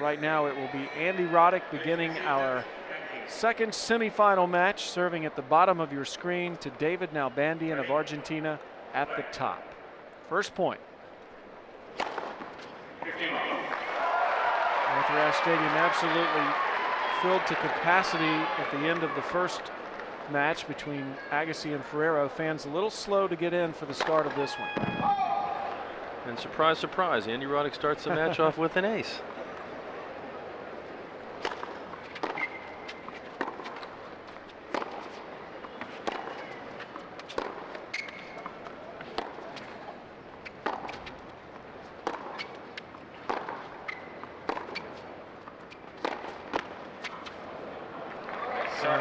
right now it will be Andy Roddick beginning our second semifinal match, serving at the bottom of your screen to David Nalbandian of Argentina at the top. First point. North Stadium absolutely filled to capacity at the end of the first match between Agassi and Ferrero. Fans a little slow to get in for the start of this one. And surprise, surprise, Andy Roddick starts the match off with an ace.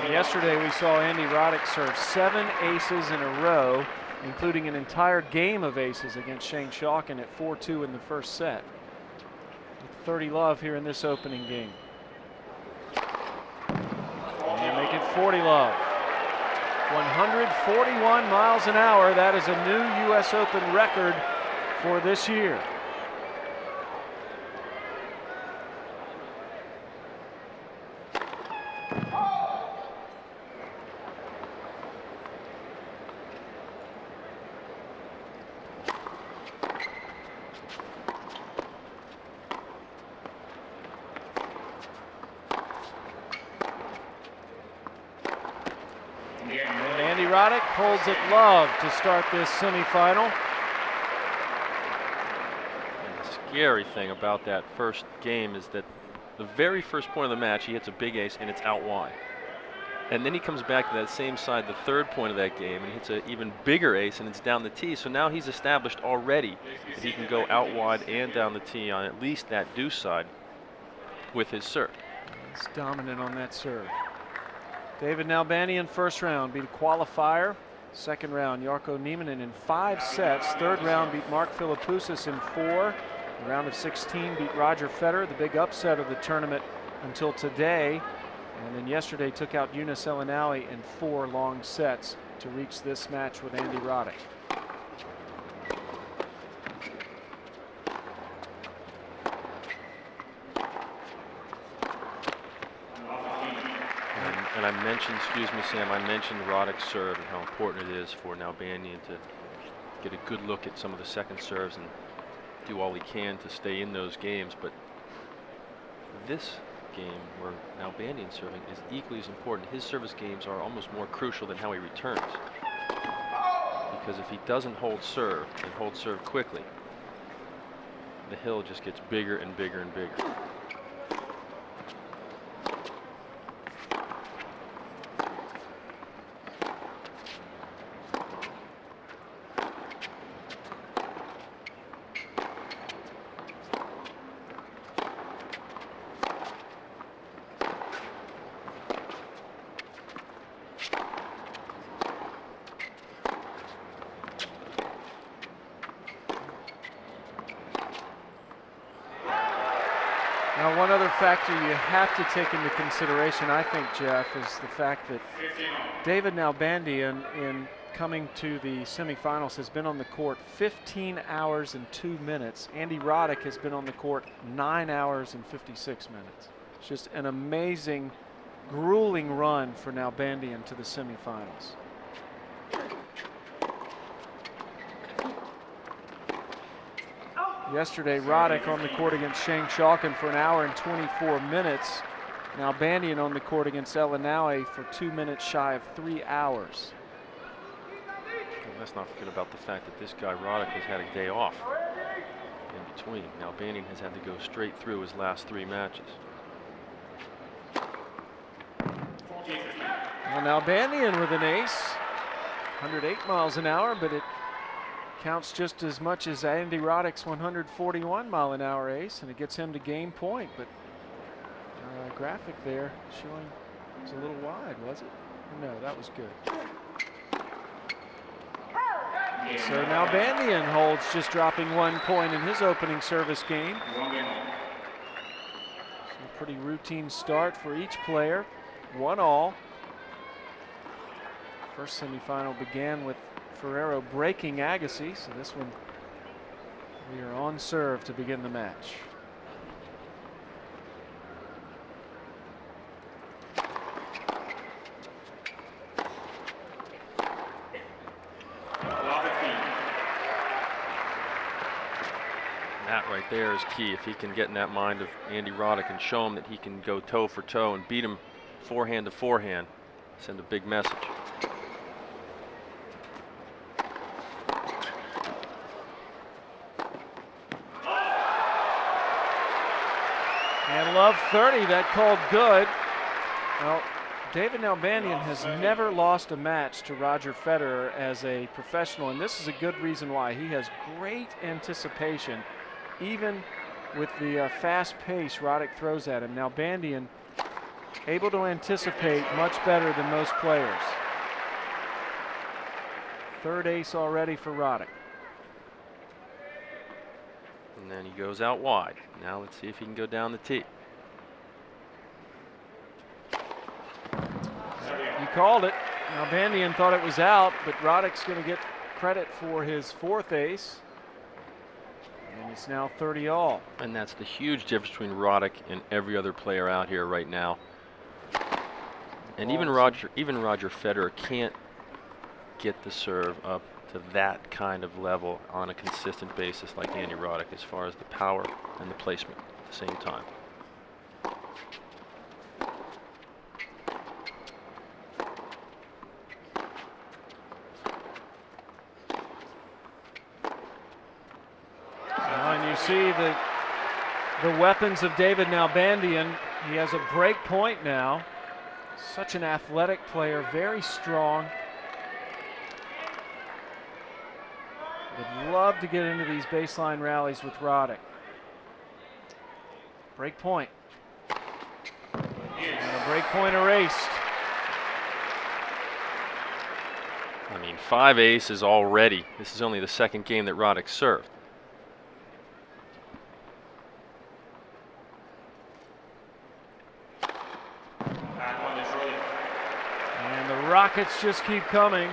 Yesterday we saw Andy Roddick serve 7 aces in a row, including an entire game of aces against Shane Shalkin at 4-2 in the first set. With 30 love here in this opening game. And they make it 40 love. 141 miles an hour. That is a new U.S. Open record for this year. And Andy Roddick holds it love to start this semifinal. And the scary thing about that first game is that the very first point of the match, he hits a big ace and it's out wide. And then he comes back to that same side, the third point of that game, and he hits an even bigger ace and it's down the tee. So now he's established already that he can go out wide and down the tee on at least that deuce side with his serve. He's dominant on that serve. David Nalbandian first round beat a qualifier. Second round, Jarkko Nieminen in 5 sets. Third round beat Mark Philippoussis in 4. The round of 16 beat Roger Federer, the big upset of the tournament until today. And then yesterday took out Younes El Enaoui in 4 long sets to reach this match with Andy Roddick. And I mentioned, excuse me, Sam, I mentioned Roddick's serve and how important it is for Nalbandian to get a good look at some of the second serves and do all he can to stay in those games. But this game where Nalbandian serving is equally as important. His service games are almost more crucial than how he returns. Because if he doesn't hold serve and hold serve quickly, the hill just gets bigger and bigger and bigger. Now, one other factor you have to take into consideration, I think, Jeff, is the fact that David Nalbandian, in coming to the semifinals, has been on the court 15 hours and 2 minutes. Andy Roddick has been on the court 9 hours and 56 minutes. It's just an amazing, grueling run for Nalbandian to the semifinals. Yesterday, Roddick on the court against Shane Shalkin for 1 hour and 24 minutes. Nalbandian on the court against El Enaoui for 2 minutes shy of 3 hours. And let's not forget about the fact that this guy Roddick has had a day off in between. Nalbandian has had to go straight through his last 3 matches. Well, Nalbandian with an ace, 108 miles an hour, but it counts just as much as Andy Roddick's 141-mile-an-hour ace, and it gets him to game point. But graphic there showing it's a little wide, was it? No, that was good. So Nalbandian holds, just dropping 1 point in his opening service game. So a pretty routine start for each player. 1-all. First semifinal began with Ferrero breaking Agassi, so this one we are on serve to begin the match. That right there is key. If he can get in that mind of Andy Roddick and show him that he can go toe for toe and beat him forehand to forehand, send a big message. And love 30, that called good. Well, David Nalbandian has never lost a match to Roger Federer as a professional, and this is a good reason why. He has great anticipation, even with the fast pace Roddick throws at him. Nalbandian able to anticipate much better than most players. Third ace already for Roddick. And then he goes out wide. Now let's see if he can go down the tee. He called it. Nalbandian thought it was out, but Roddick's going to get credit for his fourth ace. And it's now 30 all. And that's the huge difference between Roddick and every other player out here right now. And even Roger Federer can't get the serve up to that kind of level on a consistent basis like Andy Roddick, as far as the power and the placement at the same time. And you see the weapons of David Nalbandian. He has a break point now. Such an athletic player, very strong. Would love to get into these baseline rallies with Roddick. Break point. And a break point erased. I mean, 5 aces already. This is only the second game that Roddick served. And the rockets just keep coming.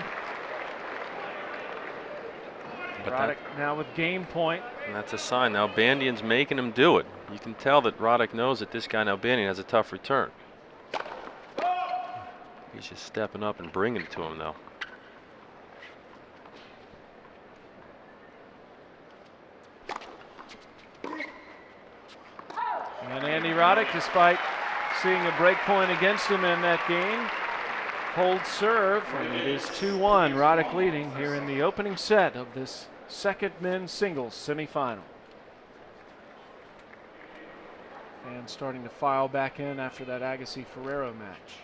But Roddick now with game point. And that's a sign. Nalbandian's making him do it. You can tell that Roddick knows that this guy Nalbandian has a tough return. He's just stepping up and bringing it to him, though. And Andy Roddick, despite seeing a break point against him in that game, holds serve, and it is 2-1. Roddick leading here in the opening set of this second men's singles semifinal. And starting to file back in after that Agassi-Ferrero match.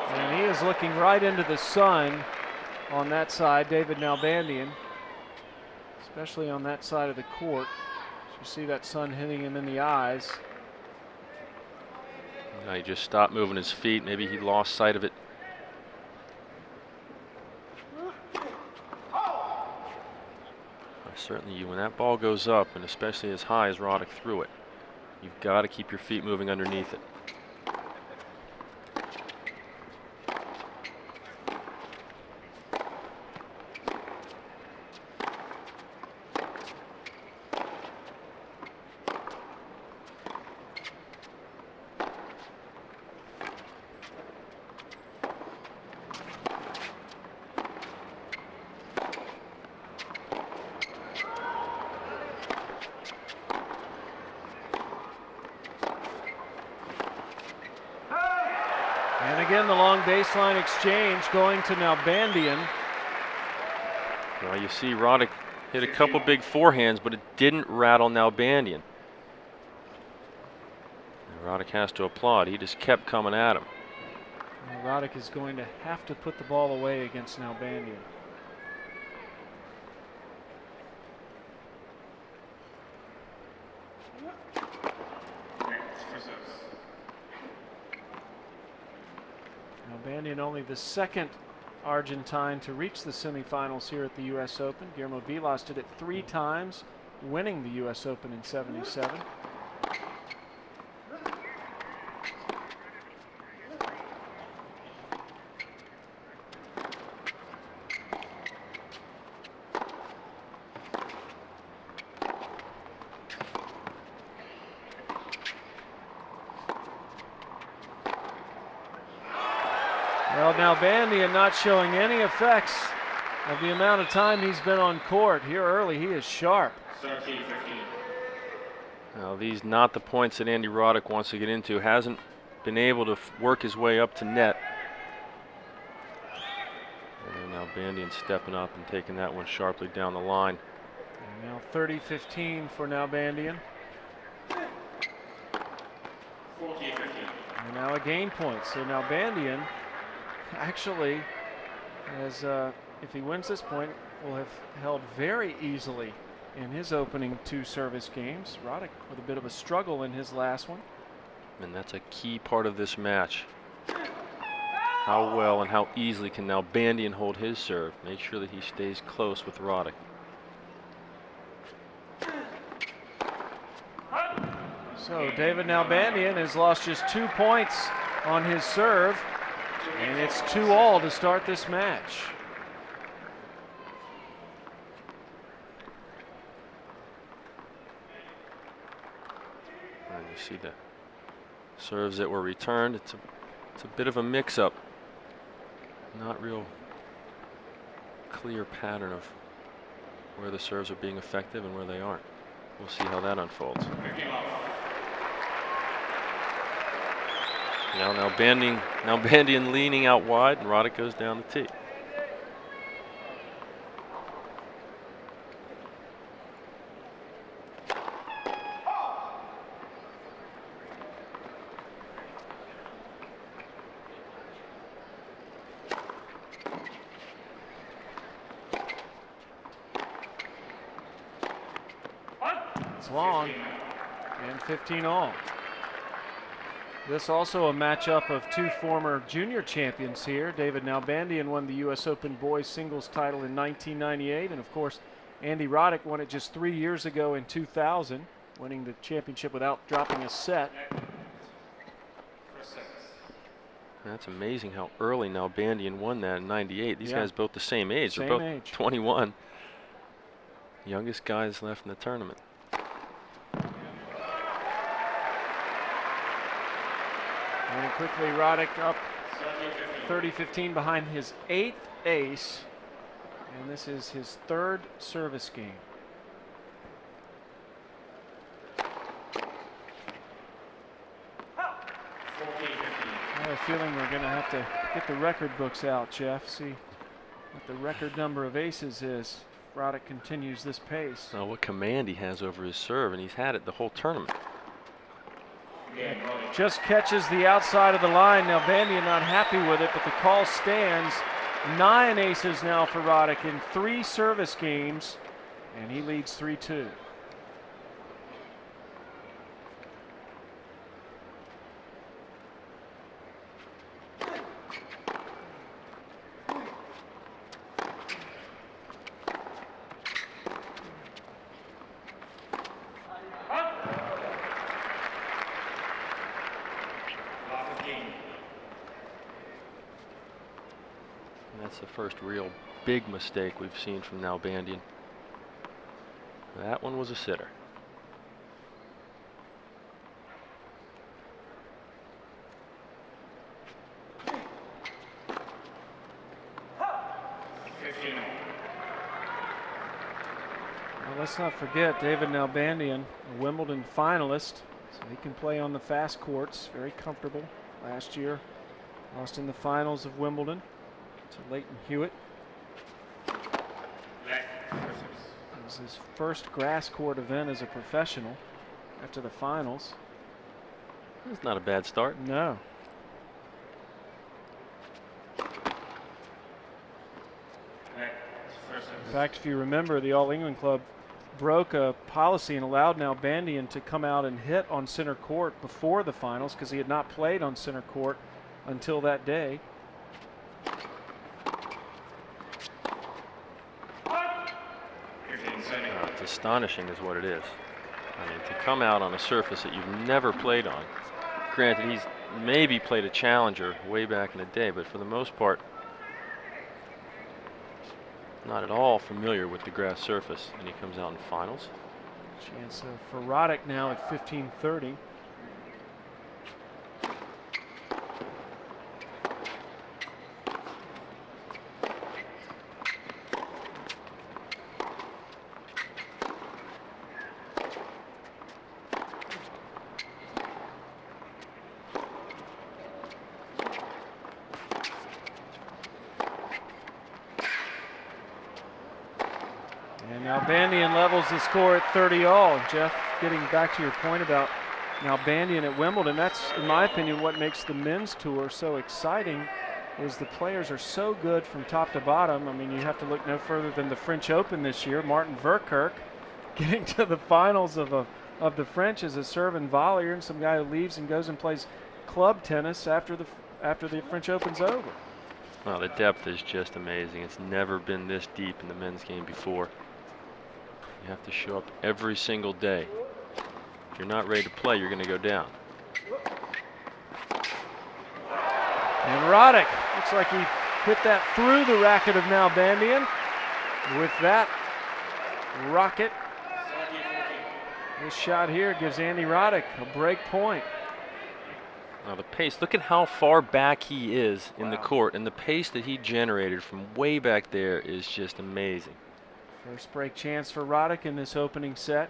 And he is looking right into the sun on that side, David Nalbandian, especially on that side of the court. You see that sun hitting him in the eyes. Now he just stopped moving his feet. Maybe he lost sight of it. Certainly, when that ball goes up, and especially as high as Roddick threw it, you've got to keep your feet moving underneath it. And again, the long baseline exchange going to Nalbandian. Well, you see Roddick hit a couple big forehands, but it didn't rattle Nalbandian. And Roddick has to applaud. He just kept coming at him. And Roddick is going to have to put the ball away against Nalbandian. Nalbandian only the second Argentine to reach the semifinals here at the U.S. Open. Guillermo Vilas did it 3 times, winning the U.S. Open in '77. Well, Nalbandian not showing any effects of the amount of time he's been on court. Here early, he is sharp. 13-15. Now, these not the points that Andy Roddick wants to get into. Hasn't been able to work his way up to net. And Nalbandian stepping up and taking that one sharply down the line. And now 30-15 for Nalbandian. 14-15. And now a game point. So Nalbandian actually has, if he wins this point, will have held very easily in his opening 2 service games. Roddick with a bit of a struggle in his last one. And that's a key part of this match. How well and how easily can Nalbandian hold his serve? Make sure that he stays close with Roddick. So David Nalbandian has lost just 2 points on his serve, and it's 2-all to start this match. And you see the serves that were returned. It's a bit of a mix-up. Not real clear pattern of where the serves are being effective and where they aren't. We'll see how that unfolds. Now Nalbandian leaning out wide, and Roddick goes down the tee. It's long, and 15-all. This also a matchup of 2 former junior champions here. David Nalbandian won the U.S. Open boys singles title in 1998, and of course Andy Roddick won it just 3 years ago in 2000, winning the championship without dropping a set. That's amazing how early Nalbandian won that in '98. These Yeah. guys both the same age. Same They're both age. 21. Youngest guys left in the tournament. And quickly Roddick up 30-15 behind his 8th ace, and this is his 3rd service game. I have a feeling we're going to have to get the record books out, Jeff, see what the record number of aces is. Roddick continues this pace. Now, what command he has over his serve, and he's had it the whole tournament. Just catches the outside of the line. Nalbandian not happy with it, but the call stands. 9 aces now for Roddick in 3 service games, and he leads 3-2. That's the first real big mistake we've seen from Nalbandian. That one was a sitter. Well, let's not forget David Nalbandian, a Wimbledon finalist, so he can play on the fast courts, very comfortable. Last year, lost in the finals of Wimbledon to Leighton Hewitt. It was his first grass court event as a professional after the finals. That's not a bad start. No. In fact, if you remember, the All England Club broke a policy and allowed Nalbandian to come out and hit on center court before the finals because he had not played on center court until that day. It's astonishing is what it is. I mean, to come out on a surface that you've never played on. Granted, he's maybe played a challenger way back in the day, but for the most part, not at all familiar with the grass surface, and he comes out in finals. Chance for Roddick now at 15-30. Nalbandian levels the score at 30-all. Jeff, getting back to your point about Nalbandian at Wimbledon, that's, in my opinion, what makes the men's tour so exciting, is the players are so good from top to bottom. I mean, you have to look no further than the French Open this year. Martin Verkerk getting to the finals of the French as a serve and volleyer, and some guy who leaves and goes and plays club tennis after the French Open's over. Well, the depth is just amazing. It's never been this deep in the men's game before. You have to show up every single day. If you're not ready to play, you're going to go down. And Roddick looks like he hit that through the racket of Nalbandian. With that rocket, this shot here gives Andy Roddick a break point. Now the pace, look at how far back he is in the court, and the pace that he generated from way back there is just amazing. First break chance for Roddick in this opening set.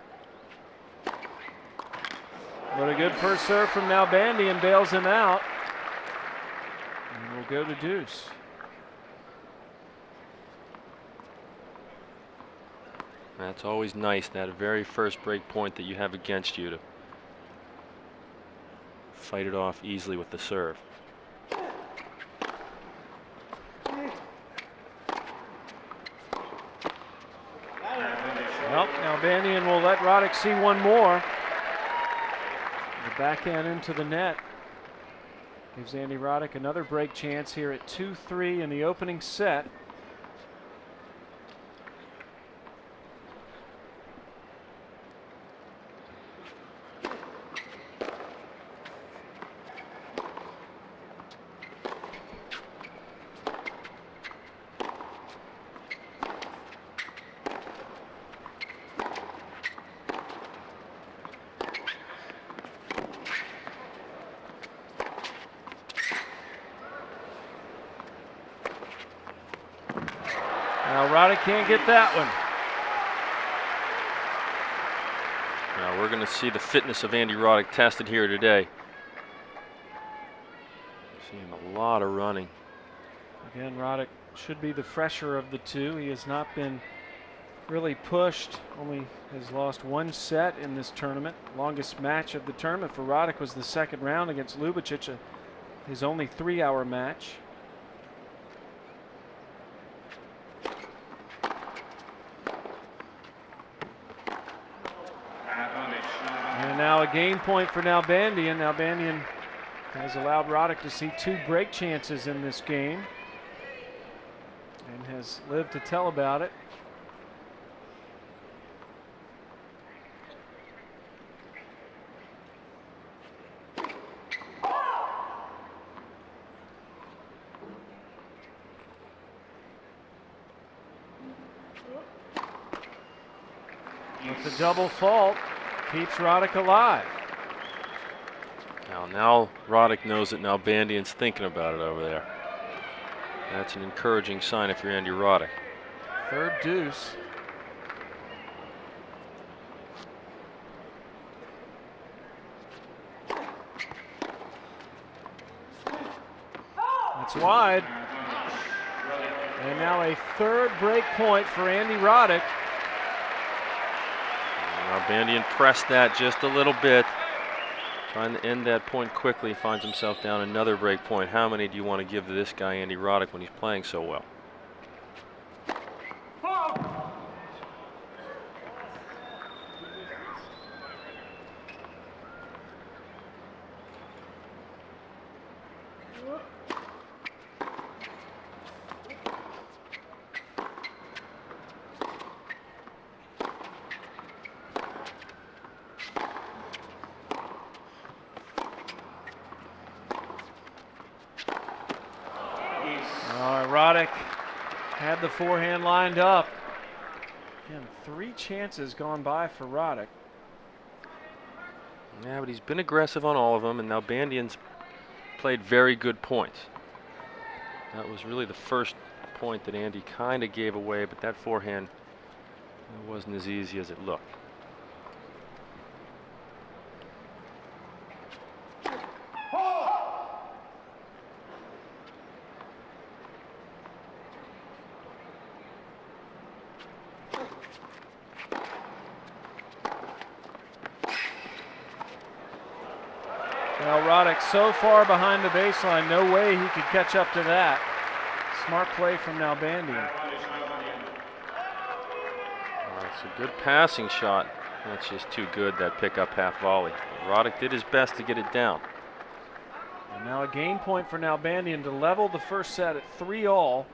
But a good first serve from Nalbandian bails him out. And we'll go to deuce. That's always nice, that very first break point that you have against you, to fight it off easily with the serve. Well, Nalbandian will let Roddick see one more. The backhand into the net gives Andy Roddick another break chance here at 2-3 in the opening set. Now Roddick can't get that one. Now we're going to see the fitness of Andy Roddick tested here today. Seeing a lot of running. Again, Roddick should be the fresher of the two. He has not been really pushed. Only has lost one set in this tournament. Longest match of the tournament for Roddick was the second round against Ljubicic, his only 3-hour match. And now a game point for Nalbandian. Nalbandian has allowed Roddick to see 2 break chances in this game and has lived to tell about it. With the double fault, keeps Roddick alive. Now Roddick knows that Nalbandian's thinking about it over there. That's an encouraging sign if you're Andy Roddick. Third deuce. That's wide. And now a third break point for Andy Roddick. Nalbandian pressed that just a little bit, trying to end that point quickly. Finds himself down another break point. How many do you want to give to this guy, Andy Roddick, when he's playing so well? Roddick had the forehand lined up. Again, 3 chances gone by for Roddick. Yeah, but he's been aggressive on all of them, and Nalbandian's played very good points. That was really the first point that Andy kind of gave away, but that forehand wasn't as easy as it looked. Well, Roddick so far behind the baseline, no way he could catch up to that. Smart play from Nalbandian. It's a good passing shot. That's just too good, that pickup half volley. Roddick did his best to get it down. And now a game point for Nalbandian to level the first set at 3-all.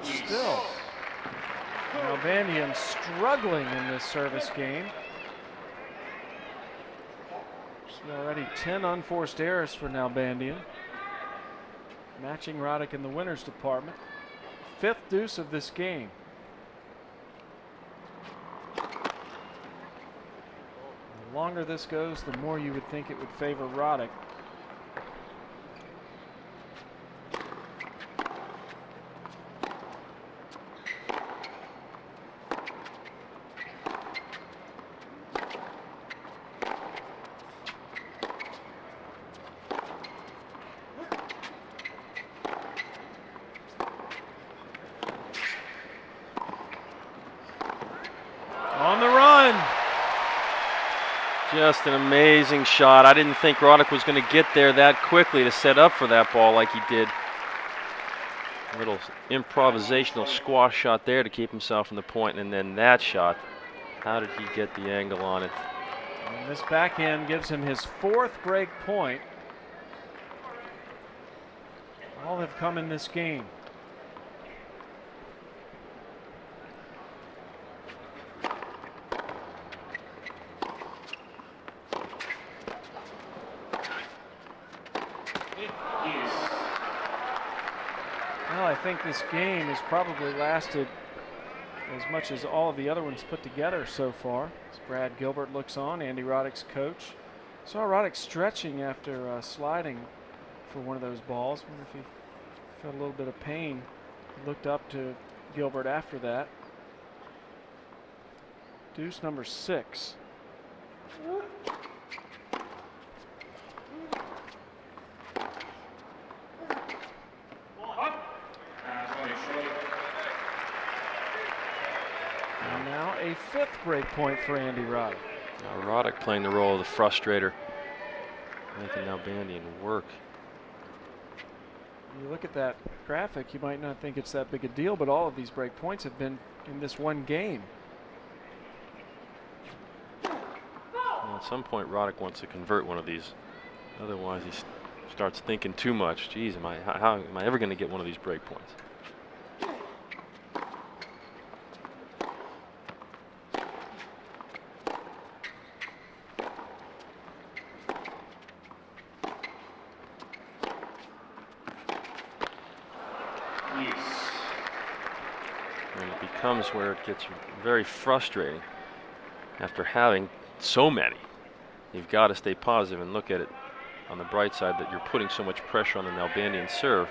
Still, Nalbandian struggling in this service game. Already 10 unforced errors for Nalbandian. Matching Roddick in the winners department. 5th deuce of this game. The longer this goes, the more you would think it would favor Roddick. On the run. Just an amazing shot. I didn't think Roddick was going to get there that quickly to set up for that ball like he did. A little improvisational squash shot there to keep himself in the point, and then that shot. How did he get the angle on it? And this backhand gives him his 4th break point. All have come in this game. Well, I think this game has probably lasted as much as all of the other ones put together so far. As Brad Gilbert looks on, Andy Roddick's coach. Saw Roddick stretching after sliding for one of those balls. Wonder if he felt a little bit of pain. He looked up to Gilbert after that. Deuce number 6. And now a 5th break point for Andy Roddick. Now Roddick playing the role of the frustrator, making Nalbandian work. You look at that graphic, you might not think it's that big a deal, but all of these break points have been in this one game. Well, at some point, Roddick wants to convert one of these. Otherwise, he starts thinking too much. Geez, how am I ever going to get one of these break points? And it becomes where it gets very frustrating after having so many. You've got to stay positive and look at it on the bright side that you're putting so much pressure on the Nalbandian serve,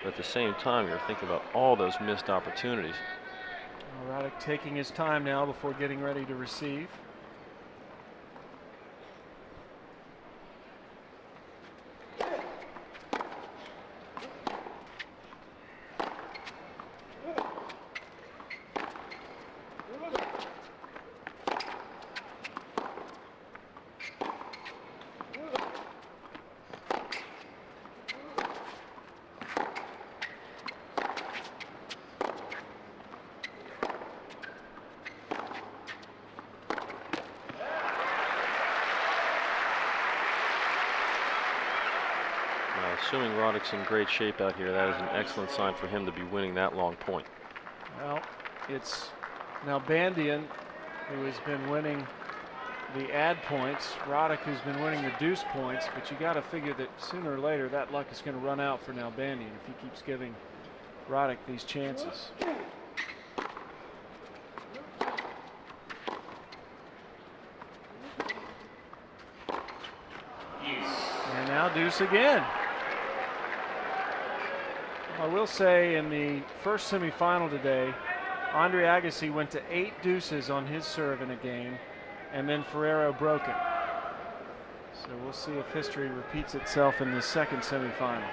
but at the same time you're thinking about all those missed opportunities. Roddick taking his time now before getting ready to receive. Assuming Roddick's in great shape out here, that is an excellent sign for him to be winning that long point. Well, it's Nalbandian who has been winning the ad points, Roddick who's been winning the deuce points, but you got to figure that sooner or later that luck is going to run out for Nalbandian if he keeps giving Roddick these chances. And now deuce again. I will say in the first semifinal today, Andre Agassi went to 8 deuces on his serve in a game, and then Ferrero broke it. So we'll see if history repeats itself in the second semifinal.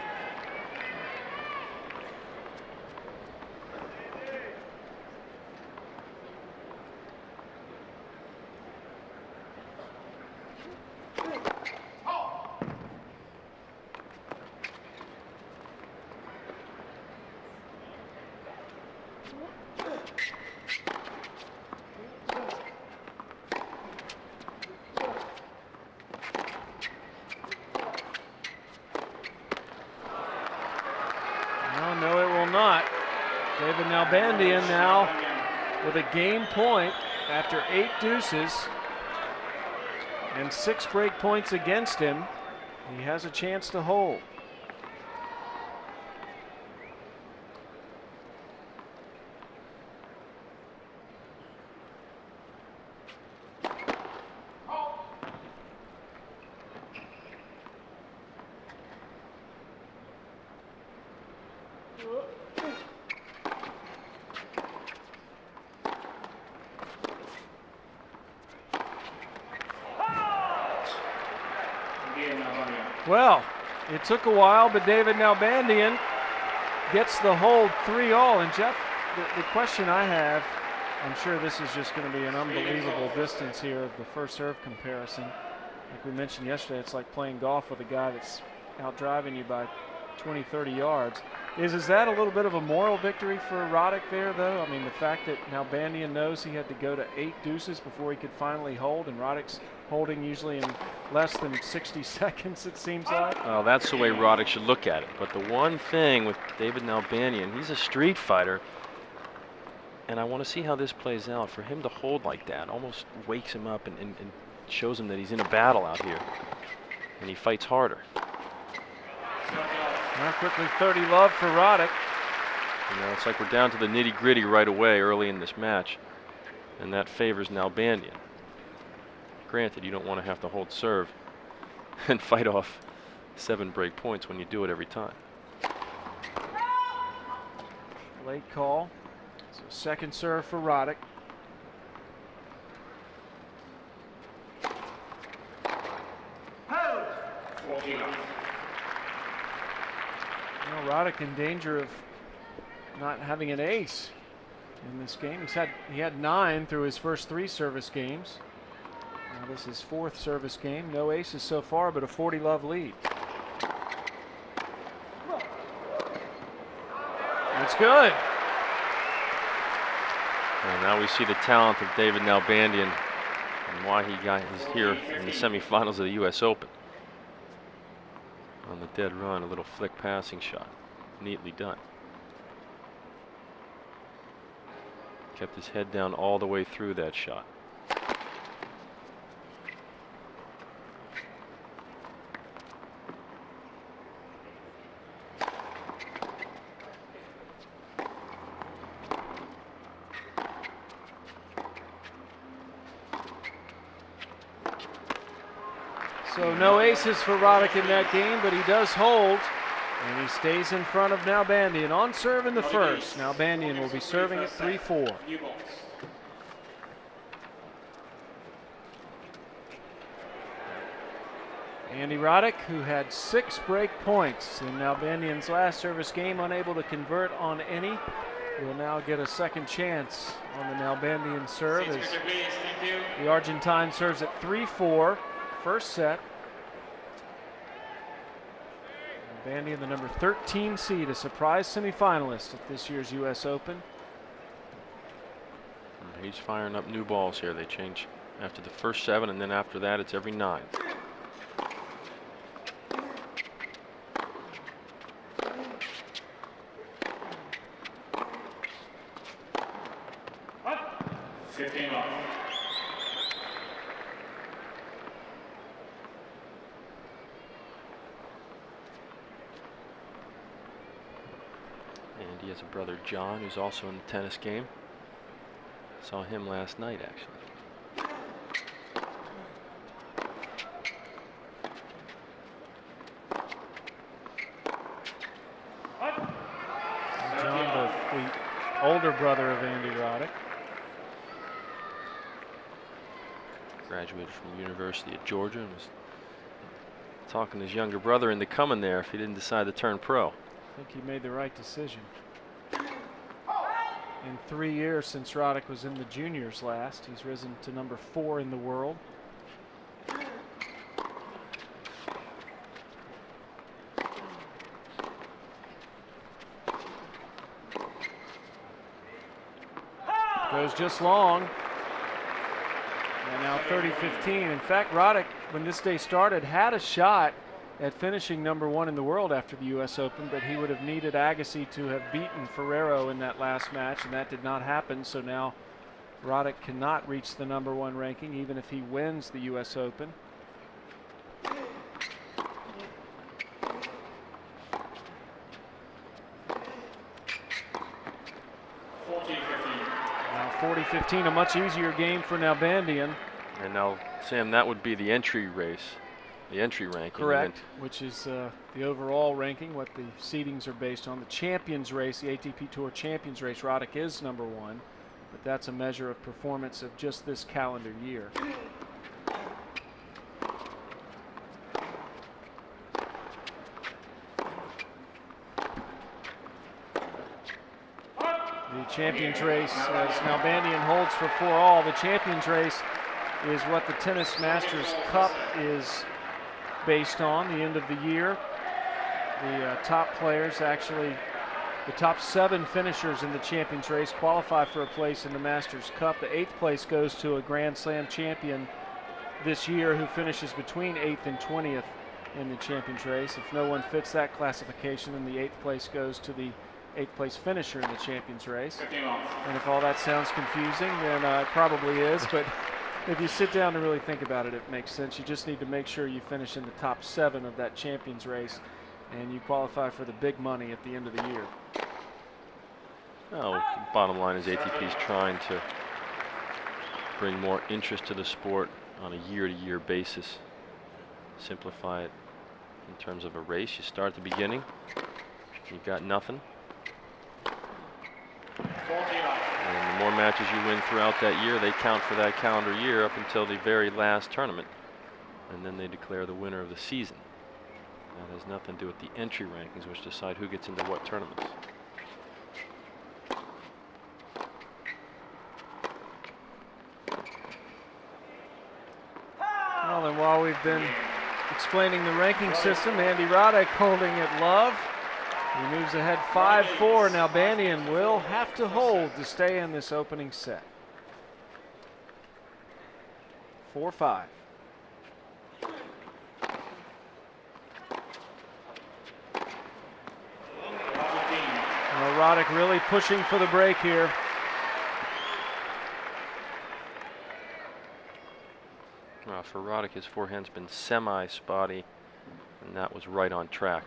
Nalbandian now with a game point after 8 deuces and 6 break points against him. He has a chance to hold. Well, it took a while, but David Nalbandian gets the hold 3-all. And Jeff, the question I have, I'm sure this is just going to be an unbelievable distance here of the first serve comparison. Like we mentioned yesterday, it's like playing golf with a guy that's out driving you by 20, 30 yards. Is that a little bit of a moral victory for Roddick there, though? I mean, the fact that Nalbandian knows he had to go to 8 deuces before he could finally hold, and Roddick's holding usually in less than 60 seconds, it seems like. Well, that's the way Roddick should look at it. But the one thing with David Nalbandian, he's a street fighter, and I want to see how this plays out. For him to hold like that almost wakes him up and shows him that he's in a battle out here, and he fights harder. Now quickly 30 love for Roddick. You know, it's like we're down to the nitty-gritty right away early in this match, and that favors Nalbandian. Granted, you don't want to have to hold serve and fight off 7 break points when you do it every time. Late call. So second serve for Roddick. Well, Roddick in danger of not having an ace in this game. He had 9 through his first 3 service games. Now this is 4th service game. No aces so far, but a 40-love lead. That's good. And now we see the talent of David Nalbandian and why he is here in the semifinals of the U.S. Open. On the dead run, a little flick passing shot. Neatly done. Kept his head down all the way through that shot. So no aces for Roddick in that game, but he does hold, and he stays in front of Nalbandian. On serve in the first. Nalbandian will be serving at 3-4. Andy Roddick, who had 6 break points in Nalbandian's last service game, unable to convert on any, will now get a second chance on the Nalbandian serve as the Argentine serves at 3-4. First set. Nalbandian, the number 13 seed, a surprise semifinalist at this year's U.S. Open. He's firing up new balls here. They change after the first 7, and then after that, it's every 9. And he has a brother, John, who's also in the tennis game. Saw him last night, actually. John, the older brother of Andy Roddick. Graduated from the University of Georgia and was talking his younger brother into coming there if he didn't decide to turn pro. I think he made the right decision. In 3 years since Roddick was in the juniors last, he's risen to number 4 in the world. Goes just long. And now 30-15. In fact, Roddick, when this day started, had a shot at finishing #1 in the world after the U.S. Open, but he would have needed Agassi to have beaten Ferrero in that last match, and that did not happen. So now Roddick cannot reach the #1 ranking even if he wins the U.S. Open. Now 40-15, a much easier game for Nalbandian. And now, Sam, that would be the entry race, the entry ranking. Correct, which is the overall ranking, what the seedings are based on. The Champions race, the ATP Tour Champions race, Roddick is #1, but that's a measure of performance of just this calendar year. The Champions race, as Nalbandian holds for 4-all, the Champions race is what the Tennis Masters Cup is based on, the end of the year. The top players, actually the top 7 finishers in the Champions race, qualify for a place in the Masters Cup. The 8th place goes to a Grand Slam champion this year who finishes between 8th and 20th in the Champions race. If no one fits that classification, then the 8th place goes to the 8th place finisher in the Champions race. And if all that sounds confusing, then it probably is, but if you sit down and really think about it, it makes sense. You just need to make sure you finish in the top 7 of that Champions race, and you qualify for the big money at the end of the year. Oh, bottom line is ATP is trying to bring more interest to the sport on a year-to-year basis. Simplify it in terms of a race. You start at the beginning, you've got nothing. And the more matches you win throughout that year, they count for that calendar year up until the very last tournament. And then they declare the winner of the season. That has nothing to do with the entry rankings, which decide who gets into what tournaments. Well, and while we've been explaining the ranking system, Andy Roddick holding it love. He moves ahead 5-4. Nalbandian will have to hold to stay in this opening set. 4-5. Well, Roddick really pushing for the break here. For Roddick, his forehand's been semi-spotty, and that was right on track.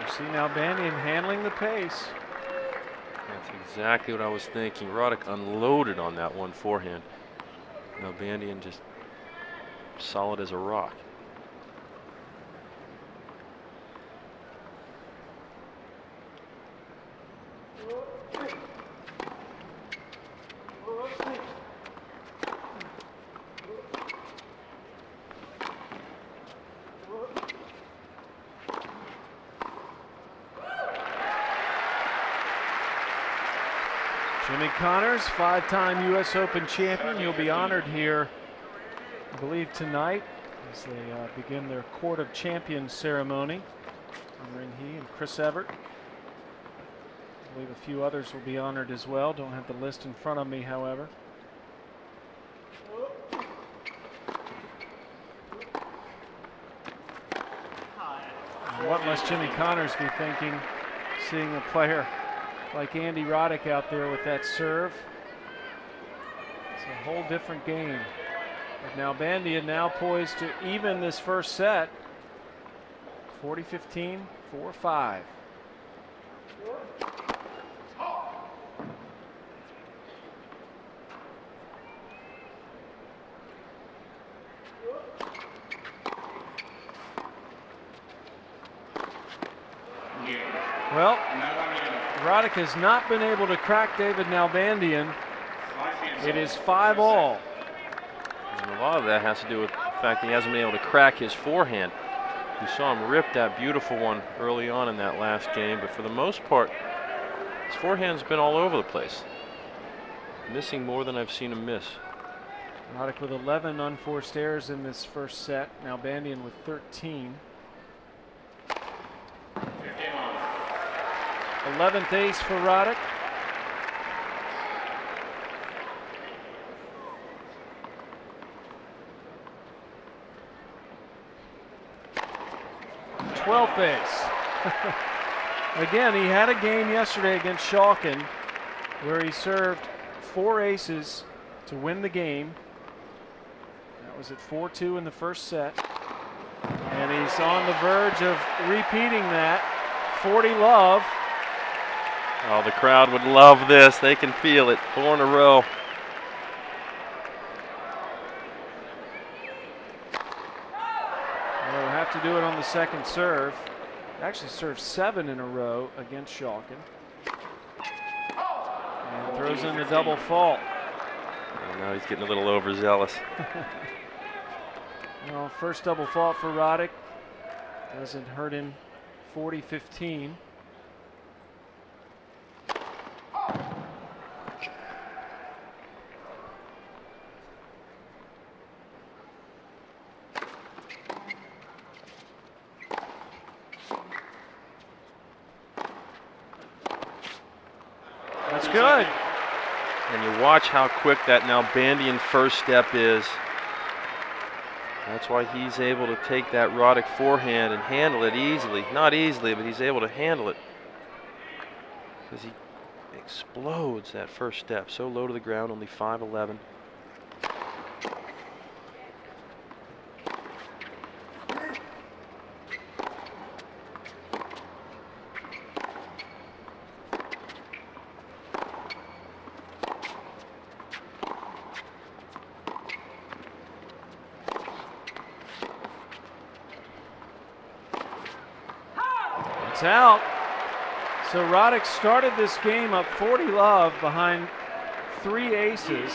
See Nalbandian handling the pace. That's exactly what I was thinking. Roddick unloaded on that one forehand. Nalbandian just solid as a rock. Jimmy Connors, 5-time U.S. Open champion. He'll be honored here, I believe, tonight as they begin their Court of Champions ceremony, honoring he and Chris Evert. I believe a few others will be honored as well. Don't have the list in front of me, however. And what must Jimmy Connors be thinking, seeing a player like Andy Roddick out there with that serve? It's a whole different game. But Nalbandian now poised to even this first set. 40-15, 4-5. Well, Roddick has not been able to crack David Nalbandian. It is 5-all. And a lot of that has to do with the fact that he hasn't been able to crack his forehand. You saw him rip that beautiful one early on in that last game, but for the most part, his forehand's been all over the place. Missing more than I've seen him miss. Roddick with 11 unforced errors in this first set. Nalbandian with 13. 11th ace for Roddick. Twelfth ace. Again, he had a game yesterday against Schalken where he served 4 aces to win the game. That was at 4-2 in the first set. And he's on the verge of repeating that. 40 love. Oh, the crowd would love this. They can feel it. 4 in a row. They'll have to do it on the second serve. Actually served 7 in a row against Schalken. And throws in the double fault. Oh, now he's getting a little overzealous. Well, first double fault for Roddick. Doesn't hurt him. 40-15. That's good. And you watch how quick that Nalbandian first step is. That's why he's able to take that Roddick forehand and handle it easily. Not easily, but he's able to handle it. Because he explodes that first step. So low to the ground, only 5'11". It's out. So Roddick started this game up 40 love behind 3 aces.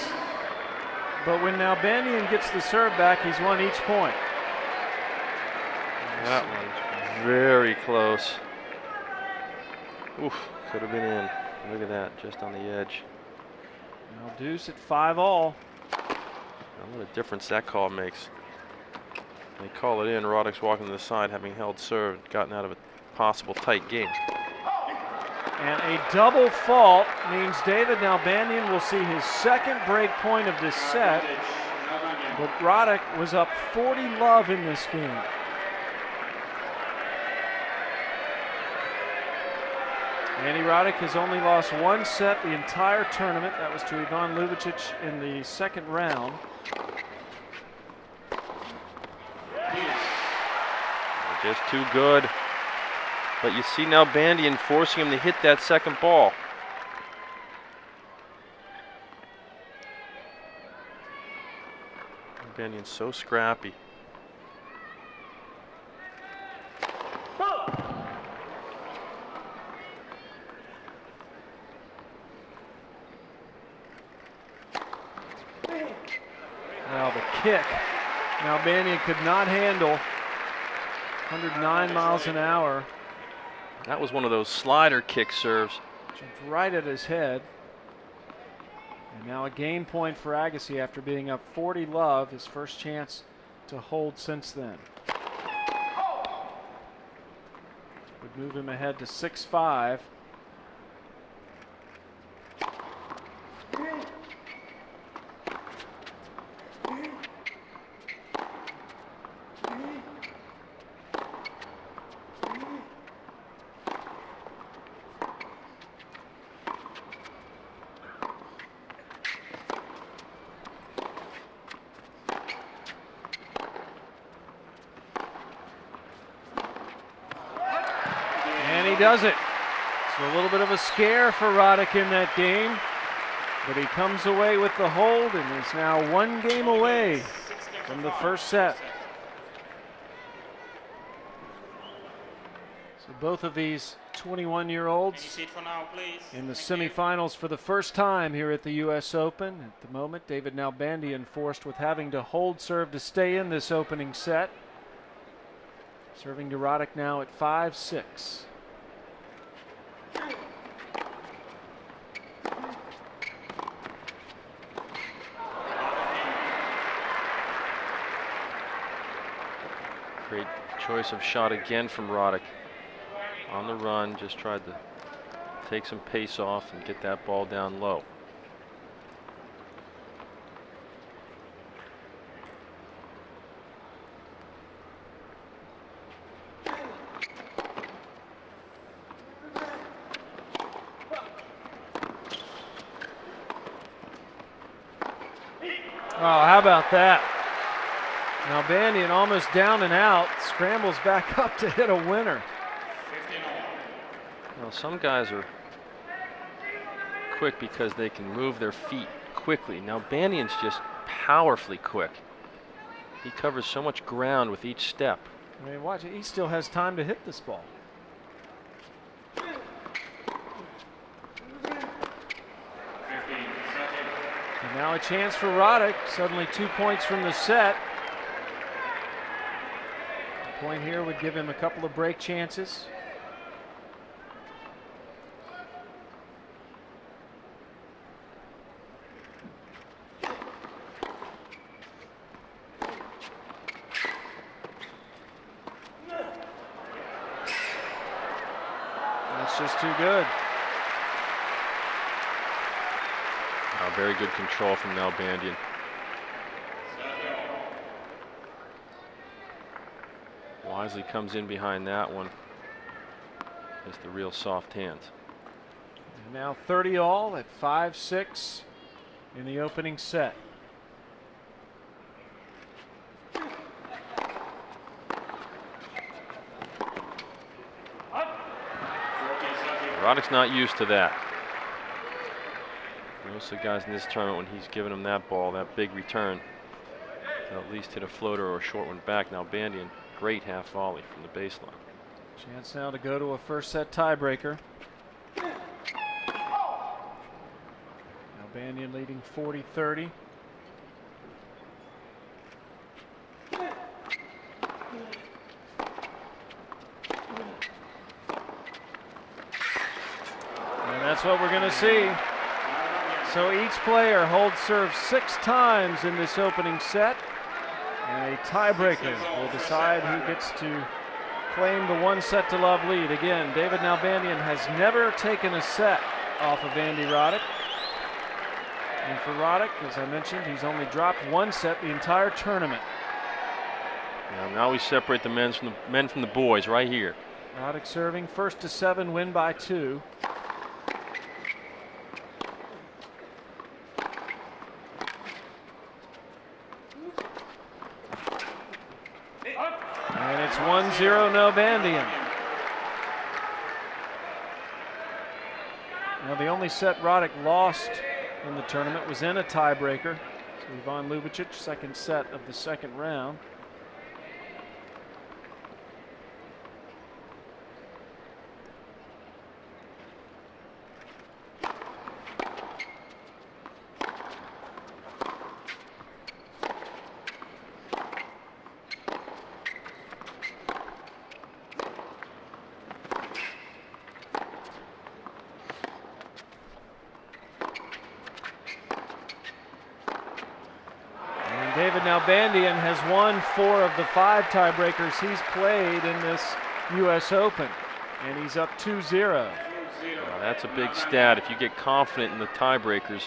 But when Nalbandian gets the serve back, he's won each point. That one's very close. Oof, could have been in. Look at that, just on the edge. Now deuce at 5-all. What a difference that call makes. They call it in. Roddick's walking to the side, having held serve, gotten out of a possible tight game. And a double fault means David Nalbandian will see his second break point of this set. But Roddick was up 40 love in this game. Andy Roddick has only lost 1 set the entire tournament. That was to Ivan Ljubicic in the second round. Just too good. But you see Nalbandian forcing him to hit that second ball. Nalbandian's so scrappy. Now the kick, Nalbandian could not handle. 109 miles an hour. That was one of those slider kick serves. Jumped right at his head. And now a game point for Agassi after being up 40 love, his first chance to hold since then. Would move him ahead to 6-5. And he does it. It's a little bit of a scare for Roddick in that game, but he comes away with the hold and is now 1 game away from the first set. So both of these 21-year-olds in the semifinals for the first time here at the U.S. Open. At the moment, David Nalbandian forced with having to hold serve to stay in this opening set. Serving to Roddick now at 5-6. choice of shot again from Roddick. On the run, just tried to take some pace off and get that ball down low. Oh, how about that? Nalbandian almost down and out, scrambles back up to hit a winner. Well, some guys are quick because they can move their feet quickly. Nalbandian's just powerfully quick. He covers so much ground with each step. I mean, watch it. He still has time to hit this ball. And now a chance for Roddick. Suddenly 2 points from the set. A point here would give him a couple of break chances. That's just too good. Very good control from Nalbandian. Wisely comes in behind that one. Just the real soft hands. And now 30 all at 5-6 in the opening set. Roddick's not used to that. Most of the guys in this tournament, when he's giving them that ball, that big return, they'll at least hit a floater or a short one back. Nalbandian, great half volley from the baseline. Chance now to go to a first set tiebreaker. Nalbandian leading 40-30. And that's what we're going to see. So each player holds serve 6 times in this opening set, and a tiebreaker will decide who gets to claim the 1-set-to-love lead. Again, David Nalbandian has never taken a set off of Andy Roddick. And for Roddick, as I mentioned, he's only dropped 1 set the entire tournament. Now we separate the men from the boys right here. Roddick serving, first to 7, win by 2. And it's 1-0 Nalbandian. Now the only set Roddick lost in the tournament was in a tiebreaker. So Ivan Ljubicic, second set of the second round. David Nalbandian has won 4 of the 5 tiebreakers he's played in this U.S. Open, and he's up 2-0. Well, that's a big stat. If you get confident in the tiebreakers,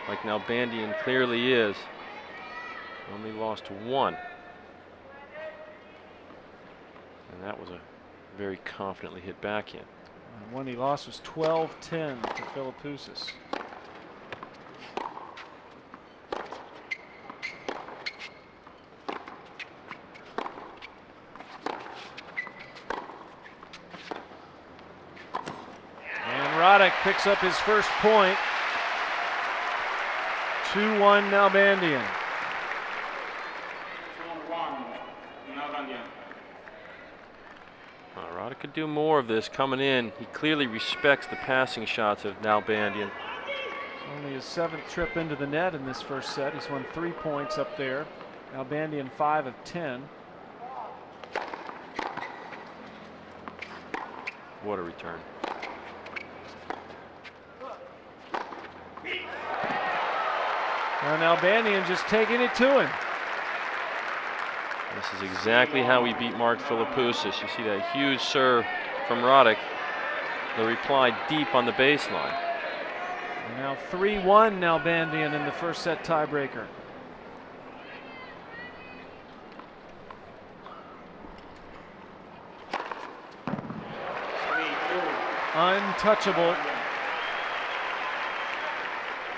like Nalbandian clearly is, only lost 1. And that was a very confidently hit backhand. The one he lost was 12-10 to Philippoussis. Roddick picks up his first point. 2-1 Nalbandian. Roddick could do more of this coming in. He clearly respects the passing shots of Nalbandian. Only his 7th trip into the net in this first set. He's won 3 points up there. Nalbandian 5 of 10. What a return. Now Nalbandian just taking it to him. This is exactly how he beat Mark Philippoussis. You see that huge serve from Roddick. The reply deep on the baseline. Now 3-1 Nalbandian in the first set tiebreaker. Untouchable.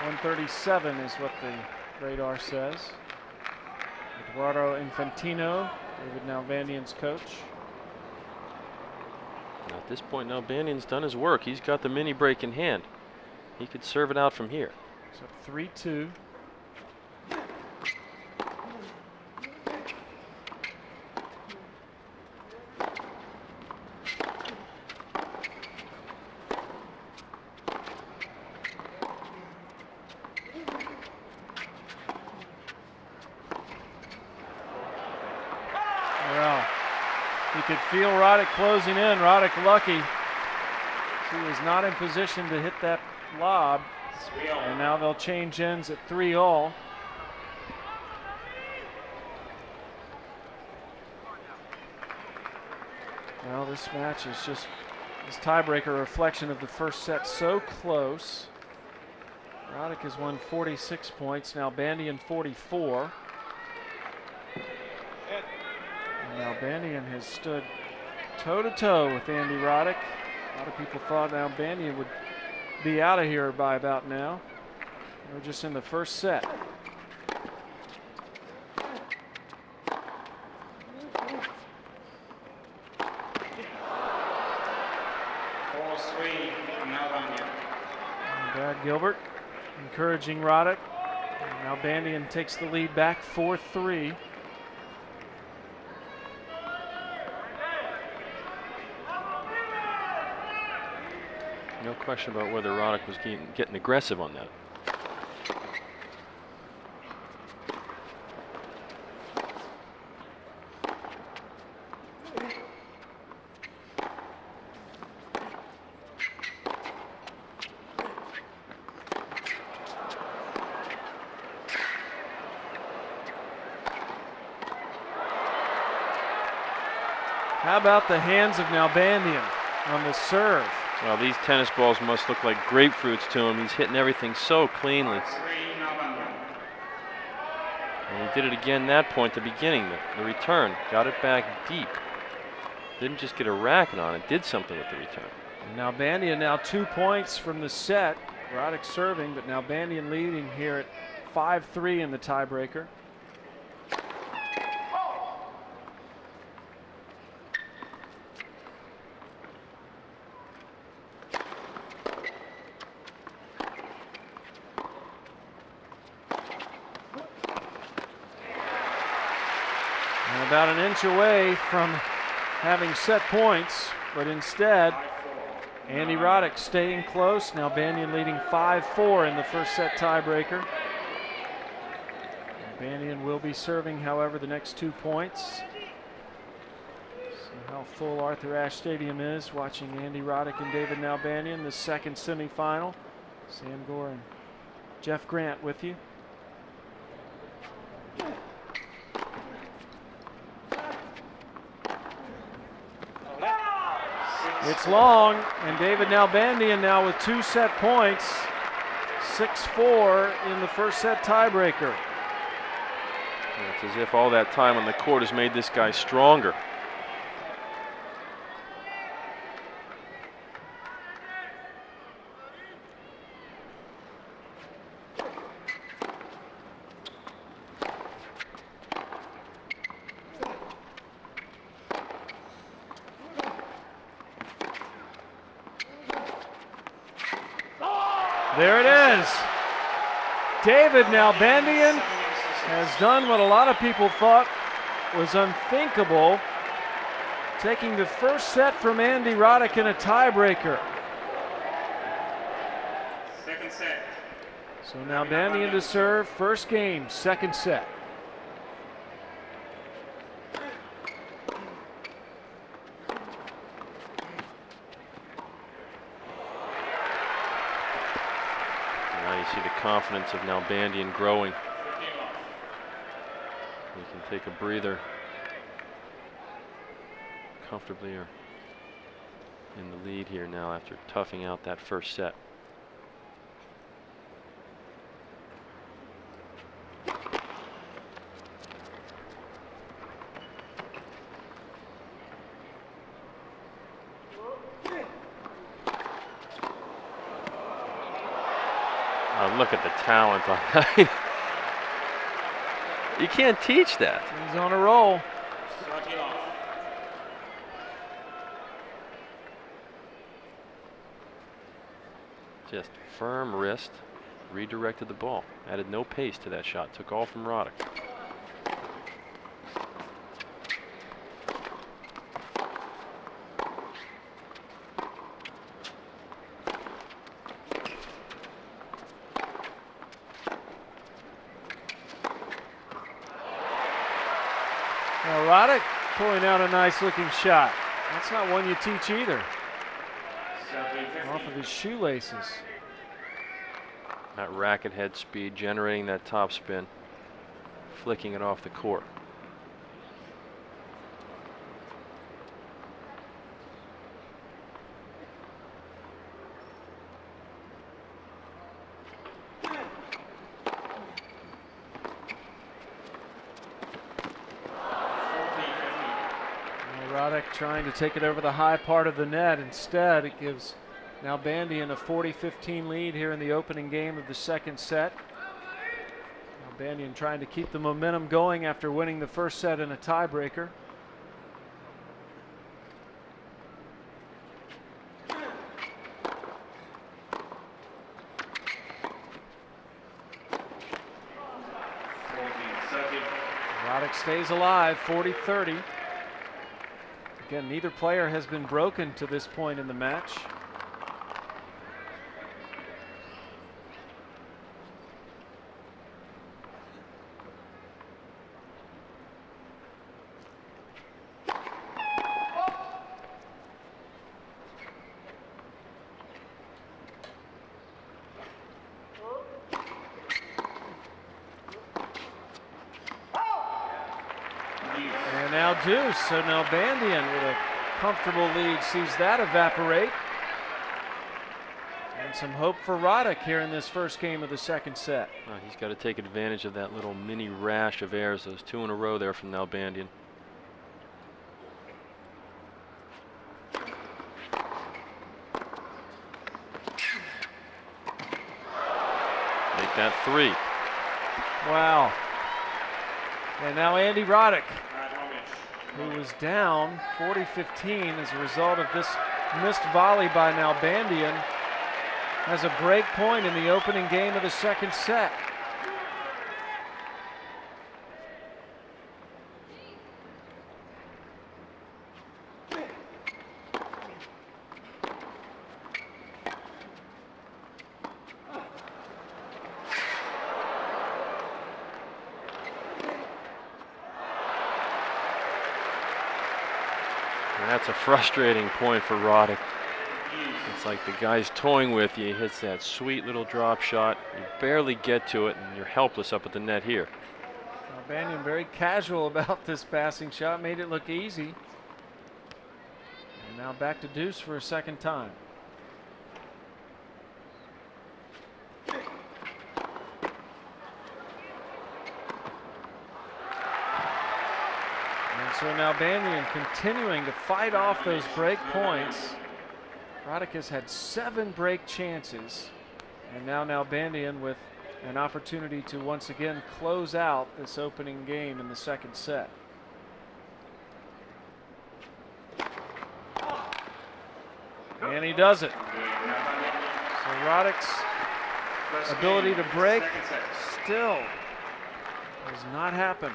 137 is what the radar says. Eduardo Infantino, David Nalbandian's coach. Now at this point, Nalbandian's done his work. He's got the mini break in hand. He could serve it out from here. So 3-2. Well, he could feel Roddick closing in. Roddick lucky. He was not in position to hit that lob. And now they'll change ends at 3-all. Well, this match is just this tiebreaker, a reflection of the first set. So close. Roddick has won 46 points. Nalbandian 44. And Nalbandian has stood toe-to-toe with Andy Roddick. A lot of people thought Nalbandian would be out of here by about now. We're just in the first set. Brad Gilbert encouraging Roddick. Nalbandian takes the lead back 4-3. No question about whether Roddick was getting aggressive on that. How about the hands of Nalbandian on the serve? Well, these tennis balls must look like grapefruits to him. He's hitting everything so cleanly. And he did it again that point, the beginning, the return. Got it back deep. Didn't just get a racket on it, did something with the return. Nalbandian now 2 points from the set. Roddick serving, but Nalbandian leading here at 5-3 in the tiebreaker. About an inch away from having set points, but instead Andy Roddick staying close. Nalbandian leading 5-4 in the first set tiebreaker. Nalbandian will be serving, however, the next 2 points. See how full Arthur Ashe Stadium is watching Andy Roddick and David Nalbandian, the second semifinal. Sam Gore and Jeff Grant with you. It's long, and David Nalbandian now with 2 set points, 6-4 in the first set tiebreaker. It's as if all that time on the court has made this guy stronger. There it is. David Nalbandian has done what a lot of people thought was unthinkable, taking the first set from Andy Roddick in a tiebreaker. Second set. So Nalbandian to serve, first game, second set. See the confidence of Nalbandian growing. He can take a breather. comfortably are in the lead here now after toughing out that first set. Look at the talent behind. You can't teach that. He's on a roll. Just firm wrist, redirected the ball, added no pace to that shot, took all from Roddick. Now Roddick pulling out a nice looking shot. That's not one you teach either. Off of his shoelaces. That racket head speed, generating that top spin, flicking it off the court. Roddick trying to take it over the high part of the net. Instead, it gives Nalbandian a 40-15 lead here in the opening game of the second set. Nalbandian trying to keep the momentum going after winning the first set in a tiebreaker. Roddick stays alive, 40-30. Again, neither player has been broken to this point in the match. And now deuce, so Nalbandian with a comfortable lead sees that evaporate. And some hope for Roddick here in this first game of the second set. He's got to take advantage of that little mini rash of errors, those two in a row there from Nalbandian. Make that three. Wow. And now Andy Roddick, who was down 40-15 as a result of this missed volley by Nalbandian, has a break point in the opening game of the second set. And that's a frustrating point for Roddick. It's like the guy's toying with you. He hits that sweet little drop shot. You barely get to it, and you're helpless up at the net here. Nalbandian very casual about this passing shot, made it look easy. And now back to deuce for a second time. And so Nalbandian continuing to fight off those break points. Roddick has had 7 break chances, and now Nalbandian with an opportunity to once again close out this opening game in the second set. And he does it. So Roddick's ability to break still does not happen.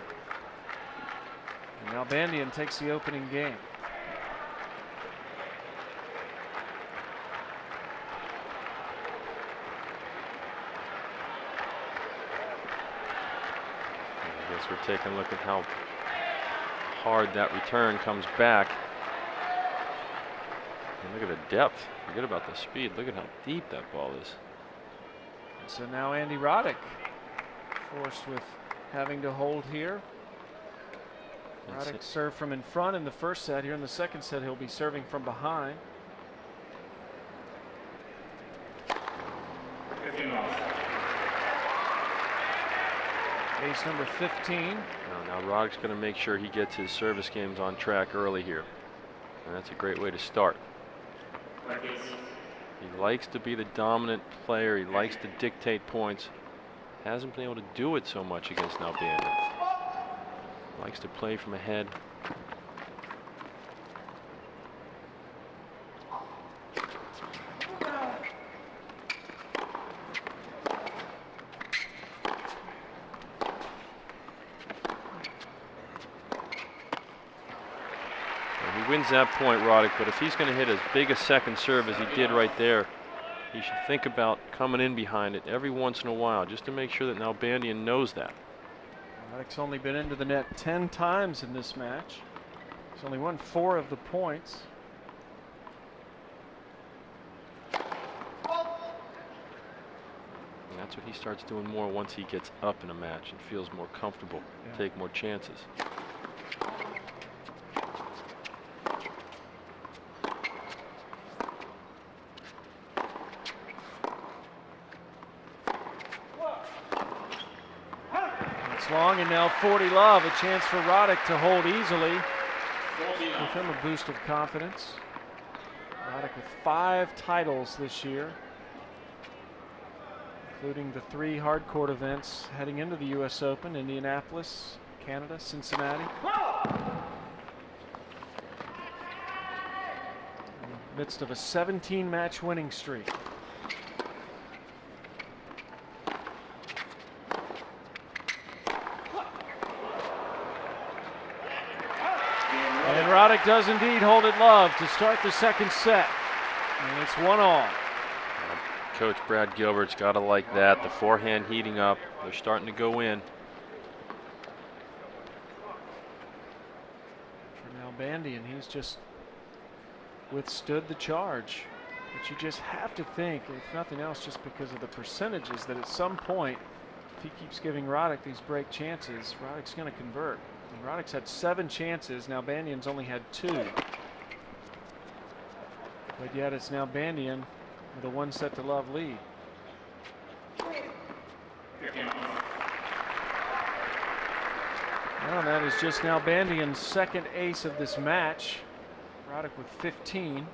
And Nalbandian takes the opening game. We're taking a look at how hard that return comes back. And look at the depth. Forget about the speed. Look at how deep that ball is. And so now Andy Roddick forced with having to hold here. Roddick served from in front in the first set. Here in the second set, he'll be serving from behind. Ace number 15. Now Roddick's going to make sure he gets his service games on track early here. And that's a great way to start. He likes to be the dominant player. He likes to dictate points. Hasn't been able to do it so much against Nalbandian. Likes to play from ahead. He wins that point, Roddick, but if he's going to hit as big a second serve as he did right there, he should think about coming in behind it every once in a while, just to make sure that Nalbandian knows that. Roddick's only been into the net 10 times in this match. He's only won 4 of the points. And that's what he starts doing more once he gets up in a match and feels more comfortable, take more chances. Long and now 40 love, a chance for Roddick to hold easily. Give him a boost of confidence. Roddick with 5 titles this year, including the 3 hardcourt events heading into the US Open: Indianapolis, Canada, Cincinnati. In the midst of a 17-match winning streak. Roddick does indeed hold it love to start the second set. And it's 1-all. Coach Brad Gilbert's got to like that. The forehand heating up. They're starting to go in. For Nalbandian, he's just withstood the charge. But you just have to think, if nothing else, just because of the percentages, that at some point, if he keeps giving Roddick these break chances, Roddick's going to convert. And Roddick's had 7 chances. Nalbandian's only had 2. But yet it's Nalbandian with a 1-set-to-love lead. Well, that is just Nalbandian's second ace of this match. Roddick with 15.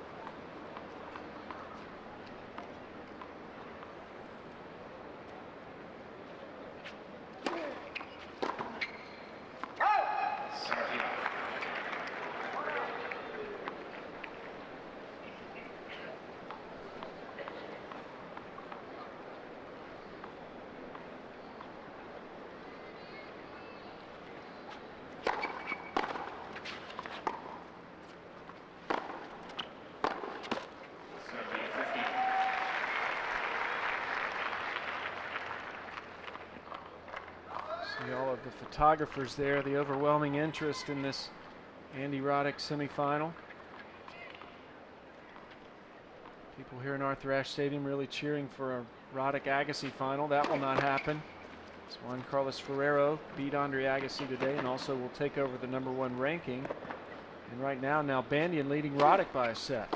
See all of the photographers there, the overwhelming interest in this Andy Roddick semifinal. People here in Arthur Ashe Stadium really cheering for a Roddick Agassi final. That will not happen. So Juan Carlos Ferrero beat Andre Agassi today and also will take over the #1 ranking. And right now, Nalbandian leading Roddick by a set.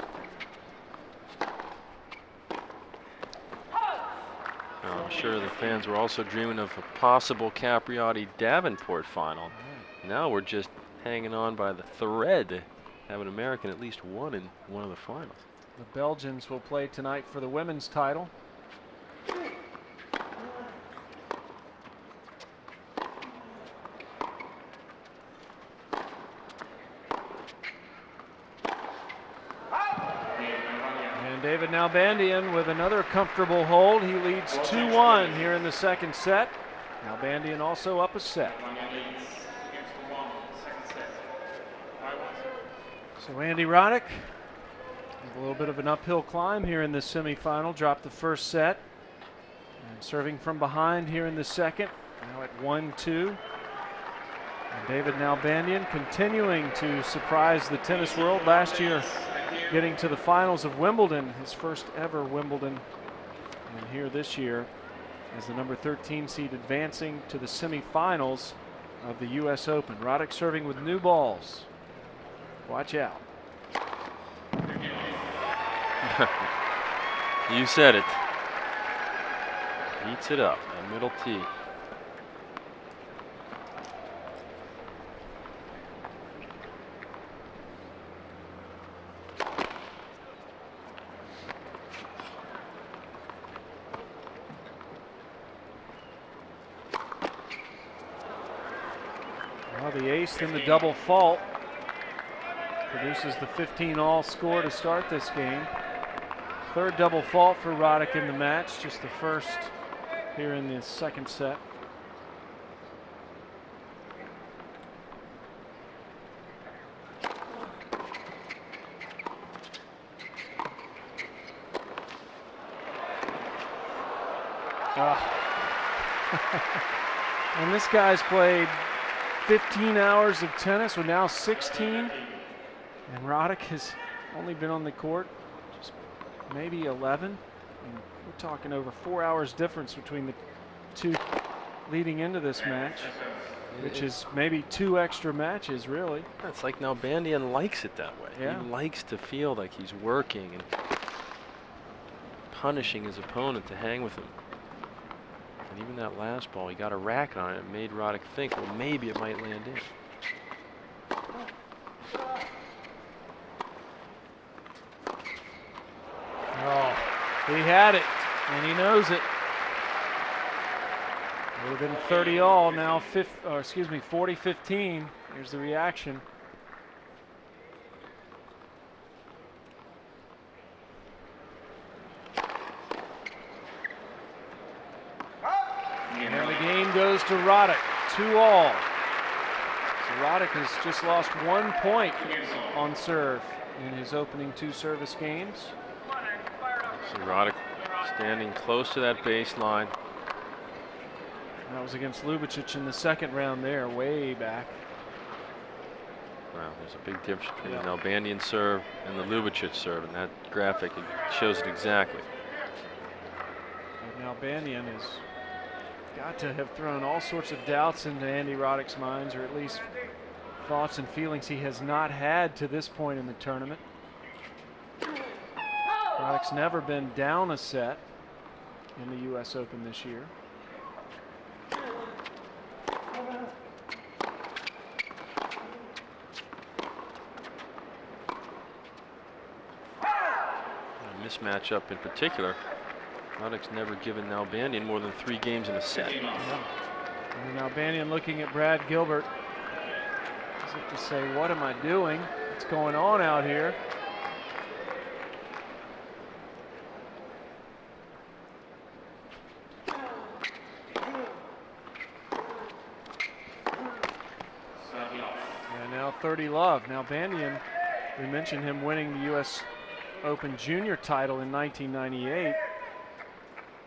I'm sure the fans were also dreaming of a possible Capriati-Davenport final. Now we're just hanging on by the thread to have an American at least won in one of the finals. The Belgians will play tonight for the women's title. David Nalbandian with another comfortable hold. He leads 2-1 here in the second set. Nalbandian also up a set. So Andy Roddick, a little bit of an uphill climb here in the semifinal. Dropped the first set. And serving from behind here in the second. Now at 1-2. And David Nalbandian continuing to surprise the tennis world. Last year, getting to the finals of Wimbledon, his first ever Wimbledon. And here this year, as the #13 seed, advancing to the semifinals of the U.S. Open. Roddick serving with new balls. Watch out. You said it. Heats it up. A middle tee. Well, the ace in the double fault produces the 15-all score to start this game. Third double fault for Roddick in the match, just the first here in the second set. And this guy's played 15 hours of tennis, or now 16. And Roddick has only been on the court just maybe 11. And we're talking over 4 hours difference between the two leading into this match, which is maybe 2 extra matches, really. It's like Nalbandian likes it that way. Yeah. He likes to feel like he's working and punishing his opponent to hang with him. And even that last ball, he got a racket on it. It made Roddick think, well, maybe it might land in. Oh, he had it, and he knows it. It would have been 30 all, now 40-15. Here's the reaction. And the game goes to Roddick, 2-all. So Roddick has just lost 1 point on serve in his opening 2 service games. See Roddick standing close to that baseline. That was against Ljubicic in the second round there, way back. Wow, there's a big difference between the Nalbandian serve and the Ljubicic serve. In that graphic, it shows it exactly. And Nalbandian has got to have thrown all sorts of doubts into Andy Roddick's minds, or at least thoughts and feelings he has not had to this point in the tournament. Roddick's never been down a set in the U.S. Open this year. This matchup in particular, Roddick's never given Nalbandian more than 3 games in a set. Yeah. And Nalbandian looking at Brad Gilbert as if to say, what am I doing? What's going on out here? And now 30 love. Nalbandian, we mentioned him winning the U.S. Open Junior title in 1998.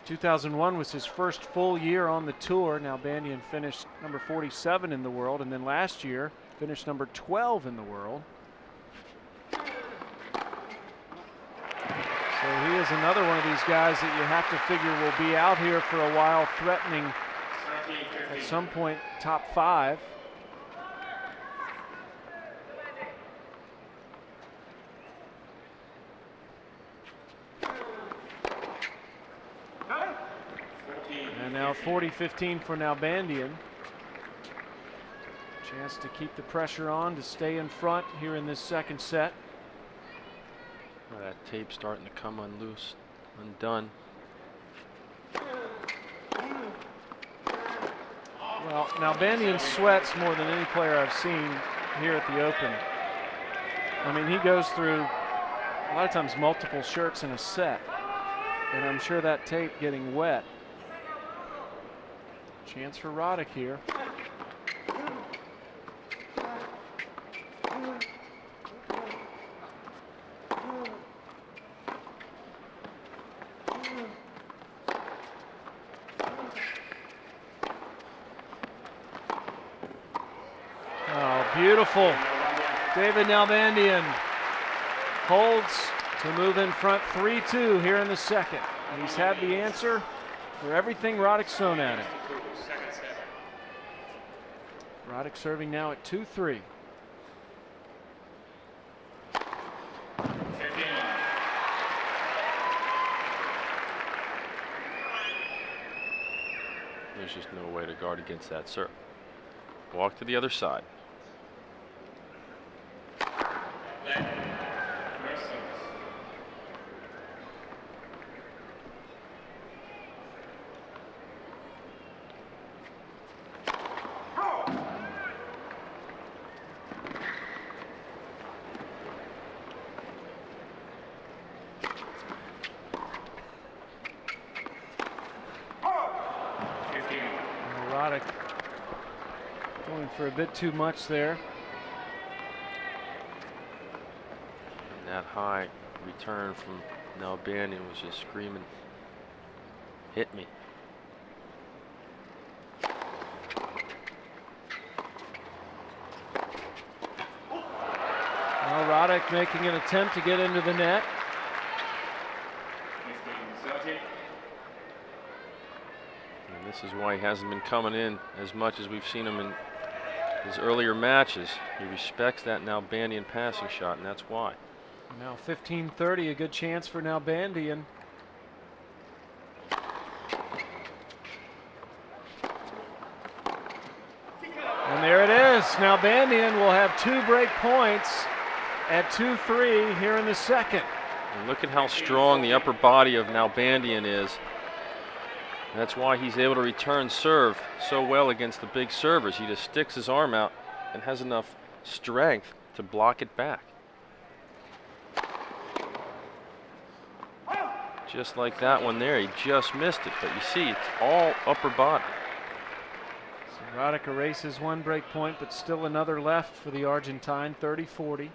2001 was his first full year on the tour. Nalbandian finished number 47 in the world, and then last year finished number 12 in the world. So he is another one of these guys that you have to figure will be out here for a while, threatening at some point top 5. Now 40-15 for Nalbandian. Chance to keep the pressure on, to stay in front here in this second set. Well, that tape starting to come undone. Well, Nalbandian sweats more than any player I've seen here at the Open. I mean, he goes through a lot of times multiple shirts in a set, and I'm sure that tape getting wet. Chance for Roddick here. Oh, beautiful. David Nalbandian holds to move in front 3-2 here in the second. And he's had the answer for everything Roddick's thrown at him. Roddick serving now at 2-3. There's just no way to guard against that serve. Walk to the other side. Roddick going for a bit too much there. And that high return from Nalbandian was just screaming, hit me. Now Roddick making an attempt to get into the net. And this is why he hasn't been coming in as much as we've seen him in his earlier matches. He respects that Nalbandian passing shot, and that's why. Now 15-30, a good chance for Nalbandian. And there it is. Nalbandian will have 2 break points at 2-3 here in the second. And look at how strong the upper body of Nalbandian is. That's why he's able to return serve so well against the big servers. He just sticks his arm out and has enough strength to block it back. Just like that one there, he just missed it. But you see, it's all upper body. So Roddick erases 1 break point, but still another left for the Argentine, 30-40.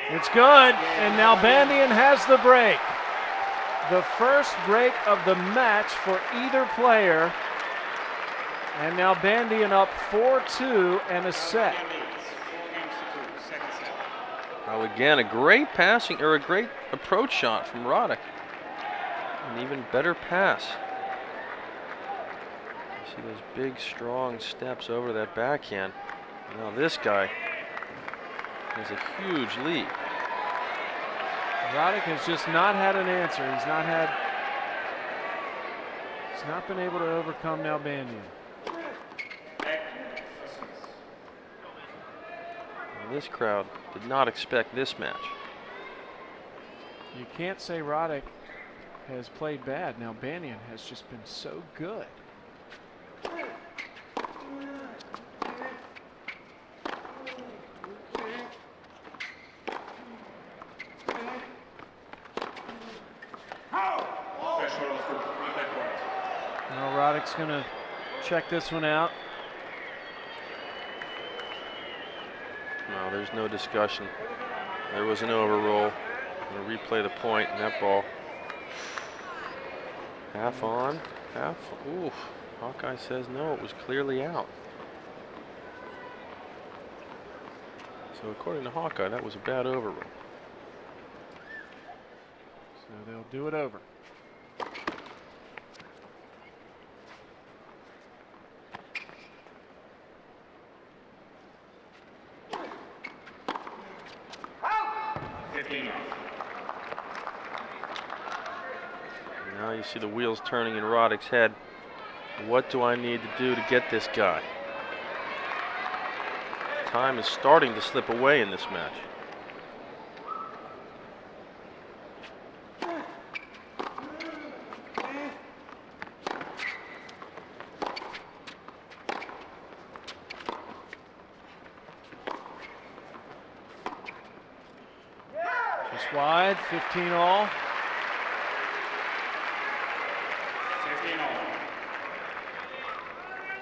It's good, and Nalbandian has the break. The first break of the match for either player. And Nalbandian up 4-2 and a set. Well, again, a great passing, or a great approach shot from Roddick. An even better pass. You see those big, strong steps over that backhand. Now this guy has a huge lead. Roddick has just not had an answer. He's not been able to overcome Nalbandian. And this crowd did not expect this match. You can't say Roddick has played bad. Nalbandian has just been so good. Now Roddick's going to check this one out. No, there's no discussion. There was an overroll. I'm going to replay the point, and that ball. Half on, half. Ooh, Hawkeye says no, it was clearly out. So according to Hawkeye, that was a bad overroll. So they'll do it over. Now you see the wheels turning in Roddick's head. What do I need to do to get this guy? Time is starting to slip away in this match. Just wide, 15 all.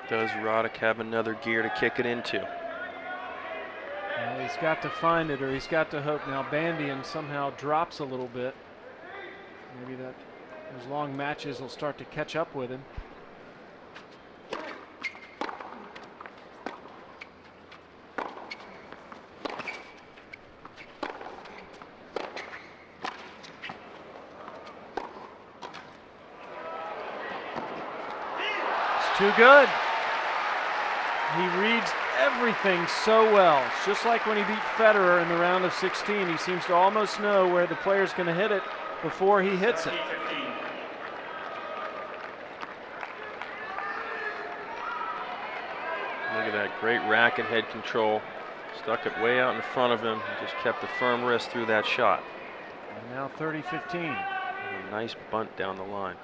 Does Roddick have another gear to kick it into? Well, he's got to find it, or he's got to hope Nalbandian somehow drops a little bit. Maybe those long matches will start to catch up with him. Too good. He reads everything so well. It's just like when he beat Federer in the round of 16. He seems to almost know where the player's going to hit it before he hits it. Look at that great racket head control. Stuck it way out in front of him. Just kept a firm wrist through that shot. And now 30-15. A nice bunt down the line.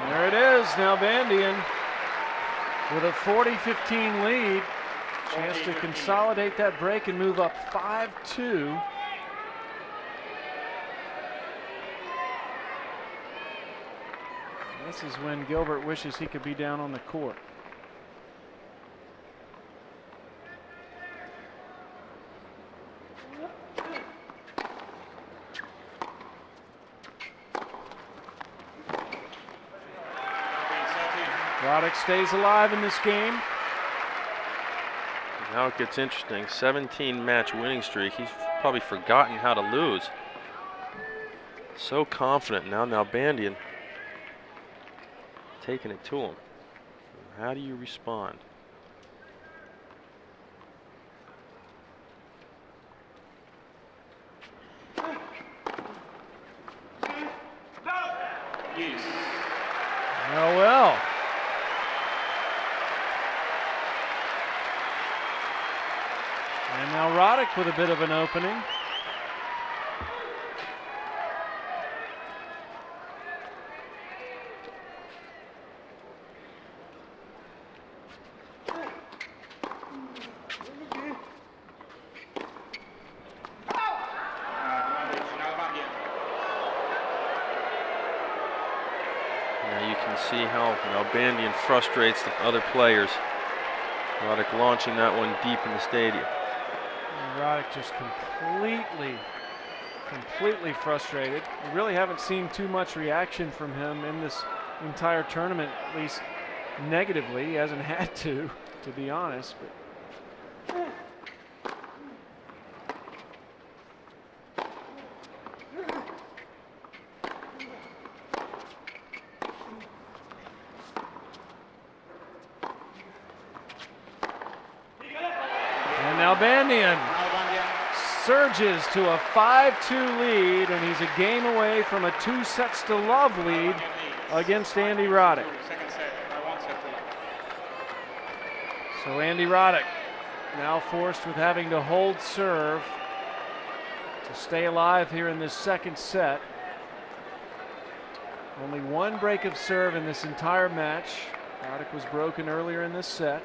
And there it is, Nalbandian with a 40-15 lead. Chance to consolidate that break and move up 5-2. This is when Gilbert wishes he could be down on the court. Roddick stays alive in this game. Now it gets interesting. 17-match winning streak. He's probably forgotten how to lose. So confident now. Nalbandian taking it to him. How do you respond? Oh well. And now Roddick with a bit of an opening. Now you can see how Nalbandian frustrates the other players. Roddick launching that one deep in the stadium. And Roddick just completely frustrated. We really haven't seen too much reaction from him in this entire tournament, at least negatively. He hasn't had to be honest. But and Nalbandian surges to a 5-2 lead, and he's a game away from a 2-sets-to-love lead against Andy Roddick. So Andy Roddick now forced with having to hold serve to stay alive here in this second set. Only one break of serve in this entire match. Roddick was broken earlier in this set.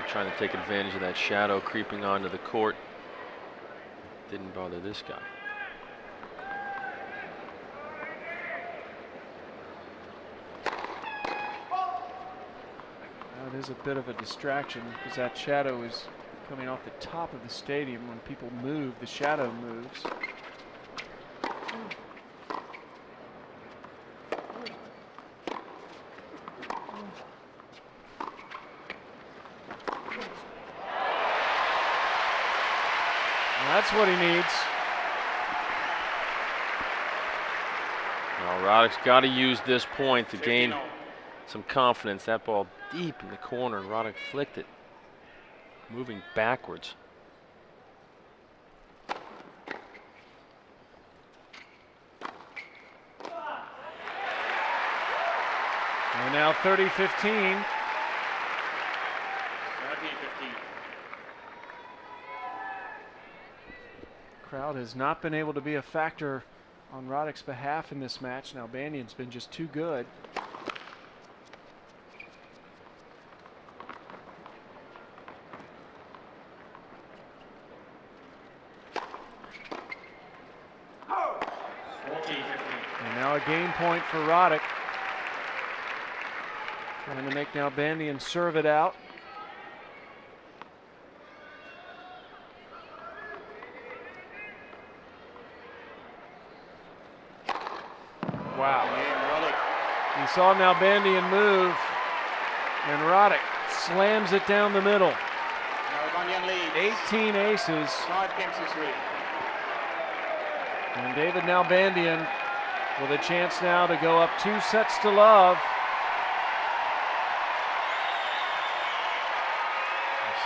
Trying to take advantage of that shadow creeping onto the court. Didn't bother this guy. That is a bit of a distraction because that shadow is coming off the top of the stadium. When people move, the shadow moves. That's what he needs. Well, Roddick's got to use this point to gain some confidence. That ball deep in the corner, and Roddick flicked it, moving backwards. And now 30-15. Crowd has not been able to be a factor on Roddick's behalf in this match. Nalbandian's been just too good. And now a game point for Roddick. Trying to make Nalbandian serve it out. Wow. You saw Nalbandian move, and Roddick slams it down the middle. 18 aces. And David Nalbandian with a chance now to go up 2-0.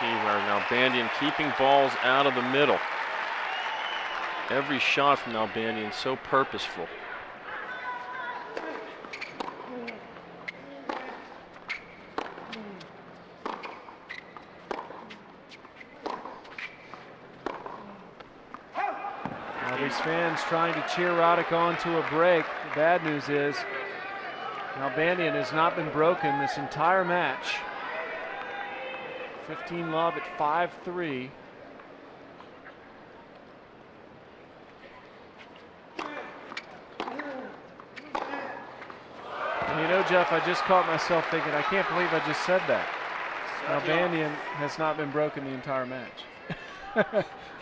See where Nalbandian keeping balls out of the middle. Every shot from Nalbandian so purposeful. Now these fans trying to cheer Roddick on to a break. The bad news is Nalbandian has not been broken this entire match. 15 love at 5-3. And you know, Jeff, I just caught myself thinking, I can't believe I just said that. Nalbandian has not been broken the entire match.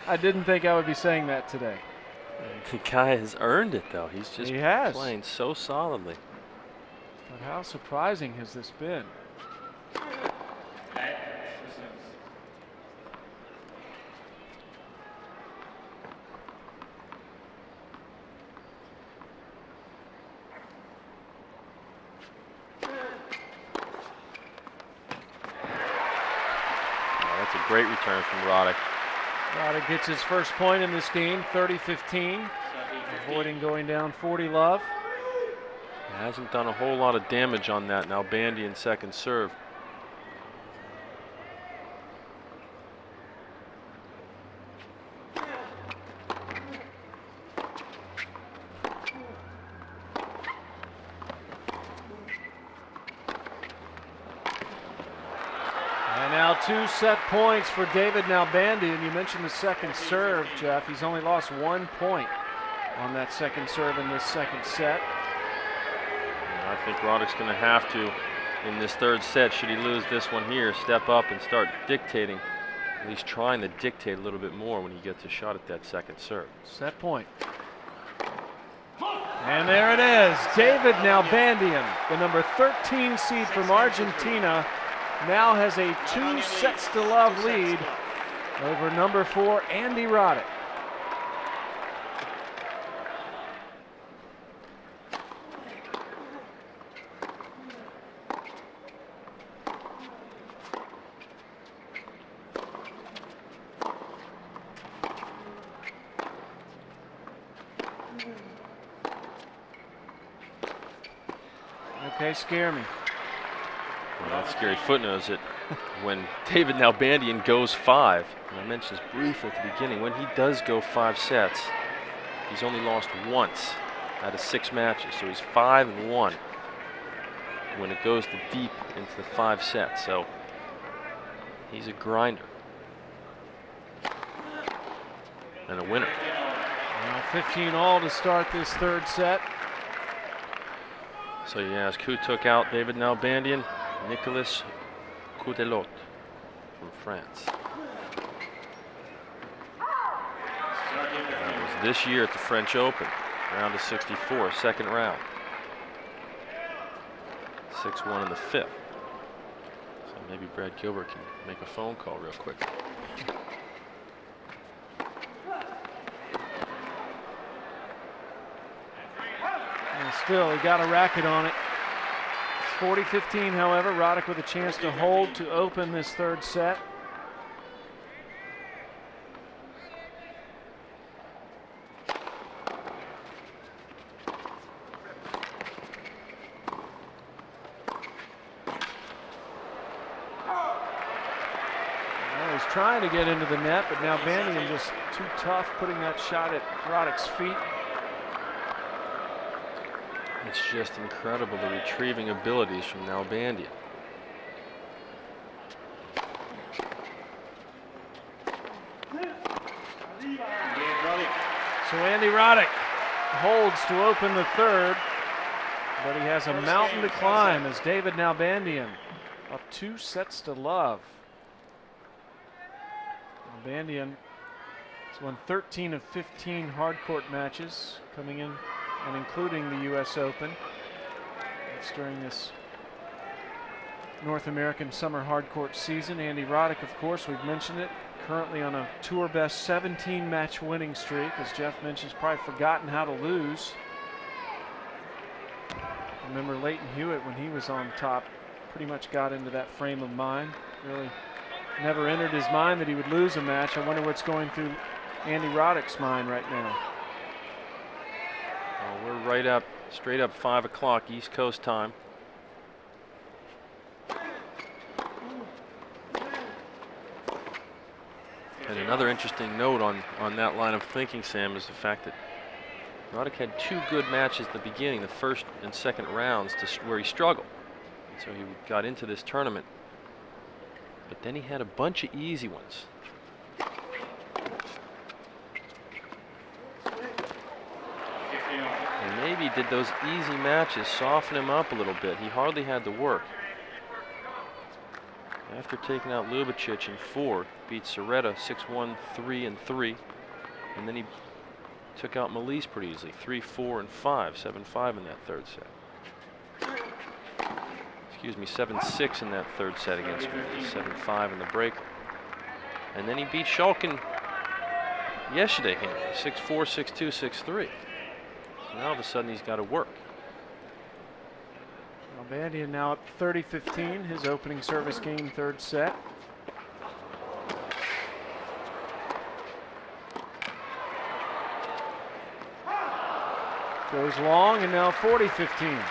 I didn't think I would be saying that today. The guy has earned it, though. He's just playing so solidly. But how surprising has this been? That's a great return from Roddick. Roddick gets his first point in this game, 30-15, avoiding going down 40 love. He hasn't done a whole lot of damage on that Nalbandian second serve. And now 2 set points for David Nalbandian. You mentioned the second serve, Jeff. He's only lost 1 point on that second serve in this second set. I think Roddick's going to have to, in this third set, should he lose this one here, step up and start dictating, at least trying to dictate a little bit more when he gets a shot at that second serve. Set point. And there it is. David Nalbandian, the number 13 seed from Argentina, now has a 2-0 lead over number 4, Andy Roddick. Okay, scare me. Well, that scary footnote is that when David Nalbandian goes 5, and I mentioned this briefly at the beginning, when he does go 5 sets, he's only lost once out of 6 matches. So he's 5-1 when it goes to deep into the 5 sets. So he's a grinder and a winner. Now 15 all to start this third set. So you ask who took out David Nalbandian? Nicolas Coutelot from France. That was this year at the French Open, round of 64, second round. 6-1 in the 5th. So maybe Brad Gilbert can make a phone call real quick. And still, he got a racket on it. It's 40-15, however. Roddick with a chance to hold to open this third set. Well, he's trying to get into the net, but now Nalbandian just too tough putting that shot at Roddick's feet. It's just incredible, the retrieving abilities from Nalbandian. So Andy Roddick holds to open the third. But he has a mountain to climb as David Nalbandian up 2-0. Nalbandian has won 13 of 15 hard court matches, coming in and including the U.S. Open. That's during this North American summer hard court season. Andy Roddick, of course, we've mentioned it, currently on a tour best 17 match winning streak. As Jeff mentioned, he's probably forgotten how to lose. Remember Leighton Hewitt, when he was on top, pretty much got into that frame of mind. Really never entered his mind that he would lose a match. I wonder what's going through Andy Roddick's mind right now. Well, we're right up, straight up 5 o'clock East Coast time. And another interesting note on that line of thinking, Sam, is the fact that Roddick had 2 good matches at the beginning, the first and second rounds, where he struggled. And so he got into this tournament. But then he had a bunch of easy ones. And maybe did those easy matches soften him up a little bit. He hardly had to work. After taking out Ljubicic in 4, beat Serreta 6-1, 3-3, and then he took out Malise pretty easily, 3-4 and 5, 7-5 in that third set. Excuse me, 7-6 in that third set against me, 7-5 in the break. And then he beat Shulkin yesterday, 6-4, 6-2, 6-3. So now all of a sudden he's got to work. Nalbandian now up 30-15, his opening service game, third set. Goes long, and now 40-15.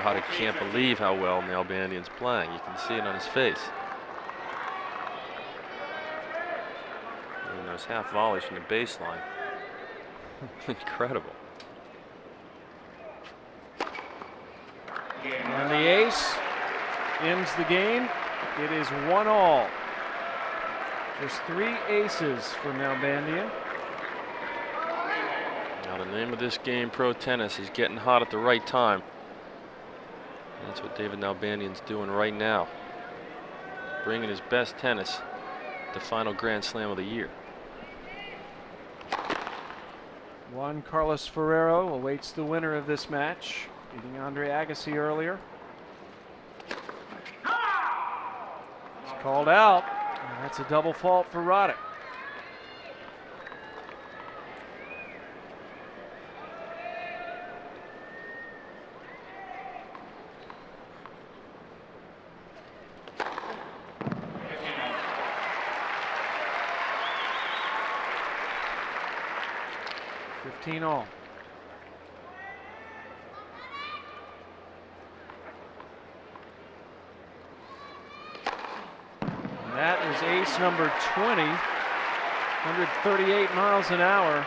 Roddick can't believe how well Nalbandian's playing. You can see it on his face. And those half volleys from the baseline. Incredible. And the ace ends the game. It is 1-all. There's 3 aces for Nalbandian. Now the name of this game, pro tennis, is getting hot at the right time. And that's what David Nalbandian's doing right now. Bringing his best tennis to the final Grand Slam of the year. Juan Carlos Ferrero awaits the winner of this match, beating Andre Agassi earlier. It's called out, and that's a double fault for Roddick. All. And that is ace number 20, 138 miles an hour.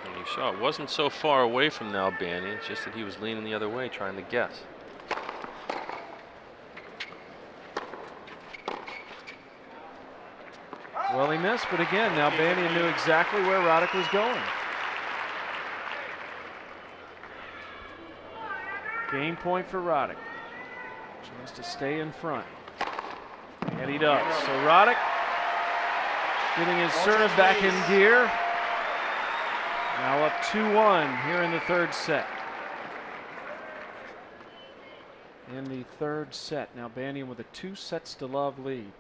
And you saw it wasn't so far away from Nalbandian, it's just that he was leaning the other way trying to guess. Well, he missed, but again, Nalbandian knew exactly where Roddick was going. Game point for Roddick. Chance to stay in front. And he does. So Roddick getting his serve back in gear. Now up 2-1 here in the third set. In the third set, Nalbandian with a 2-0 lead.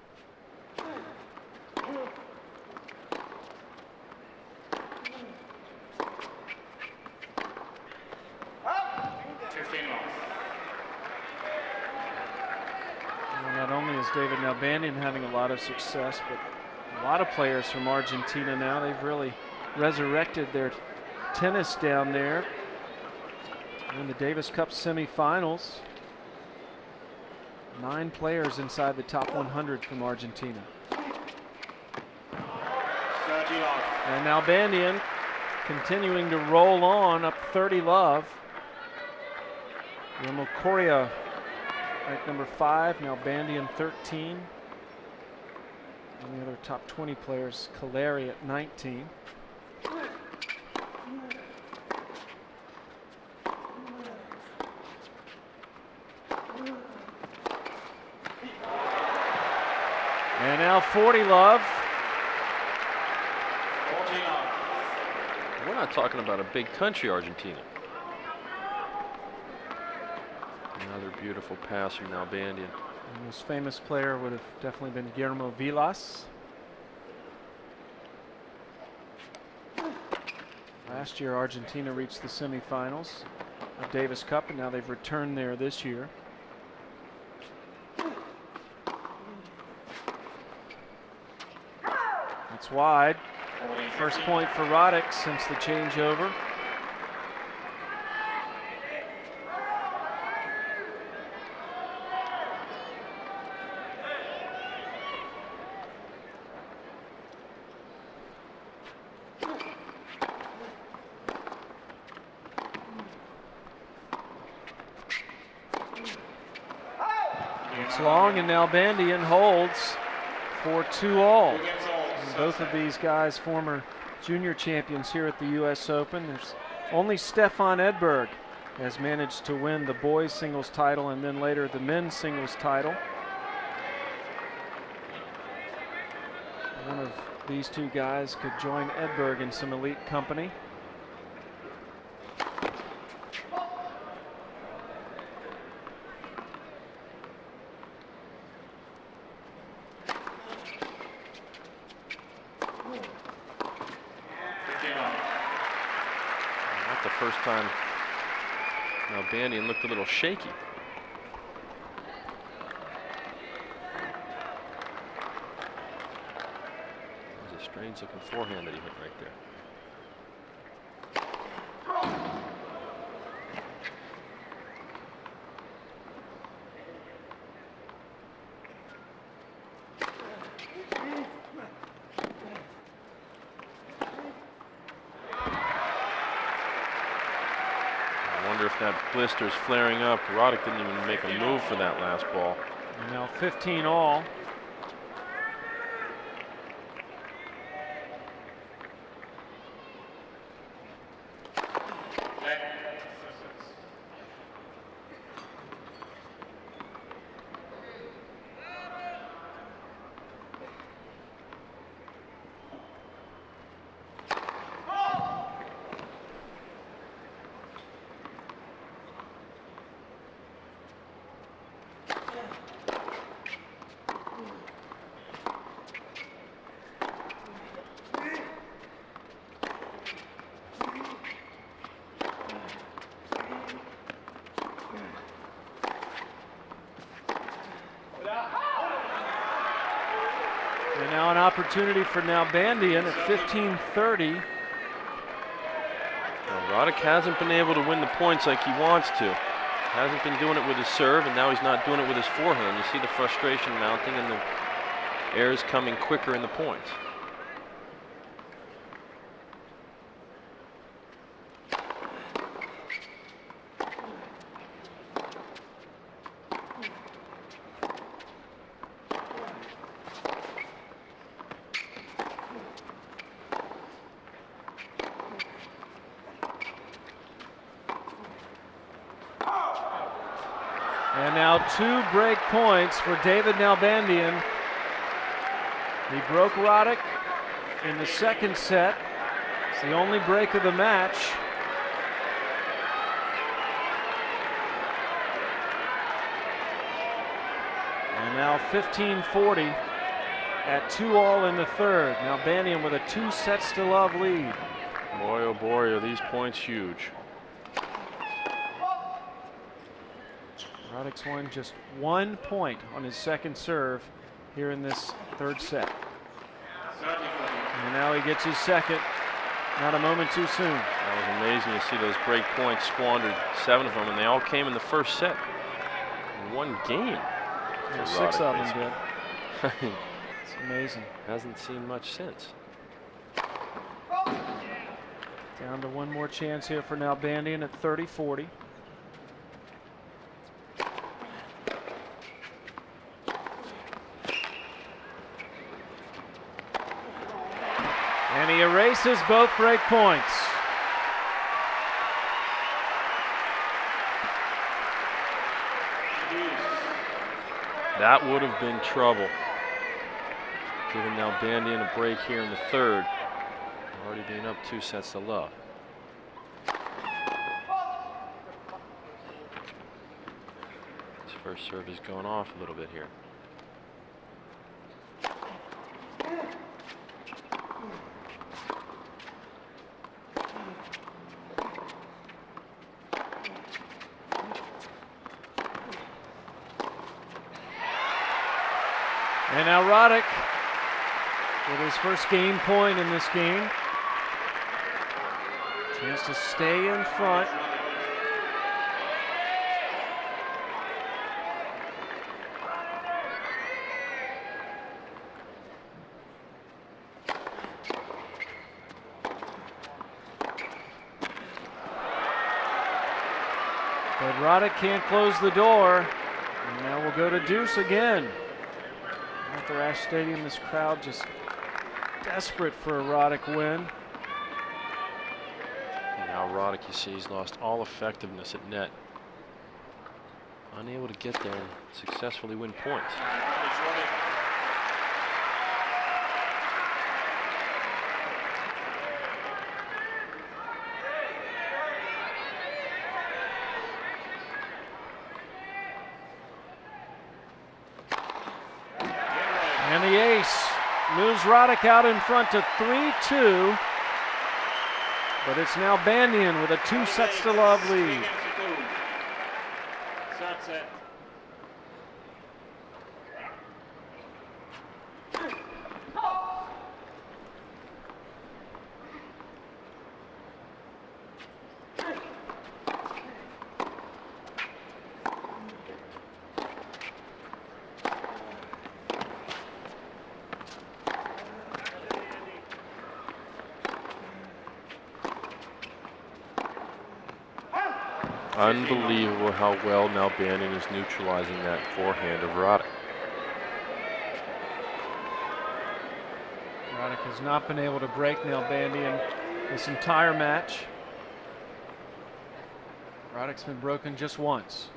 Not only is David Nalbandian having a lot of success, but a lot of players from Argentina now. They've really resurrected their tennis down there. In the Davis Cup semifinals, 9 players inside the top 100 from Argentina. And Nalbandian continuing to roll on, up 30-love. Guillermo Coria ranked number 5, Nalbandian 13. And the other top 20 players, Caleri at 19. now 40 love. We're not talking about a big country, Argentina. Another beautiful pass from Nalbandian. The most famous player would have definitely been Guillermo Vilas. Last year, Argentina reached the semifinals of Davis Cup, and now they've returned there this year. It's wide. First point for Roddick since the changeover. It's long, and Nalbandian holds for 2-all. And both of these guys, former junior champions here at the U.S. Open. There's only Stefan Edberg has managed to win the boys singles title and then later the men's singles title. One of these two guys could join Edberg in some elite company. Not the first time Nalbandian looked a little shaky. It was a strange looking forehand that he hit right there. I wonder if that blister's flaring up. Roddick didn't even make a move for that last ball. And now 15-all. And now an opportunity for Nalbandian at 15-30. Now, Roddick hasn't been able to win the points like he wants to. Hasn't been doing it with his serve, and now he's not doing it with his forehand. You see the frustration mounting and the errors coming quicker in the points. And now 2 break points for David Nalbandian. He broke Roddick in the second set. It's the only break of the match. And now 15-40 at 2-all in the third. Nalbandian with a 2 sets to love lead. Boy, oh boy, are these points huge. Roddick's won just 1 point on his second serve here in this third set. And now he gets his second, not a moment too soon. That was amazing to see those break points squandered, 7 of them, and they all came in the first set. In one game. Yeah, 6 of them did. It's amazing. Hasn't seen much since. Down to one more chance here for Nalbandian at 30-40. And he erases both break points. That would have been trouble. Giving Nalbandian a break here in the third. Already being up 2-0. His first serve is going off a little bit here. And now Roddick with his first game point in this game. Chance to stay in front. But Roddick can't close the door. And now we'll go to deuce again. Arthur Ashe Stadium, this crowd just desperate for a Roddick win. Now Roddick, you see, he's lost all effectiveness at net. Unable to get there and successfully win points. And the ace moves Roddick out in front to 3-2. But it's now Nalbandian with a 2-0 lead. Unbelievable how well Nalbandian is neutralizing that forehand of Roddick. Roddick has not been able to break Nalbandian this entire match. Roddick's been broken just once.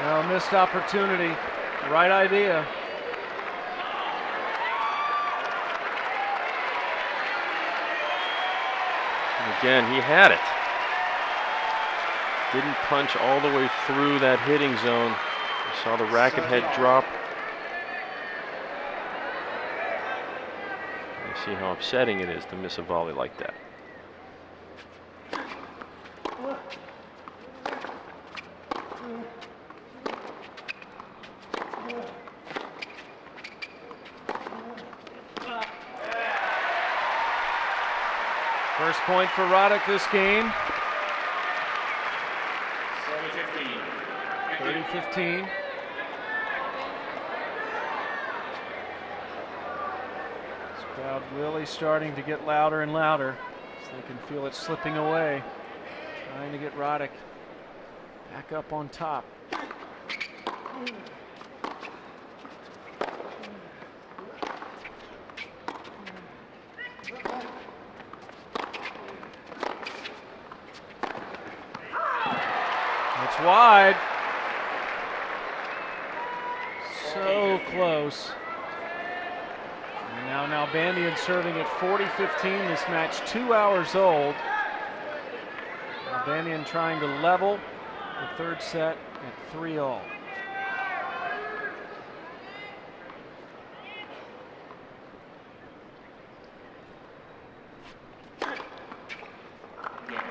Well, missed opportunity. Right idea. And again, he had it. Didn't punch all the way through that hitting zone. You saw the racket head drop. You see how upsetting it is to miss a volley like that. First point for Roddick this game. 30-15. This crowd really starting to get louder and louder as they can feel it slipping away. Trying to get Roddick back up on top. It's wide. So close. And now Nalbandian serving at 40-15. This match 2 hours old. Nalbandian trying to level the third set at 3-all.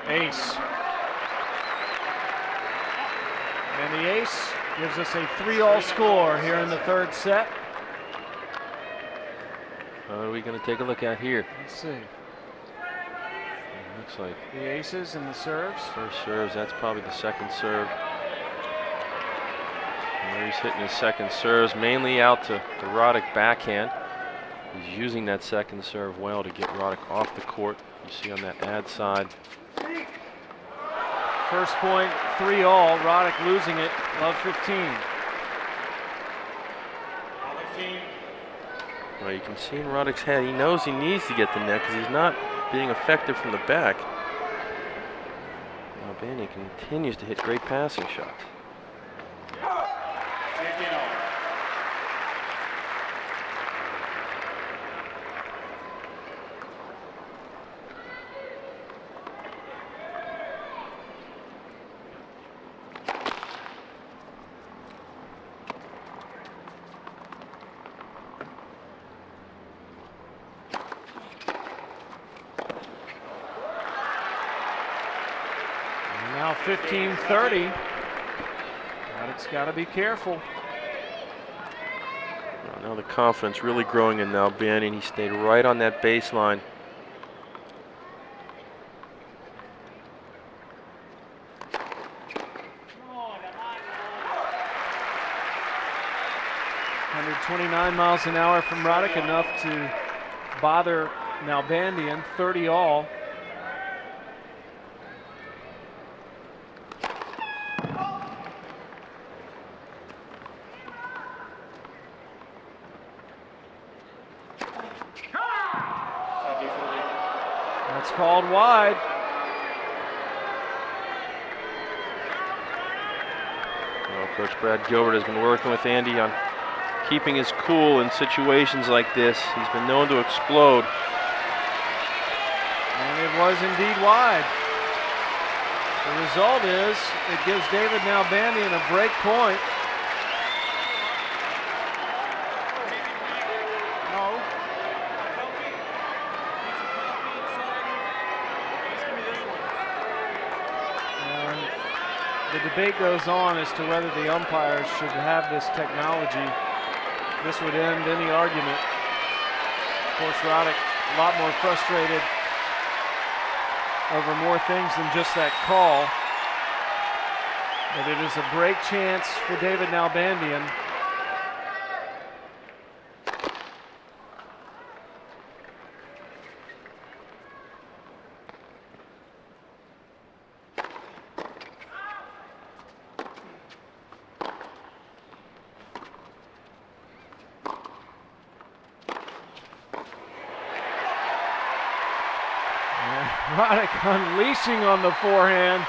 Ace. And the ace gives us a 3-all score here in the third set. What are we going to take a look at here? Let's see. It looks like The aces and the serves. first serves, that's probably the second serve. And there he's hitting his second serves, mainly out to the Roddick backhand. He's using that second serve well to get Roddick off the court. You see on that ad side. First point, 3-all. Roddick losing it. Love 15. Well, you can see in Roddick's head, he knows he needs to get the net because he's not being effective from the back. Nalbandian continues to hit great passing shots. Now 15-30. Roddick's got to be careful. Well, now the confidence really growing in Nalbandian. He stayed right on that baseline. .129 miles an hour from Roddick, enough to bother Nalbandian. 30-all. That's called wide. Well, Coach Brad Gilbert has been working with Andy on keeping his cool in situations like this. He's been known to explode. And it was indeed wide. The result is it gives David Nalbandian a break point. The debate goes on as to whether the umpires should have this technology. This would end any argument. Of course, Roddick a lot more frustrated over more things than just that call. But it is a break chance for David Nalbandian. Roddick unleashing on the forehand,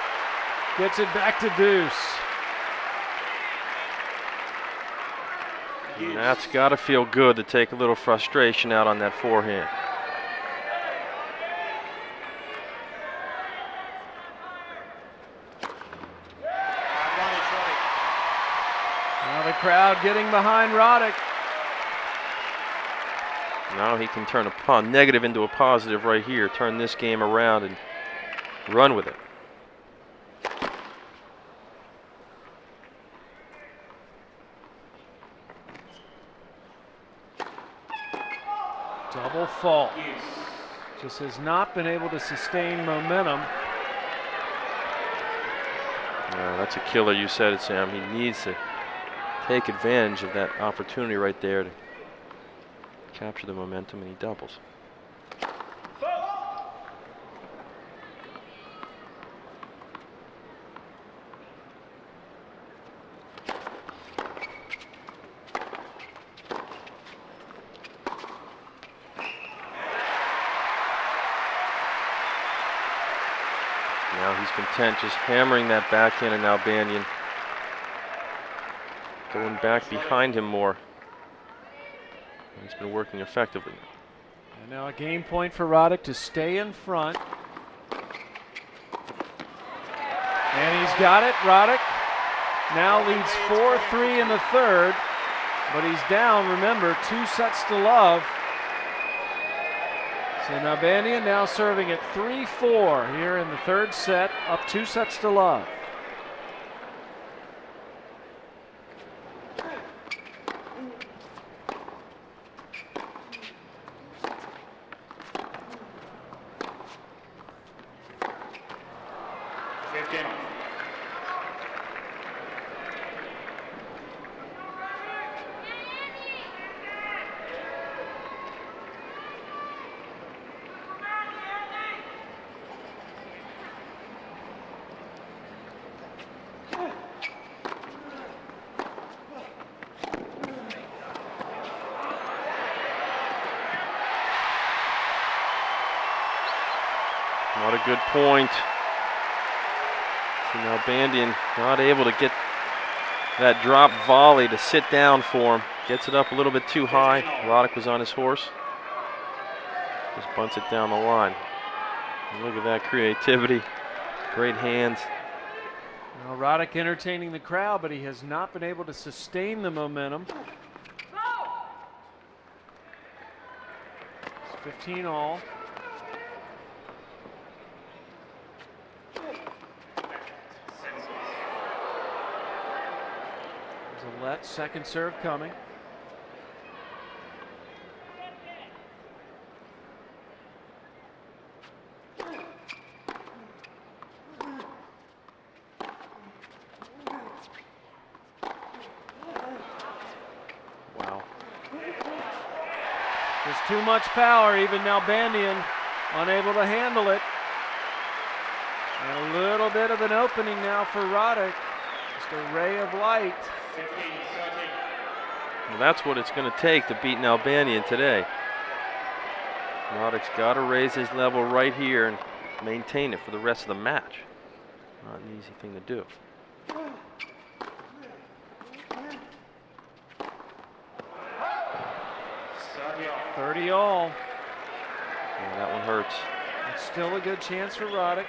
gets it back to deuce. And that's got to feel good to take a little frustration out on that forehand. Now the crowd getting behind Roddick. Now he can turn a negative into a positive right here. Turn this game around and run with it. Double fault. Just has not been able to sustain momentum. That's a killer, you said it, Sam. He needs to take advantage of that opportunity right there to capture the momentum, and he doubles. Now he's content just hammering that backhand of Nalbandian. Going back behind him more. He's been working effectively. And now a game point for Roddick to stay in front. And he's got it. Roddick now leads 4-3 in the third, but he's down, remember, 2 sets to love. So Nalbandian now serving at 3-4 here in the third set, up 2 sets to love. good point. So Nalbandian not able to get that drop volley to sit down for him. Gets it up a little bit too high. Roddick was on his horse. Just bunts it down the line. And look at that creativity. Great hands. Now Roddick entertaining the crowd, but he has not been able to sustain the momentum. It's 15 all. There's a let, second serve coming. There's too much power, even Nalbandian unable to handle it. And a little bit of an opening now for Roddick. Just a ray of light. Well, that's what it's going to take to beat Nalbandian today. Roddick's got to raise his level right here and maintain it for the rest of the match. Not an easy thing to do. 30 all. Yeah, that one hurts. It's still a good chance for Roddick.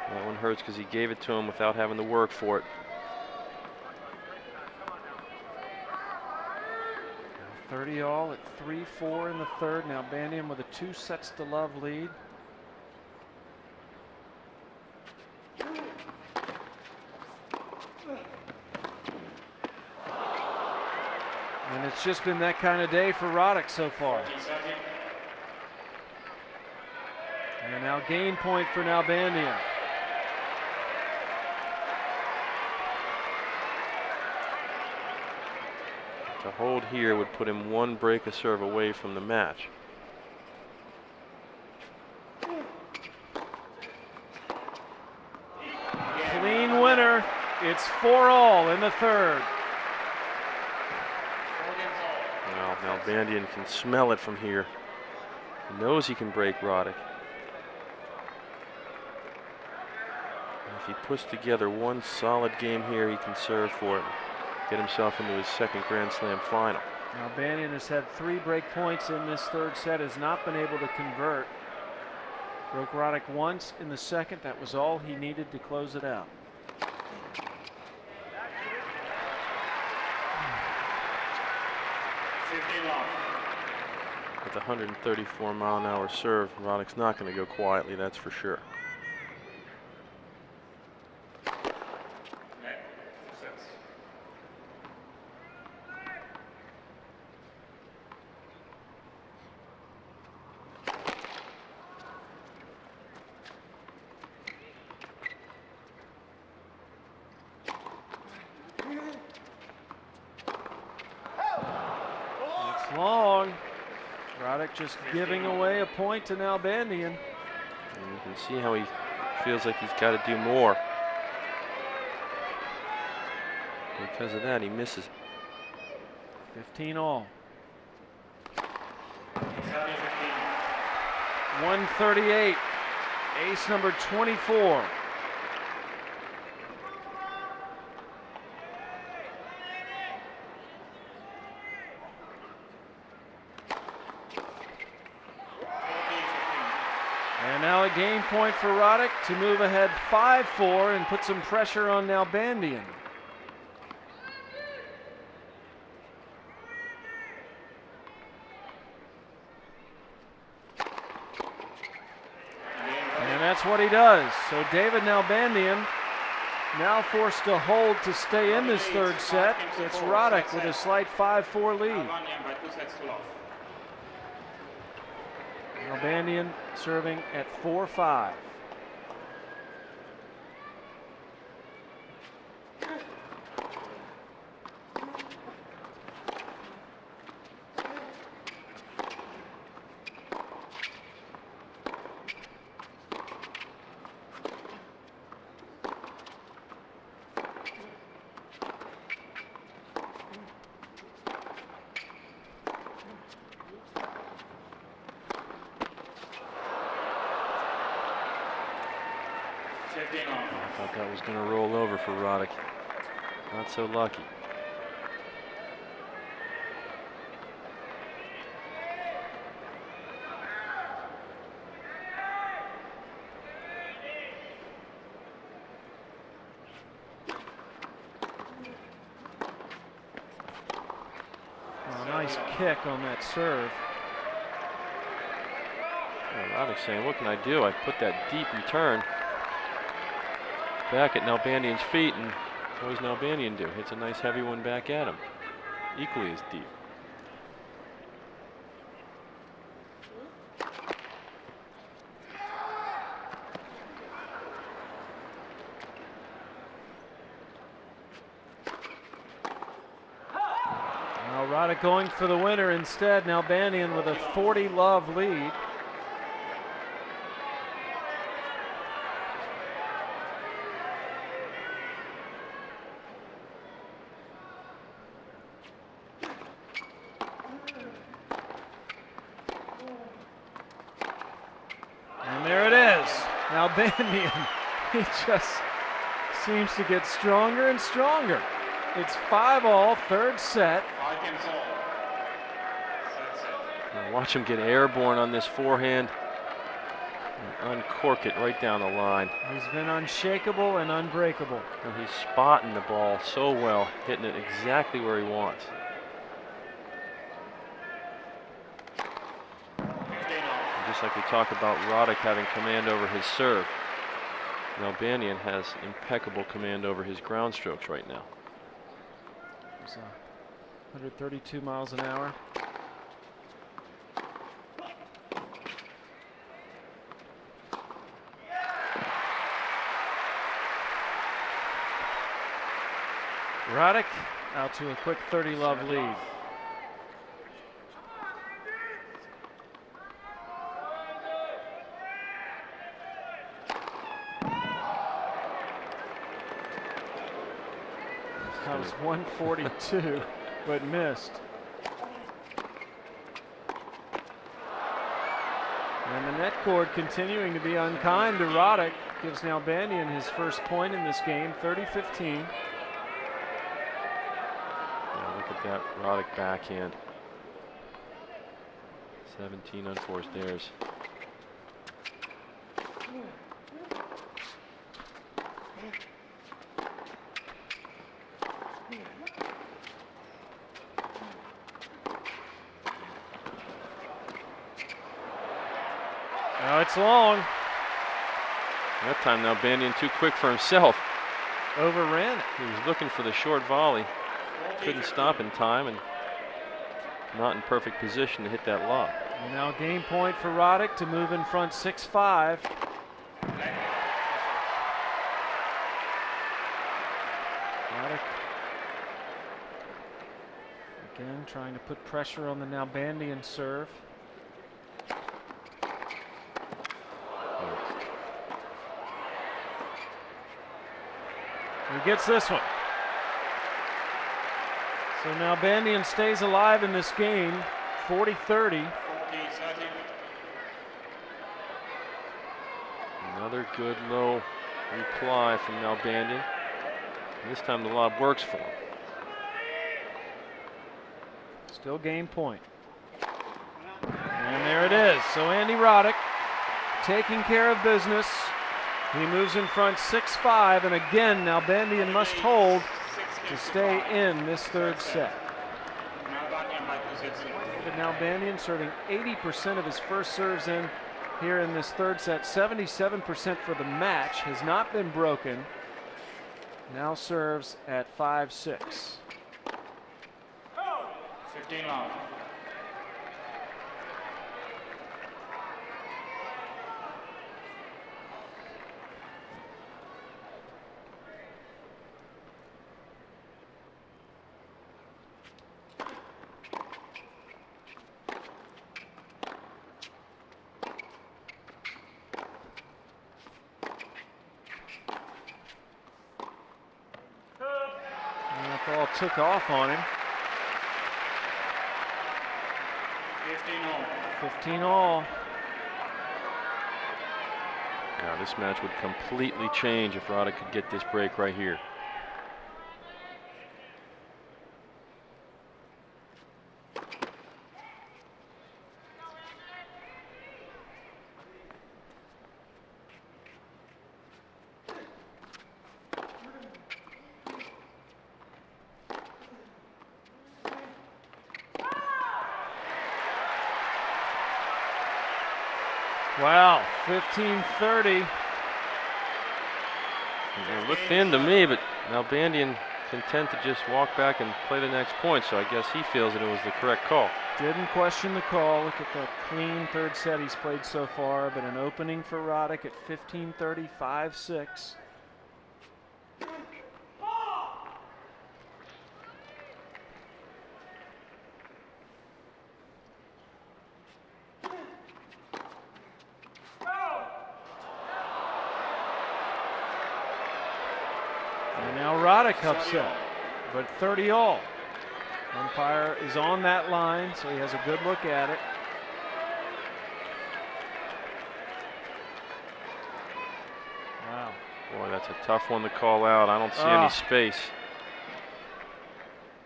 That one hurts because he gave it to him without having to work for it. 30 all at 3-4 in the third. Nalbandian with a 2 sets to love lead. And it's just been that kind of day for Roddick so far. And now game point for Nalbandian. To hold here would put him one break of serve away from the match. Clean winner. It's 4 all in the third. Well, Nalbandian can smell it from here. He knows he can break Roddick. If he puts together one solid game here, he can serve for it. Get himself into his second Grand Slam final. Nalbandian has had 3 break points in this third set, has not been able to convert. Broke Roddick once in the second. That was all he needed to close it out. With 134-mile-an-hour serve, Roddick's not going to go quietly, that's for sure. Long. Roddick just giving away a point to Nalbandian. And you can see how he feels like he's got to do more. Because of that, he misses. 15 all. 138. Ace number 24. And now a game point for Roddick to move ahead 5-4 and put some pressure on Nalbandian. And that's what he does. So David Nalbandian now forced to hold to stay in this third set. It's Roddick with a slight 5-4 lead. Nalbandian serving at 4-5. I thought that was going to roll over for Roddick. Not so lucky. Nice kick on that serve. Well, Roddick's saying, what can I do? I put that deep return back at Nalbandian's feet, and what does Nalbandian do? Hits a nice heavy one back at him. Equally as deep. Roddick going for the winner instead. Nalbandian with a 40-love lead. And there it is. Nalbandian, he just seems to get stronger and stronger. It's 5-all, third set. Now watch him get airborne on this forehand and uncork it right down the line. He's been unshakable and unbreakable. And he's spotting the ball so well, hitting it exactly where he wants. And just like we talked about Roddick having command over his serve, Nalbandian has impeccable command over his ground strokes right now. 132 miles an hour. Roddick out to a quick 30-love lead. That was 142, but missed. And the net cord continuing to be unkind to Roddick. Gives Nalbandian his first point in this game, 30-15. Look at that Roddick backhand. 17 unforced errors. Now it's long. That time Nalbandian too quick for himself. Overran it. He was looking for the short volley. Couldn't stop in time and not in perfect position to hit that lob. And now game point for Roddick to move in front 6-5. Roddick again trying to put pressure on the Nalbandian serve. He gets this one. So Nalbandian stays alive in this game, 40-30. Another good low reply from Nalbandian. This time the lob works for him. Still game point. And there it is. So Andy Roddick taking care of business. He moves in front 6-5, and again Nalbandian must hold to stay in this third set. David Nalbandian serving 80% of his first serves in here in this third set. 77% for the match, has not been broken. Now serves at 5-6. 15 love. That ball took off on him. 15 all. 15 all. Now This match would completely change if Roddick could get this break right here. Wow, 15-30. It looked thin to me, but Nalbandian content to just walk back and play the next point, so I guess he feels that it was the correct call. Didn't question the call. Look at that clean third set he's played so far, but an opening for Roddick at 15-30, 5-6. And now Roddick upset, but 30-all. Umpire is on that line, so he has a good look at it. Wow. Boy, that's a tough one to call out. I don't see any space.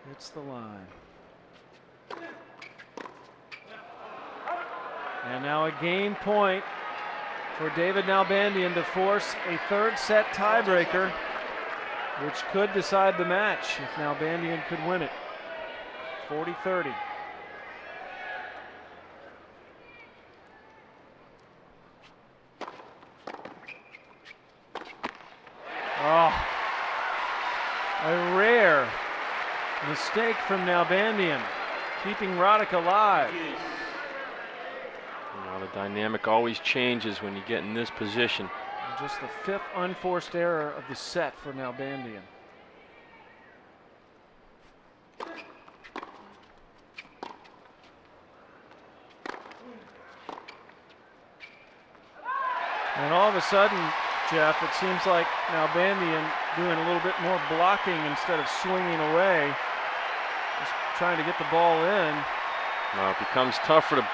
Hits the line. And now a game point for David Nalbandian to force a third set tiebreaker, which could decide the match if Nalbandian could win it. 40-30. Oh, a rare mistake from Nalbandian, keeping Roddick alive. You know, the dynamic always changes when you get in this position. And just the fifth unforced error of the set for Nalbandian. And all of a sudden, Jeff, it seems like Nalbandian doing a little bit more blocking instead of swinging away. Just trying to get the ball in. Well, it becomes tougher to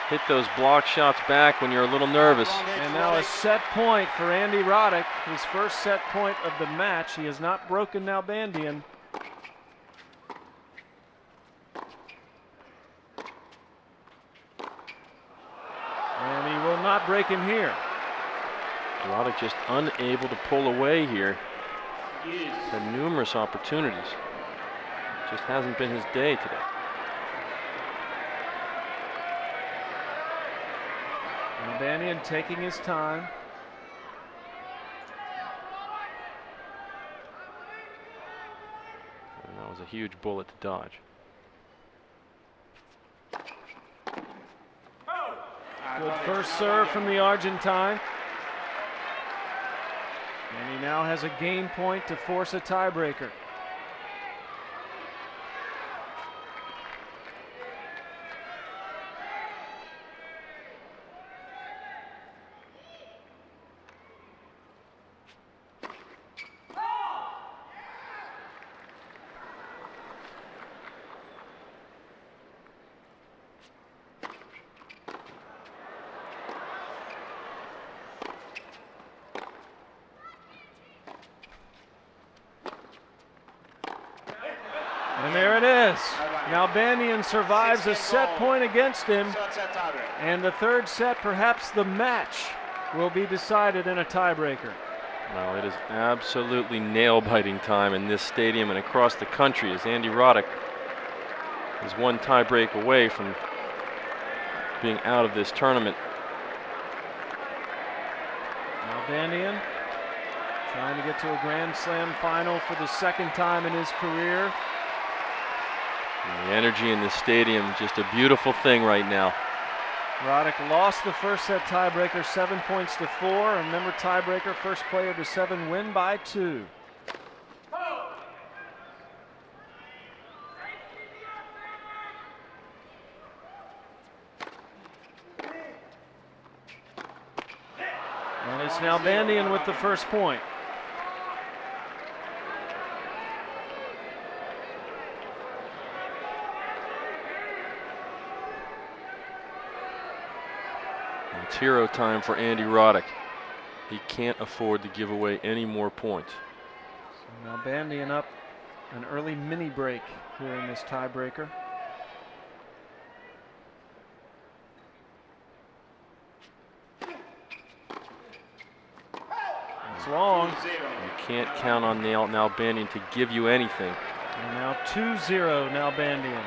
hit those block shots back when you're a little nervous. And now a set point for Andy Roddick, his first set point of the match. He has not broken Nalbandian. And he will not break him here. Roddick just unable to pull away here. He's had numerous opportunities. Just hasn't been his day today. Nalbandian taking his time. And that was a huge bullet to dodge. Good first serve from the Argentine. And he now has a game point to force a tiebreaker. And there it is. Nalbandian survives a set point against him. And the third set, perhaps the match, will be decided in a tiebreaker. Well, it is absolutely nail-biting time in this stadium and across the country as Andy Roddick is one tiebreak away from being out of this tournament. Nalbandian trying to get to a Grand Slam final for the second time in his career. And the energy in this stadium, just a beautiful thing right now. Roddick lost the first set tiebreaker 7 points to 4. Remember, tiebreaker, first player to 7, win by 2. And it's Nalbandian with the first point. It's hero time for Andy Roddick. He can't afford to give away any more points. So Nalbandian up an early mini break here in this tiebreaker. It's long. You can't count on Nalbandian to give you anything. And now 2-0 Nalbandian.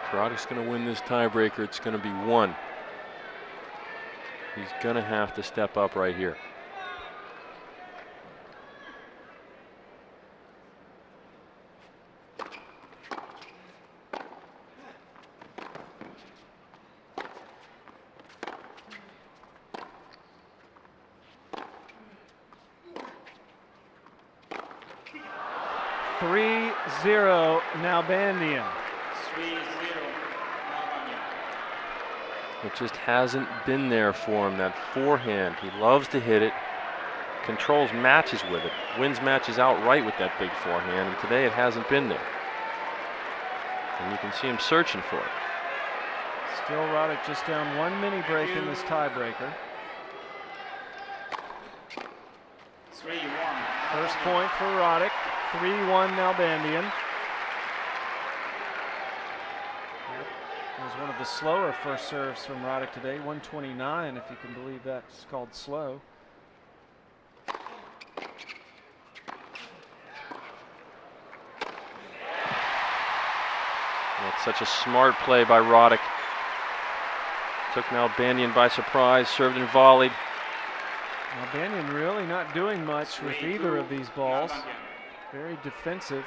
If Roddick's going to win this tiebreaker, it's going to be 1. He's going to have to step up right here. Nalbandian. It just hasn't been there for him, that forehand. He loves to hit it, controls matches with it, wins matches outright with that big forehand, and today it hasn't been there. And you can see him searching for it. Still Roddick just down 1 mini break in this tiebreaker. 3-1. First point for Roddick, 3-1 Nalbandian. It was one of the slower first serves from Roddick today, 129, if you can believe that's called slow. That's such a smart play by Roddick. Took Nalbandian by surprise, served and volleyed. Nalbandian really not doing much with either of these balls. Very defensive.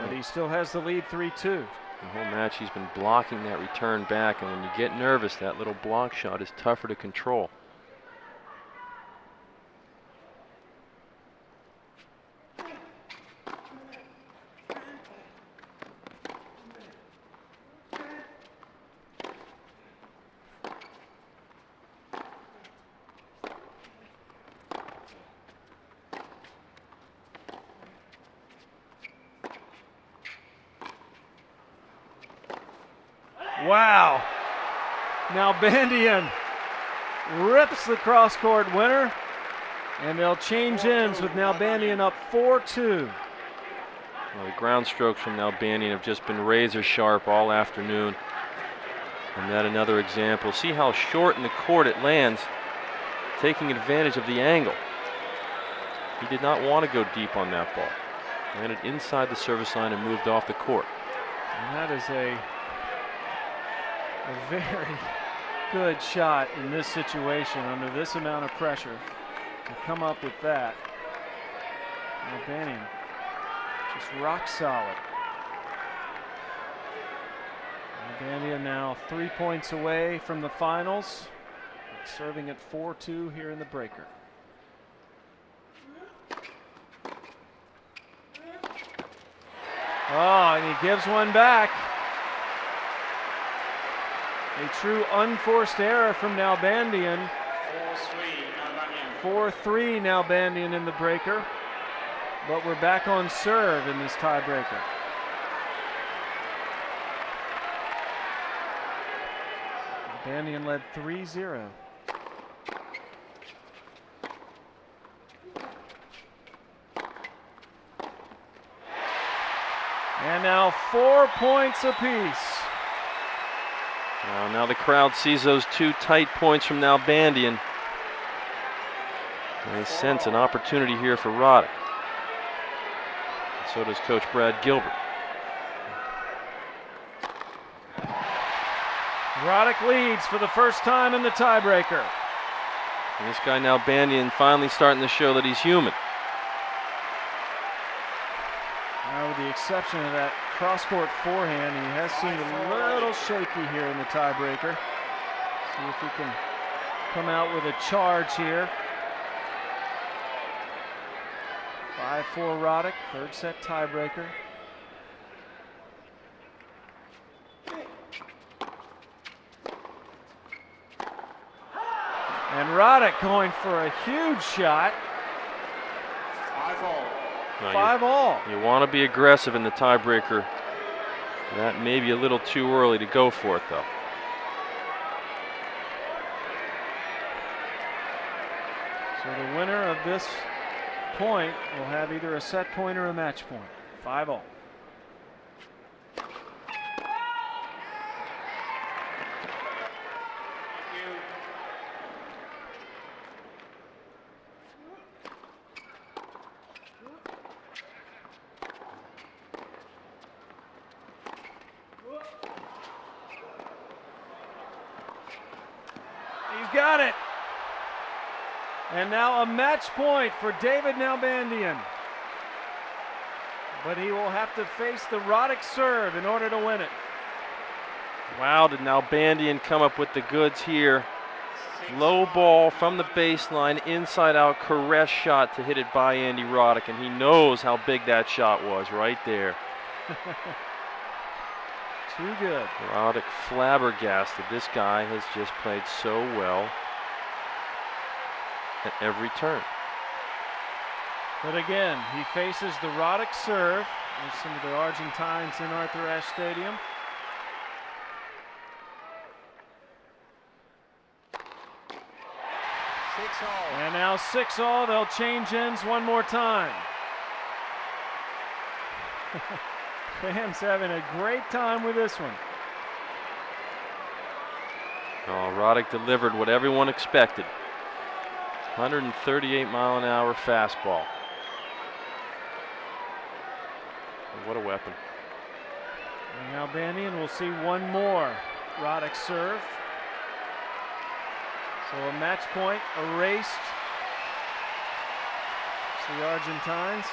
But he still has the lead 3-2. The whole match he's been blocking that return back, and when you get nervous, that little block shot is tougher to control. Wow. Nalbandian rips the cross-court winner, and they'll change ends with Nalbandian up 4-2. Well, the ground strokes from Nalbandian have just been razor sharp all afternoon. And that another example. See how short in the court it lands, taking advantage of the angle. He did not want to go deep on that ball. Landed inside the service line and moved off the court. And that is a very good shot in this situation under this amount of pressure to come up with that. Nalbandian just rock solid. Nalbandian now 3 points away from the finals, serving at 4-2 here in the breaker. Oh, and he gives one back. A true unforced error from Nalbandian. 4-3 Nalbandian in the breaker. But we're back on serve in this tiebreaker. Nalbandian led 3-0. And now 4 points apiece. Now the crowd sees those 2 tight points from Nalbandian. They sense an opportunity here for Roddick. And so does Coach Brad Gilbert. Roddick leads for the first time in the tiebreaker. And this guy Nalbandian finally starting to show that he's human. Now, with the exception of that cross-court forehand, he has seemed a little shaky here in the tiebreaker. See if he can come out with a charge here. 5-4 Roddick, third set tiebreaker. And Roddick going for a huge shot. 5-all. 5-all. You want to be aggressive in the tiebreaker. That may be a little too early to go for it, though. the winner of this point will have either a set point or a match point. 5-all. He's got it. And now a match point for David Nalbandian. But he will have to face the Roddick serve in order to win it. Wow, did Nalbandian come up with the goods here. Low ball from the baseline, inside out caress shot to hit it by Andy Roddick, and he knows how big that shot was right there. Too good. Roddick flabbergasted. This guy has just played so well at every turn. But again, he faces the Roddick serve. There's some of the Argentines in Arthur Ashe Stadium. And now 6-all. They'll change ends one more time. Fans having a great time with this one. Oh, Roddick delivered what everyone expected. 138-mile-an-hour fastball. What a weapon. And now Nalbandian will see one more Roddick serve. So a match point erased. It's the Argentines.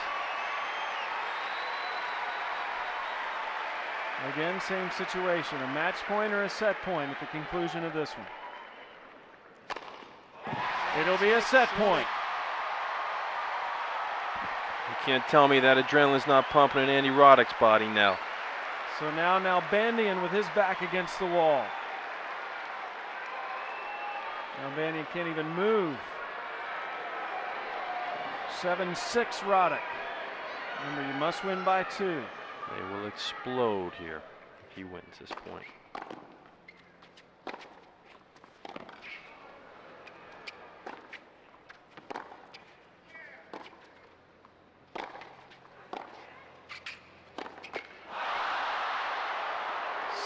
Again, same situation. A match point or a set point at the conclusion of this one. It'll be a set point. You can't tell me that adrenaline's not pumping in Andy Roddick's body now. So now Nalbandian with his back against the wall. Nalbandian can't even move. 7-6 Roddick. Remember, you must win by 2. They will explode here if he wins this point.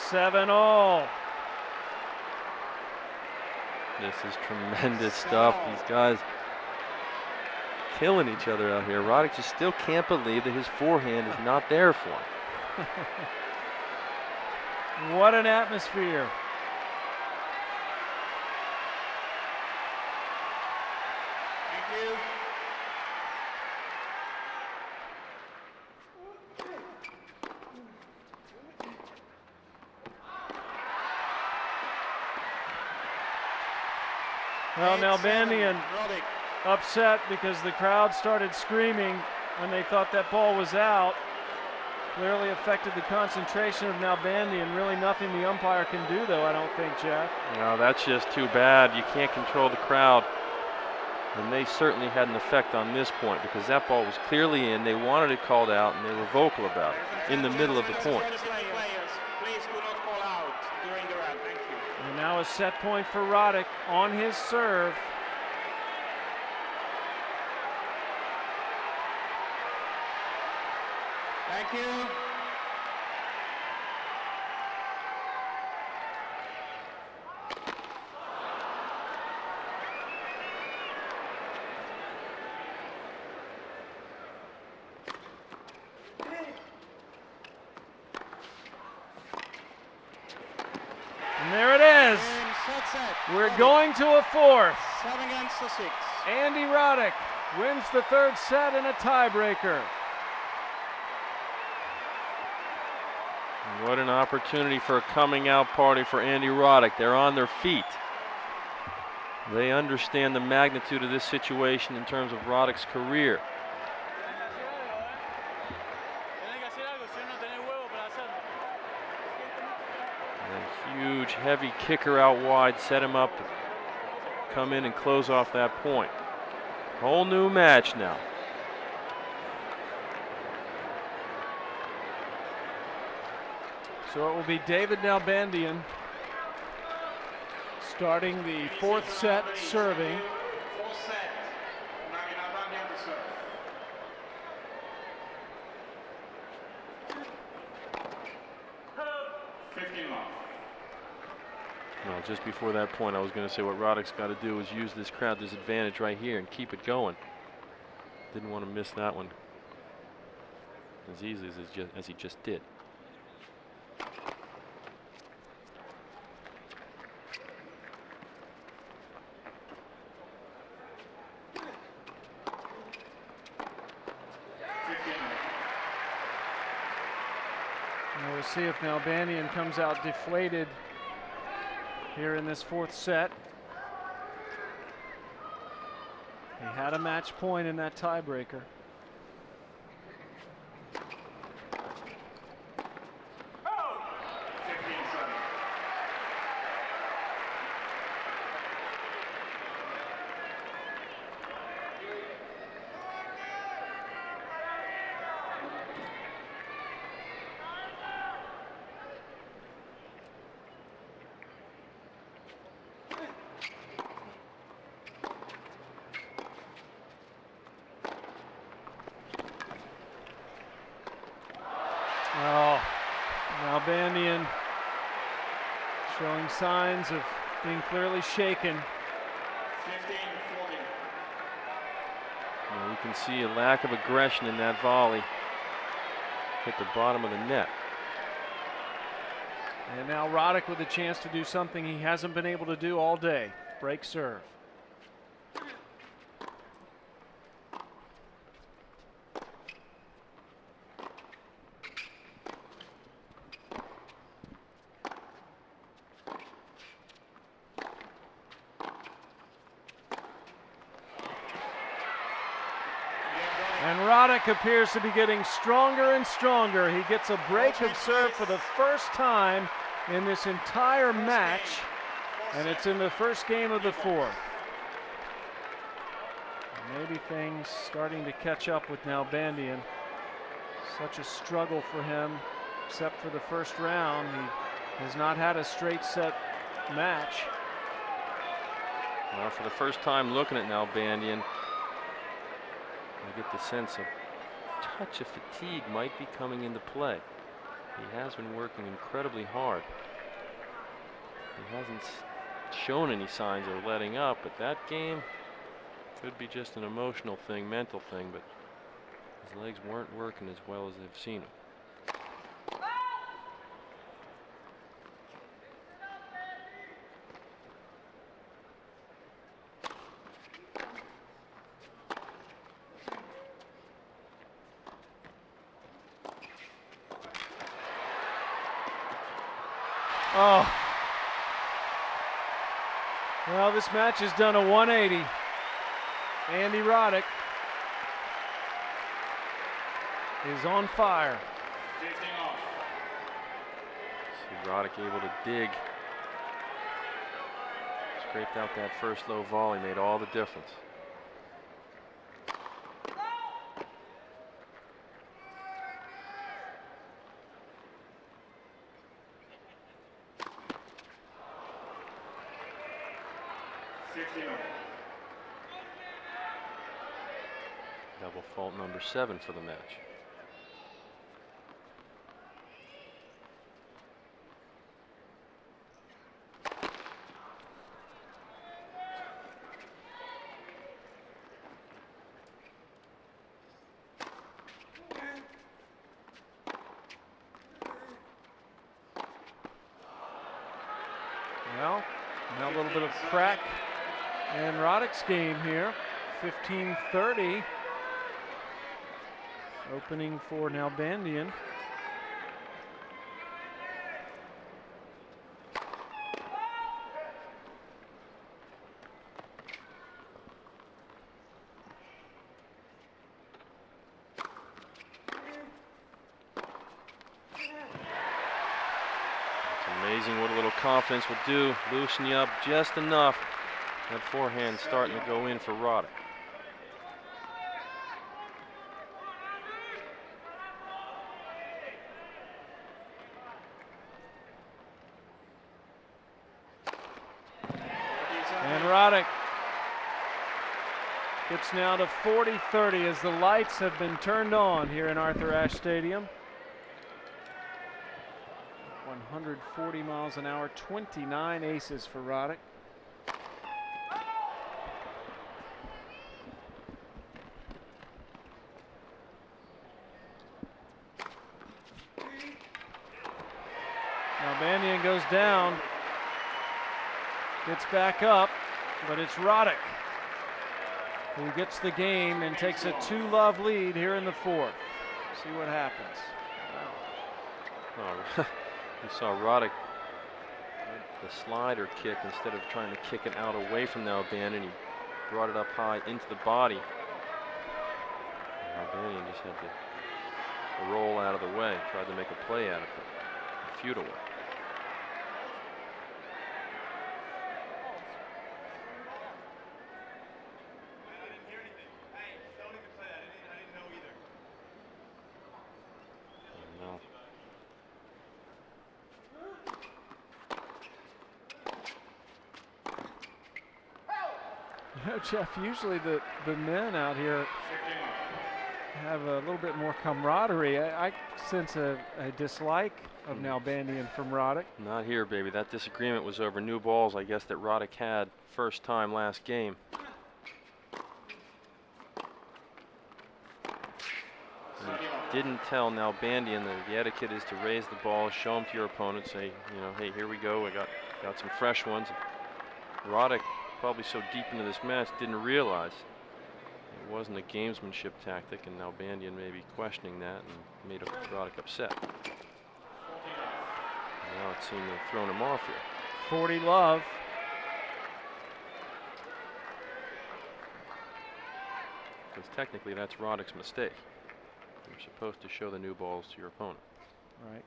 Seven all. This is tremendous stuff. These guys killing each other out here. Roddick just still can't believe that his forehand is not there for him. What an atmosphere. Thank you. Well, Nalbandian upset because the crowd started screaming when they thought that ball was out. Clearly affected the concentration of Nalbandian. Really nothing the umpire can do, though, I don't think, Jeff. No, that's just too bad. You can't control the crowd. And they certainly had an effect on this point because that ball was clearly in. They wanted it called out, and they were vocal about it in the middle of the point. Please do not call out during the round. Thank you. And now a set point for Roddick on his serve. Thank you. And there it is. We're going to a fourth. 7-6. Andy Roddick wins the third set in a tiebreaker. What an opportunity for a coming out party for Andy Roddick. They're on their feet. They understand the magnitude of this situation in terms of Roddick's career. A huge, heavy kicker out wide set him up to come in and close off that point. Whole new match now. So it will be David Nalbandian starting the fourth set serving. Well, just before that point, I was going to say what Roddick's got to do is use this crowd disadvantage right here and keep it going. Didn't want to miss that one as easily as he just did. Now we'll see if Nalbandian comes out deflated here in this fourth set. He had a match point in that tiebreaker. Oh, Nalbandian showing signs of being clearly shaken. 15-40. You can see a lack of aggression in that volley. Hit the bottom of the net. And now Roddick with a chance to do something he hasn't been able to do all day. Break serve. And Roddick appears to be getting stronger and stronger. He gets a break of serve for the first time in this entire match, and it's in the first game of the fourth. Maybe things starting to catch up with Nalbandian. Such a struggle for him, except for the first round. He has not had a straight set match. Well, for the first time looking at Nalbandian, I get the sense of touch of fatigue might be coming into play. He has been working incredibly hard. He hasn't shown any signs of letting up, but that game could be just an emotional thing, mental thing, but his legs weren't working as well as they've seen him. Oh. Well, this match has done a 180. Andy Roddick is on fire. See Roddick able to dig. Scraped out that first low volley, made all the difference. Double fault number 7 for the match. Well, now a little bit of crack in Roddick's game here. 15-30. Opening for Nalbandian. It's amazing what a little confidence will do. Loosen you up just enough. That forehand starting to go in for Roddick. And Roddick gets now to 40-30 as the lights have been turned on here in Arthur Ashe Stadium. 140 miles an hour, 29 aces for Roddick. Nalbandian goes down, gets back up, but it's Roddick who gets the game and takes a 2-love lead here in the fourth. See what happens. Wow. Oh, you saw Roddick, the slider kick, instead of trying to kick it out away from Nalbandian, he brought it up high into the body. Nalbandian just had to roll out of the way, tried to make a play out of it, a futile one. You know, Jeff, usually the men out here have a little bit more camaraderie. I sense a dislike of Nalbandian from Roddick. Not here, baby. That disagreement was over new balls, I guess, that Roddick had first time last game. And he didn't tell Nalbandian that the etiquette is to raise the ball, show them to your opponent, say, you know, hey, here we go. I got some fresh ones. Roddick, probably so deep into this match, didn't realize it wasn't a gamesmanship tactic, and Nalbandian may be questioning that and made Roddick upset. Now it seemed to have thrown him off here. 40 love. Because technically that's Roddick's mistake. You're supposed to show the new balls to your opponent. Right.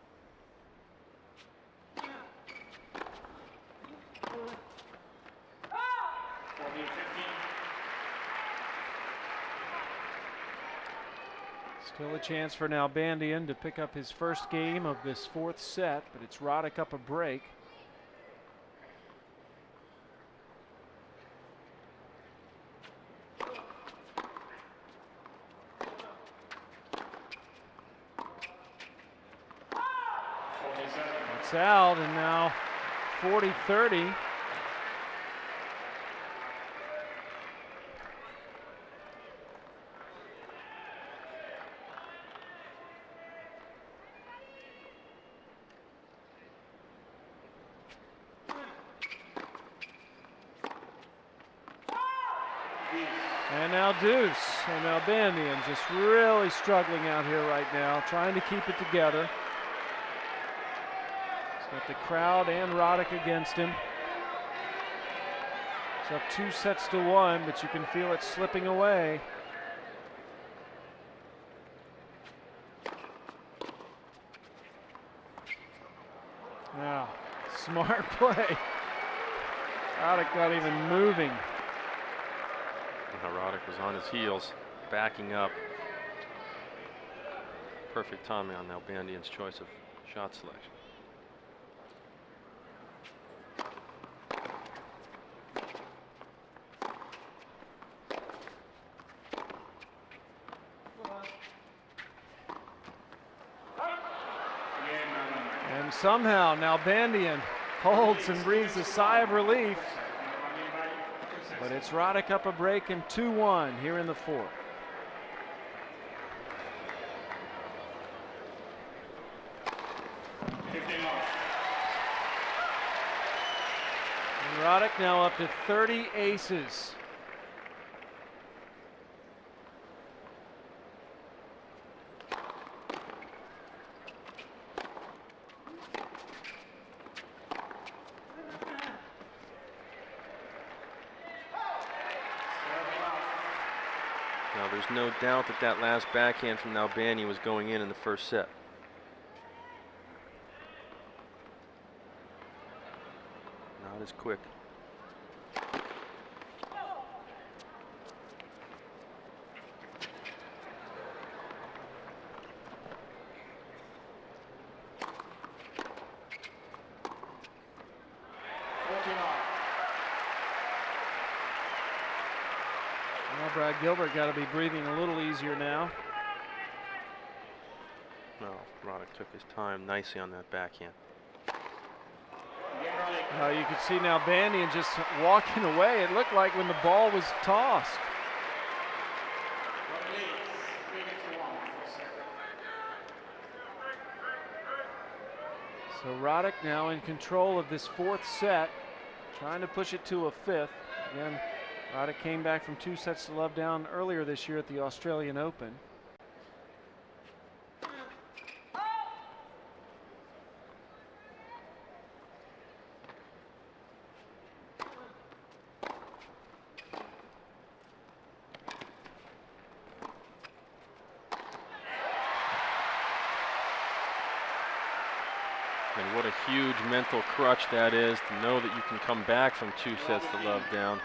Still a chance for Nalbandian to pick up his first game of this fourth set, but it's Roddick up a break. It's out, and now 40-30. And now deuce, and Nalbandian just really struggling out here right now, trying to keep it together. He's got the crowd and Roddick against him. It's up 2-1, but you can feel it slipping away. Now, smart play. Roddick not even moving. Roddick was on his heels, backing up. Perfect timing on Nalbandian's choice of shot selection. And somehow Nalbandian holds and breathes a sigh of relief. But it's Roddick up a break and 2-1 here in the fourth. And Roddick now up to 30 aces. Now there's no doubt that that last backhand from Nalbandian was going in the first set. Not as quick. Well, Brad Gilbert got to be breathing a little easier now. No, Roddick took his time nicely on that backhand. Roddick. You could see Nalbandian just walking away. It looked like when the ball was tossed. Roddick leads 3-1 for set. So Roddick now in control of this fourth set, trying to push it to a fifth. Again, Roddick came back from 2-0 down earlier this year at the Australian Open. And what a huge mental crutch that is to know that you can come back from 2-0 down.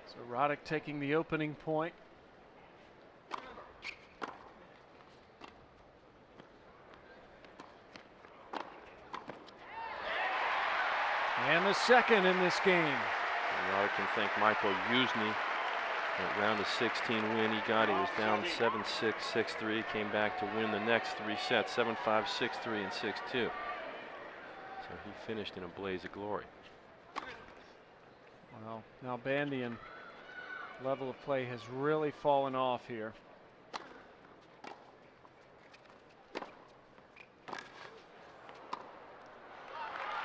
So Roddick taking the opening point. And the second in this game. And Roddick can thank Michael Usny. That round of 16 win he got, he was down 7-6, 6-3, came back to win the next 3 sets, 7-5, 6-3, and 6-2. So he finished in a blaze of glory. Well, Nalbandian level of play has really fallen off here.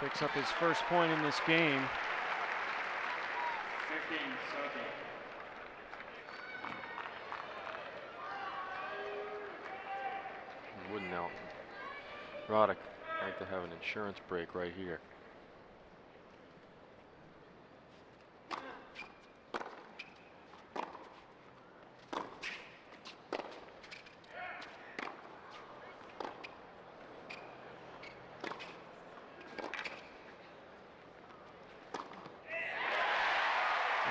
Picks up his first point in this game. 15-13. Wouldn't now Roddick like to have an insurance break right here.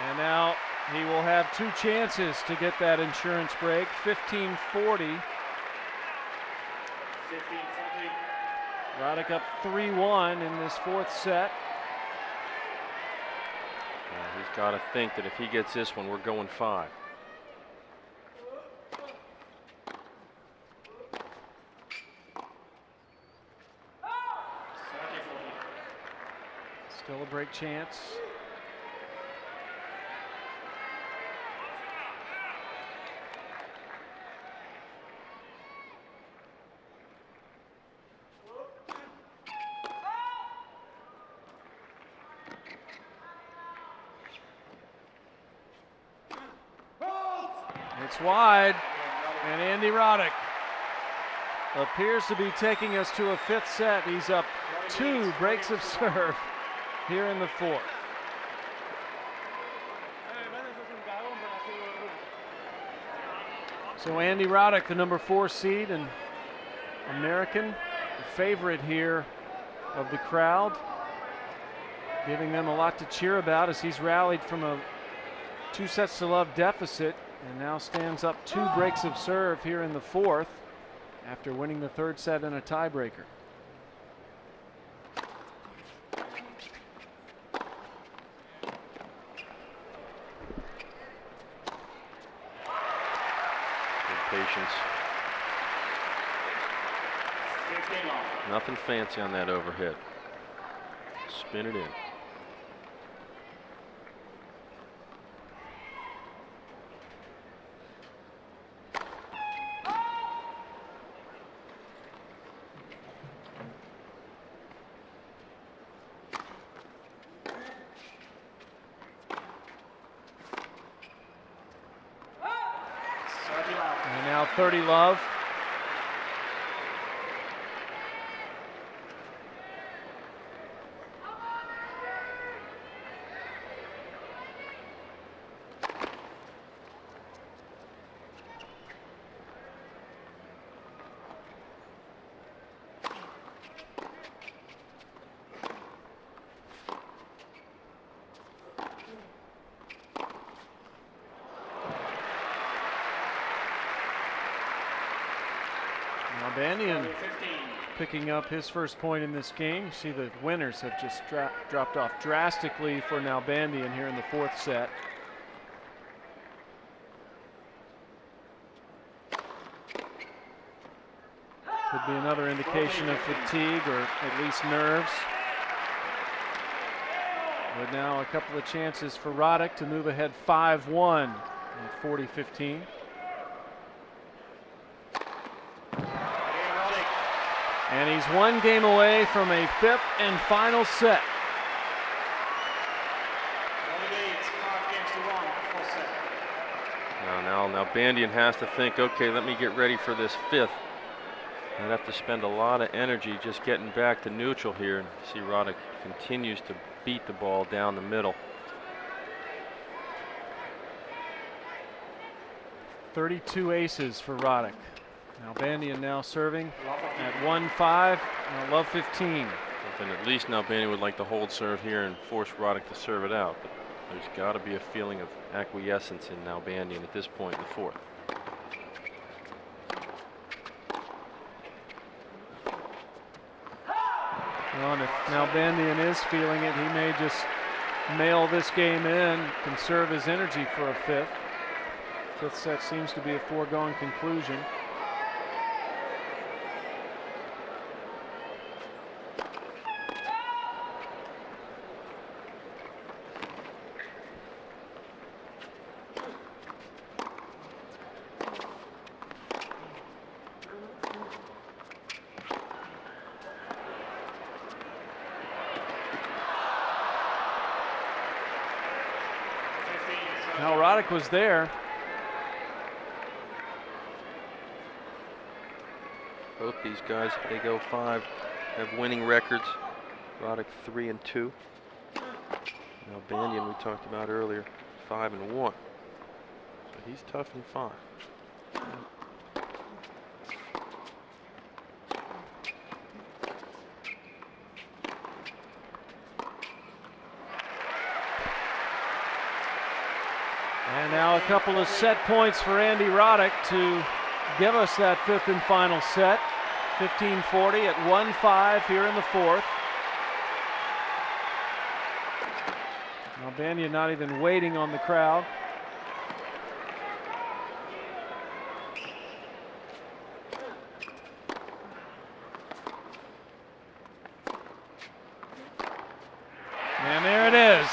And now he will have 2 chances to get that insurance break. 15-40. 15-14. Roddick up 3-1 in this fourth set. He's got to think that if he gets this one, we're going 5. Still a break chance. It's wide, and Andy Roddick appears to be taking us to a 5th set. He's up 2 breaks of serve here in the 4th. So Andy Roddick, the number 4 seed and American, the favorite here of the crowd, giving them a lot to cheer about as he's rallied from a 2-0 deficit and now stands up 2 breaks of serve here in the 4th after winning the 3rd set in a tiebreaker. Good patience. 15 long. Nothing fancy on that overhead. Spin it in. And now 30 love. Nalbandian picking up his first point in this game. See, the winners have just dropped off drastically for Nalbandian here in the 4th set. Could be another indication of fatigue or at least nerves. But now a couple of chances for Roddick to move ahead 5-1 at 40-15. And he's one game away from a fifth and final set. Now Nalbandian has to think, okay, let me get ready for this fifth. I'd have to spend a lot of energy just getting back to neutral here. And see Roddick continues to beat the ball down the middle. 32 aces for Roddick. Nalbandian now serving at 1-5, and a love 15. Then at least Nalbandian would like to hold serve here and force Roddick to serve it out. But there's got to be a feeling of acquiescence in Nalbandian at this point in the fourth. Well, and if Nalbandian is feeling it, he may just mail this game in, conserve his energy for a fifth. Fifth set seems to be a foregone conclusion. Now Roddick was there. Both these guys, if they go 5, have winning records. Roddick 3-2. Nalbandian, we talked about earlier, 5-1. So he's tough in 5. And now a couple of set points for Andy Roddick to give us that fifth and final set. 15-40 at 1-5 here in the fourth. Nalbandian not even waiting on the crowd. And there it is.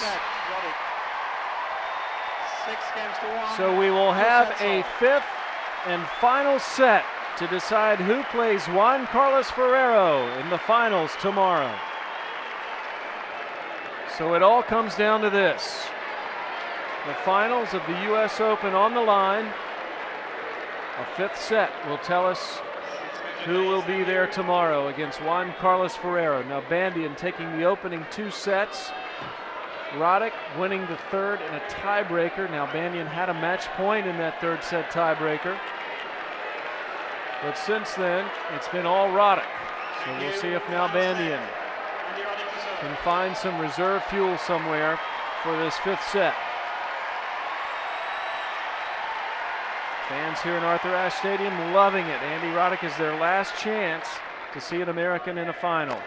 So we will have a fifth and final set to decide who plays Juan Carlos Ferrero in the finals tomorrow. So it all comes down to this. The finals of the US Open on the line. A fifth set will tell us who will be there tomorrow against Juan Carlos Ferrero. Nalbandian taking the opening 2 sets. Roddick winning the third in a tiebreaker. Nalbandian had a match point in that third set tiebreaker. But since then, it's been all Roddick. So we'll see if Nalbandian can find some reserve fuel somewhere for this fifth set. Fans here in Arthur Ashe Stadium loving it. Andy Roddick is their last chance to see an American in a final.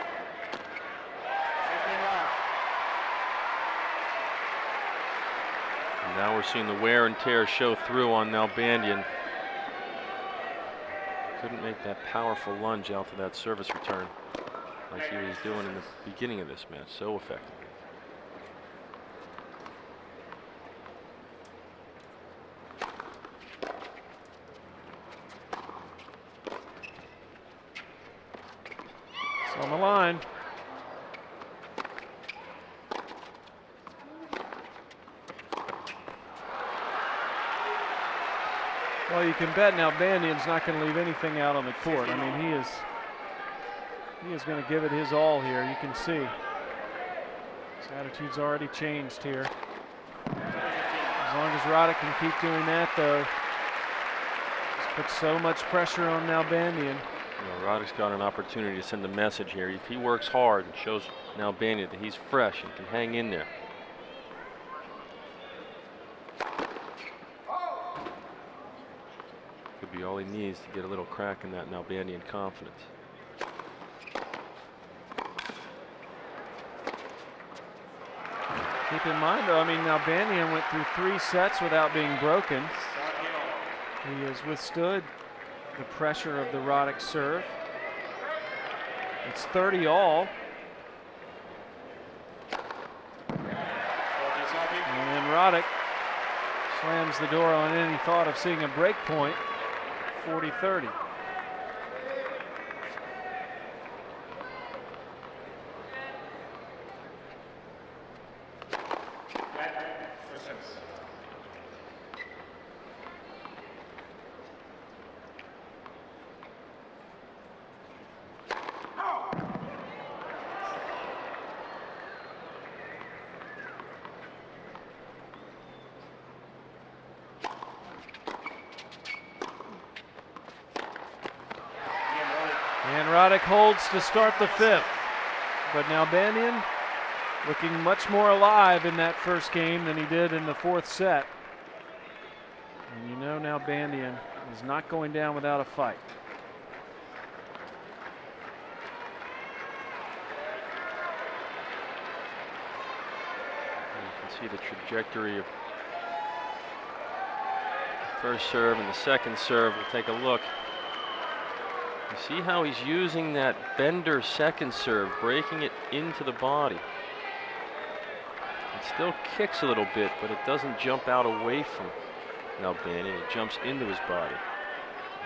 And now we're seeing the wear and tear show through on Nalbandian. Couldn't make that powerful lunge out to that service return like he was doing in the beginning of this match so effectively. It's on the line. Well, you can bet Nalbandian's not going to leave anything out on the court. I mean, he is going to give it his all here. You can see his attitude's already changed here. As long as Roddick can keep doing that, though, just puts so much pressure on Nalbandian. You know, Roddick's got an opportunity to send a message here. If he works hard and shows Nalbandian that he's fresh and can hang in there. Could be all he needs to get a little crack in that Nalbandian confidence. Keep in mind, though, I mean, Nalbandian went through 3 sets without being broken. He has withstood the pressure of the Roddick serve. It's 30 all. And then Roddick slams the door on any thought of seeing a break point. 40-30. And Roddick holds to start the fifth. But Nalbandian looking much more alive in that first game than he did in the fourth set. And you know Nalbandian is not going down without a fight. You can see the trajectory of the first serve and the second serve. We'll take a look. You see how he's using that bender second serve, breaking it into the body. It still kicks a little bit, but it doesn't jump out away from Nalbandian. It jumps into his body.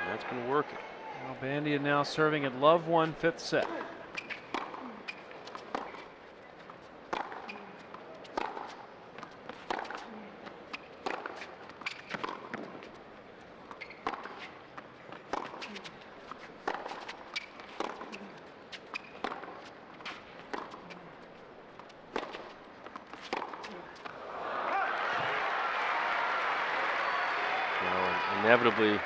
And that's been working. Nalbandian now serving at love 1, fifth set. Inevitably,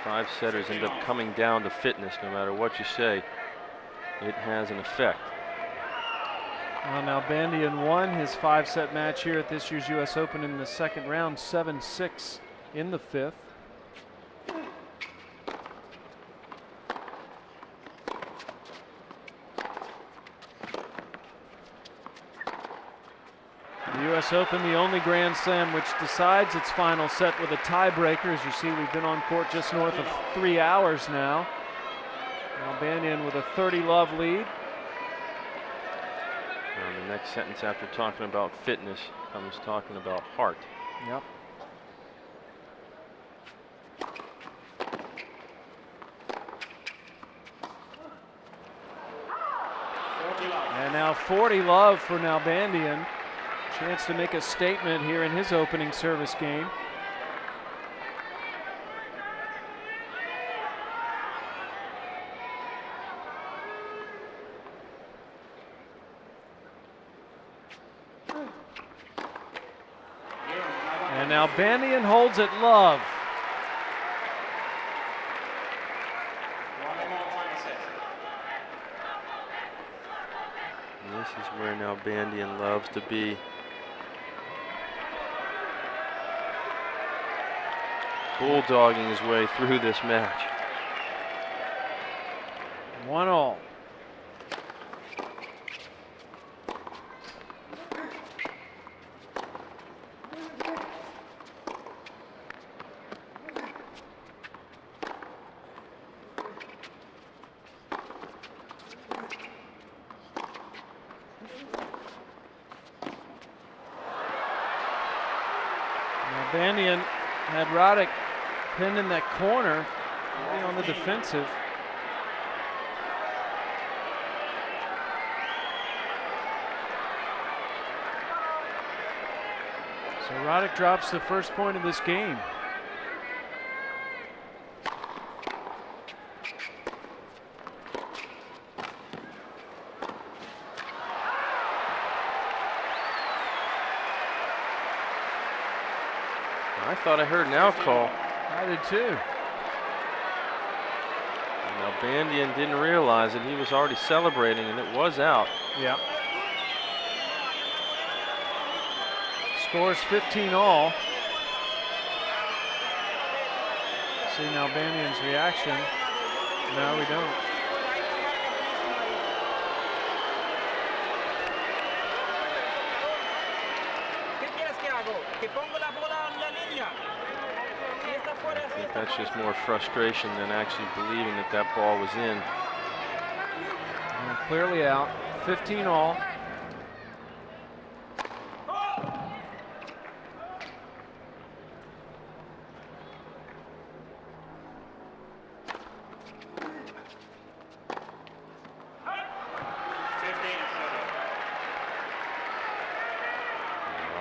five setters end up coming down to fitness. No matter what you say, it has an effect. Well, Nalbandian won his 5-set match here at this year's U.S. Open in the second round, 7-6 in the fifth. The U.S. Open, the only Grand Slam which decides its final set with a tiebreaker. As you see, we've been on court just north of 3 hours now. Nalbandian with a 30-love lead. And the next sentence after talking about fitness comes talking about heart. Yep. And now 40 love for Nalbandian. Chance to make a statement here in his opening service game. And Nalbandian holds it love. And this is where Nalbandian loves to be. Bulldogging his way through this match. 1-all. Nalbandian had Roddick pinned in that corner, really on the defensive. So Roddick drops the first point of this game. I thought I heard an out call. I did too. Nalbandian didn't realize that he was already celebrating, and it was out. Yep. Scores 15-all. See Nalbandian's reaction. No, we don't. I think that's just more frustration than actually believing that that ball was in. clearly out. 15 all.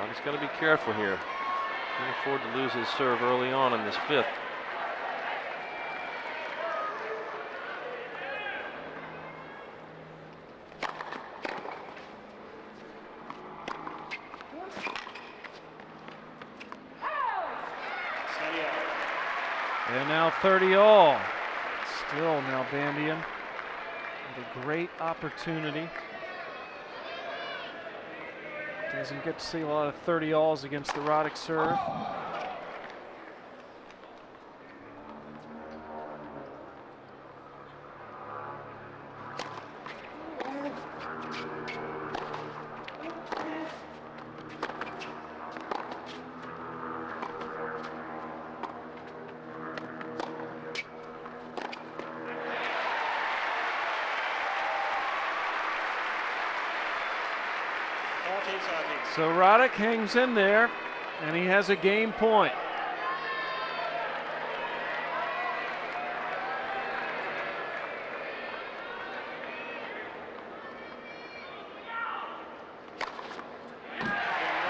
He's got to be careful here. Can't afford to lose his serve early on in this fifth. And now 30 all. Still Nalbandian with a great opportunity. Doesn't get to see a lot of 30 alls against the Roddick serve. So Roddick hangs in there, and he has a game point.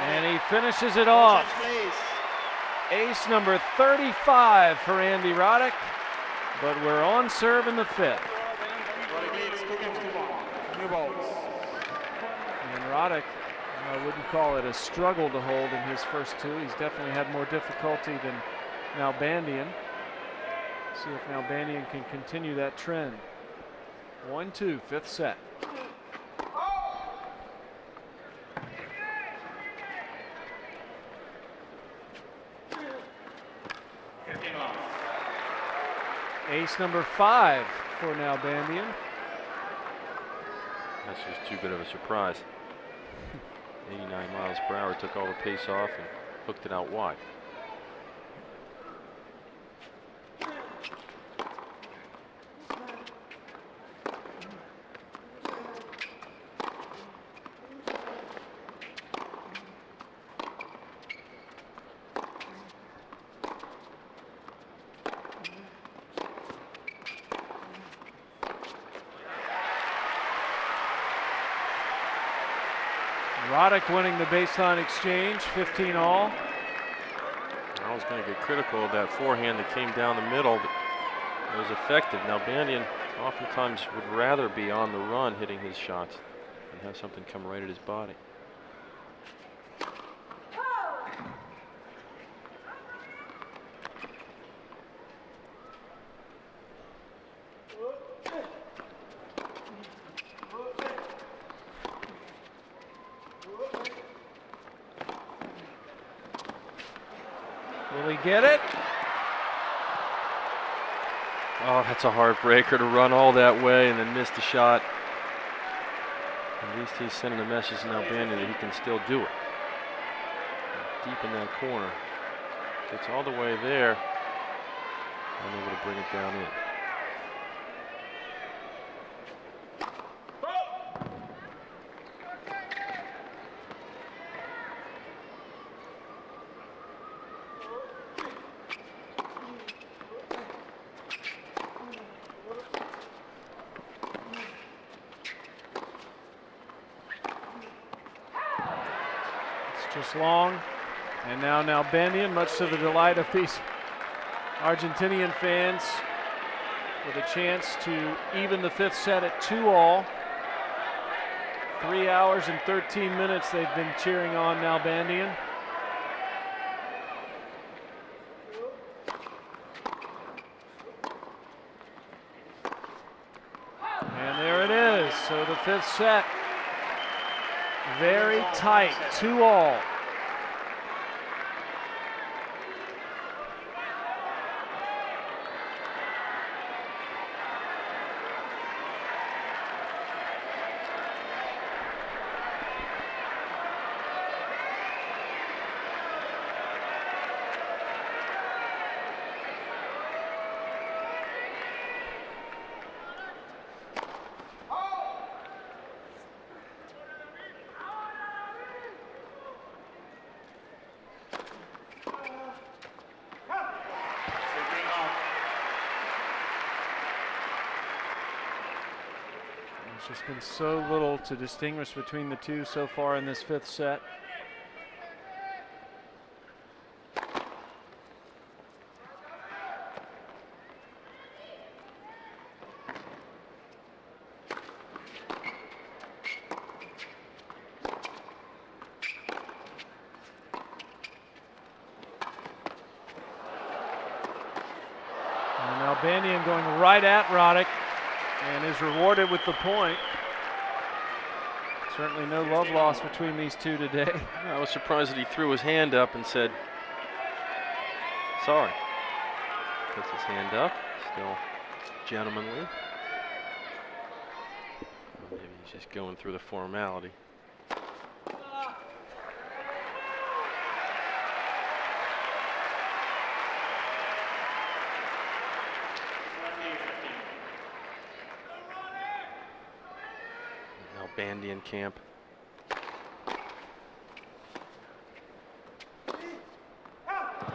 And he finishes it off. Ace number 35 for Andy Roddick, but we're on serve in the fifth. And Roddick, I wouldn't call it a struggle to hold in his first two. He's definitely had more difficulty than Nalbandian. See if Nalbandian can continue that trend. 1-2, fifth set. Ace number 5 for Nalbandian. That's just too bit of a surprise. 89 miles per hour, took all the pace off and hooked it out wide. Roddick winning the baseline exchange, 15 all. I was going to get critical of that forehand that came down the middle, but it was effective. Nalbandian oftentimes would rather be on the run hitting his shots and have something come right at his body. Will he get it? Oh, that's a heartbreaker to run all that way and then miss the shot. At least he's sending a message to Nalbandian that he can still do it. Deep in that corner. Gets all the way there. Unable to bring it down in. Just long, and now Nalbandian, much to the delight of these Argentinian fans, with a chance to even the fifth set at 2 all. 3 hours and 13 minutes they've been cheering on Nalbandian. And there it is, so the fifth set. Very tight, 2 all. Just been so little to distinguish between the two so far in this 5th set. And Nalbandian going right at Roddick and is rewarded with the point. Certainly no love lost between these two today. I was surprised that he threw his hand up and said, sorry. Puts his hand up, still gentlemanly. Or maybe he's just going through the formality. Nalbandian camp.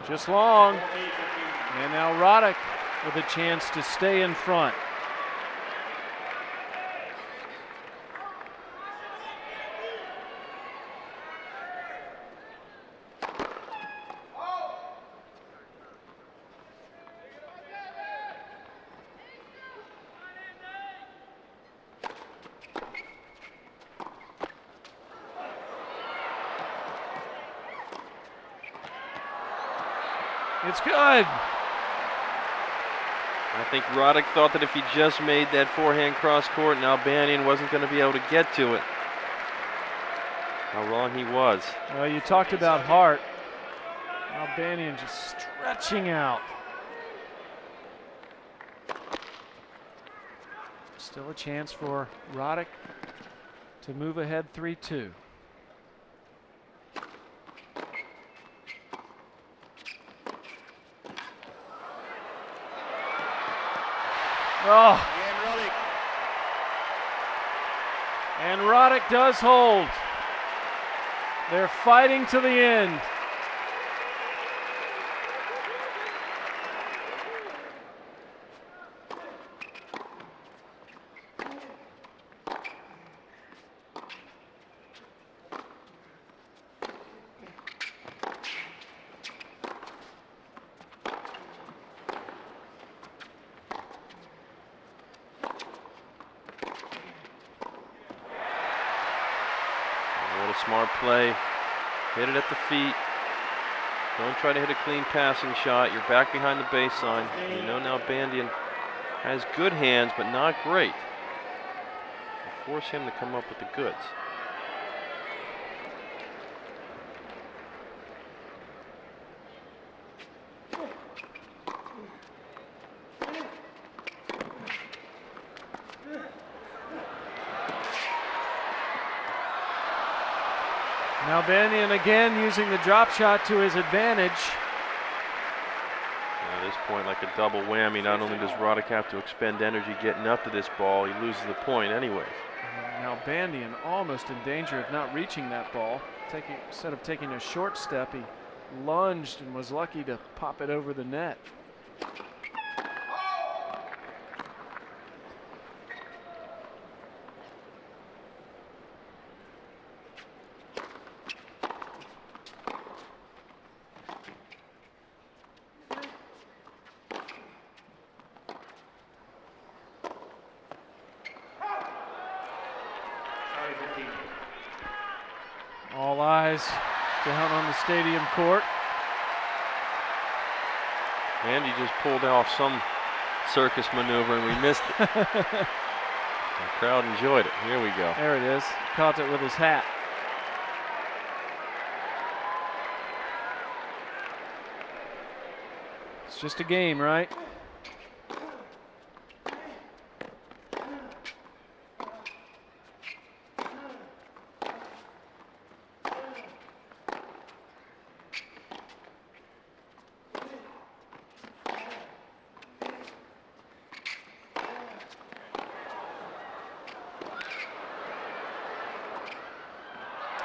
Just long. And now Roddick with a chance to stay in front. It's good. I think Roddick thought that if he just made that forehand cross court, Nalbandian wasn't going to be able to get to it. How wrong he was. Well, you talked about heart. Nalbandian just stretching out. Still a chance for Roddick to move ahead 3-2. Oh. And Roddick does hold. They're fighting to the end. What a smart play. Hit it at the feet. Don't try to hit a clean passing shot. You're back behind the baseline. You know Nalbandian has good hands, but not great. You force him to come up with the goods. Nalbandian again using the drop shot to his advantage. At this point, like a double whammy. Not only does Roddick have to expend energy getting up to this ball, he loses the point anyway. Nalbandian almost in danger of not reaching that ball. Instead of taking a short step, he lunged and was lucky to pop it over the net. All eyes down on the stadium court. And he just pulled off some circus maneuver and we missed it. The crowd enjoyed it. Here we go. There it is. Caught it with his hat. It's just a game, right?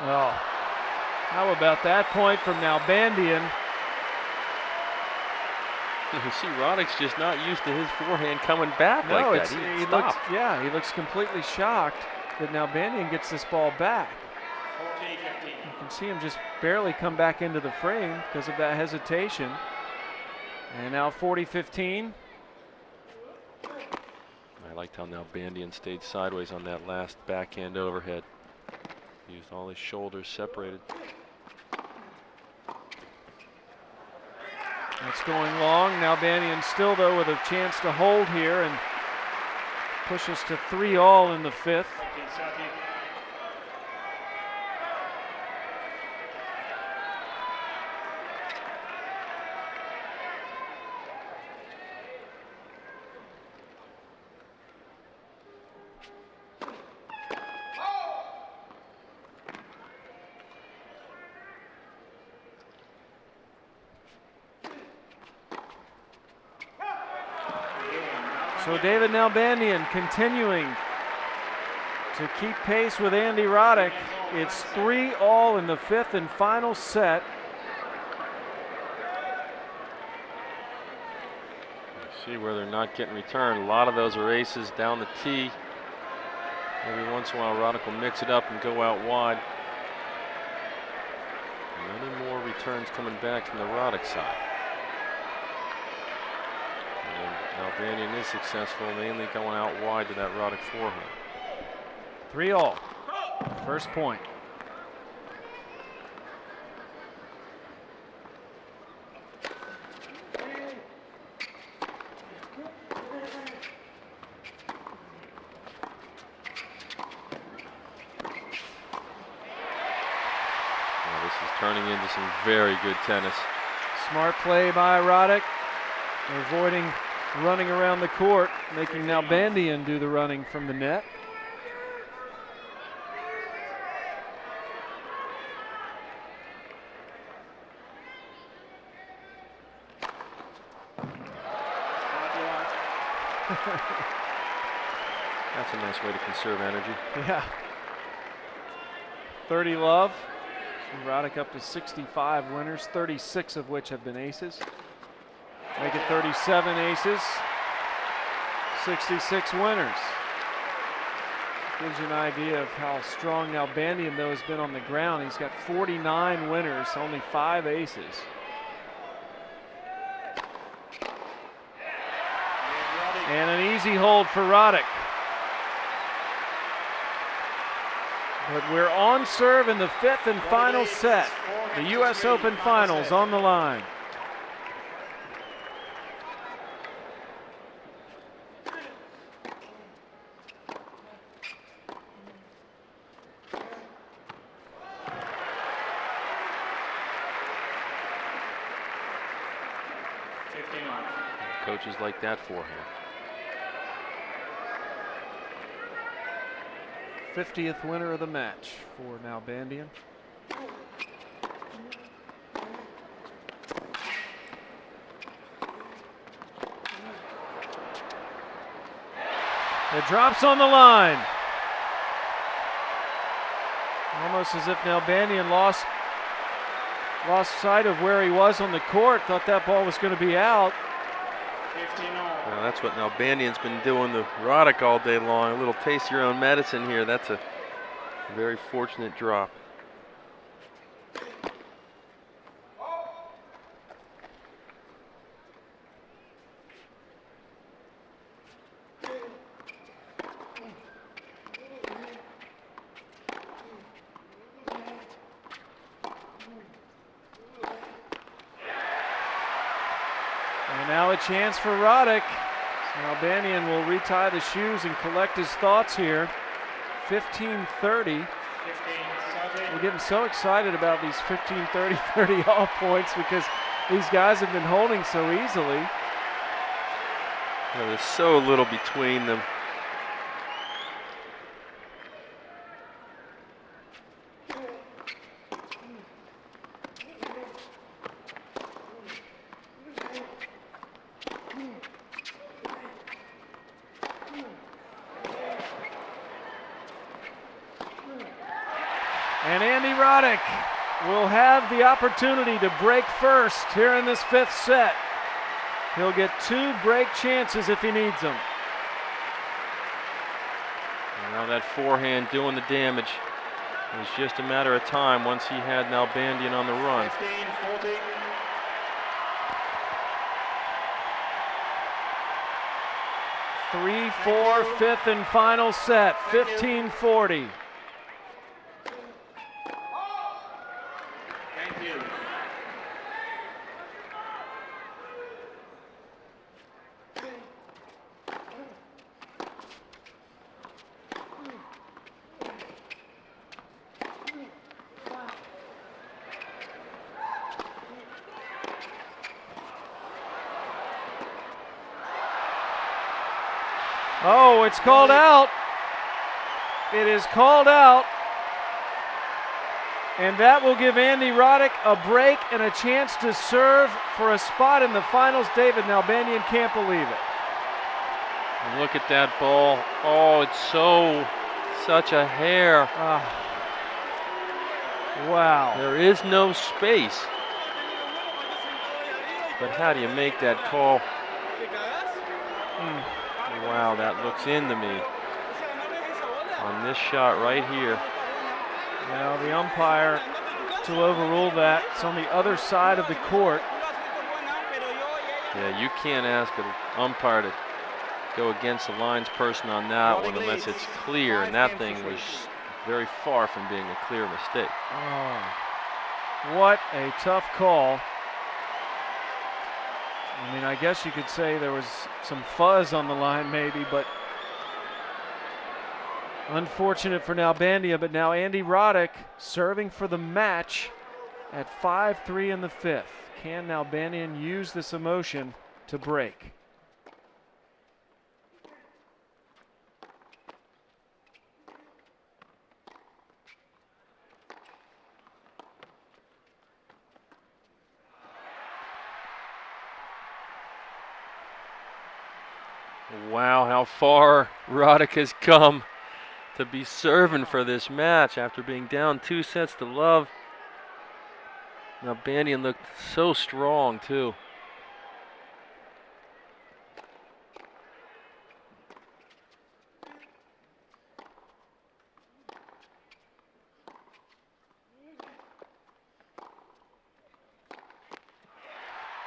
Well, how about that point from Nalbandian? You see Roddick's just not used to his forehand coming back No, like that. He stopped. he looks completely shocked that Nalbandian gets this ball back. 40-15. You can see him just barely come back into the frame because of that hesitation. And now 40-15. I liked how Nalbandian stayed sideways on that last backhand overhead. Used all his shoulders separated. That's going long. Nalbandian still, though, with a chance to hold here and push us to 3-all in the fifth. 14-13. So David Nalbandian continuing to keep pace with Andy Roddick. It's 3-all in the fifth and final set. You see where they're not getting returned. A lot of those are aces down the tee. Every once in a while, Roddick will mix it up and go out wide. Many more returns coming back from the Roddick side. And Nalbandian is successful, mainly going out wide to that Roddick forehand. 3-all. First point. This is turning into some very good tennis. Smart play by Roddick, avoiding running around the court, making Nalbandian do the running from the net. That's a nice way to conserve energy. Yeah. 30 love. Roddick up to 65 winners, 36 of which have been aces. Make it 37 aces, 66 winners. Gives you an idea of how strong Nalbandian, though, has been on the ground. He's got 49 winners, only 5 aces. And an easy hold for Roddick. But we're on serve in the fifth and final set. The U.S. Open Finals on the line. Coaches like that forehand. 50th winner of the match for Nalbandian. It drops on the line. Almost as if Nalbandian lost sight of where he was on the court, thought that ball was going to be out. Well, that's what Nalbandian's been doing to Roddick all day long. A little taste your own medicine here. That's a very fortunate drop. And now a chance for Roddick. Nalbandian will retie the shoes and collect his thoughts here. 15-30. We're getting so excited about these 15-30, 30-all points because these guys have been holding so easily. There's so little between them. And Andy Roddick will have the opportunity to break first here in this fifth set. He'll get 2 break chances if he needs them. Now that forehand doing the damage. It was just a matter of time once he had Nalbandian on the run. 15-40. 3-4, 5th and final set, 15-40. Thank you. Oh, it's called out. It is called out. And that will give Andy Roddick a break and a chance to serve for a spot in the finals. David Nalbandian can't believe it. And look at that ball. Oh, it's such a hair. Wow. There is no space. But how do you make that call? Wow, that looks into me. On this shot right here. Now the umpire to overrule that. It's on the other side of the court. Yeah, you can't ask an umpire to go against the lines person on that one unless it's clear, and that thing was very far from being a clear mistake. Oh, what a tough call. I mean, I guess you could say there was some fuzz on the line maybe, but unfortunate for Nalbandian. But now Andy Roddick serving for the match at 5-3 in the 5th. Can Nalbandian use this emotion to break? Wow, how far Roddick has come to be serving for this match after being down 2 sets to love. Nalbandian looked so strong too.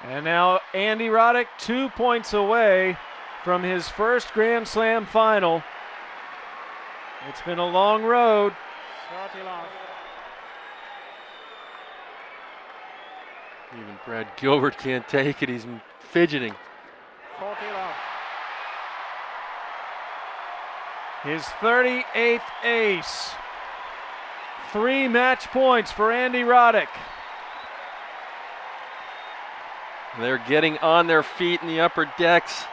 And now Andy Roddick 2 points away from his first Grand Slam final. It's been a long road. Even Brad Gilbert can't take it. He's fidgeting. His 38th ace. 3 match points for Andy Roddick. They're getting on their feet in the upper decks.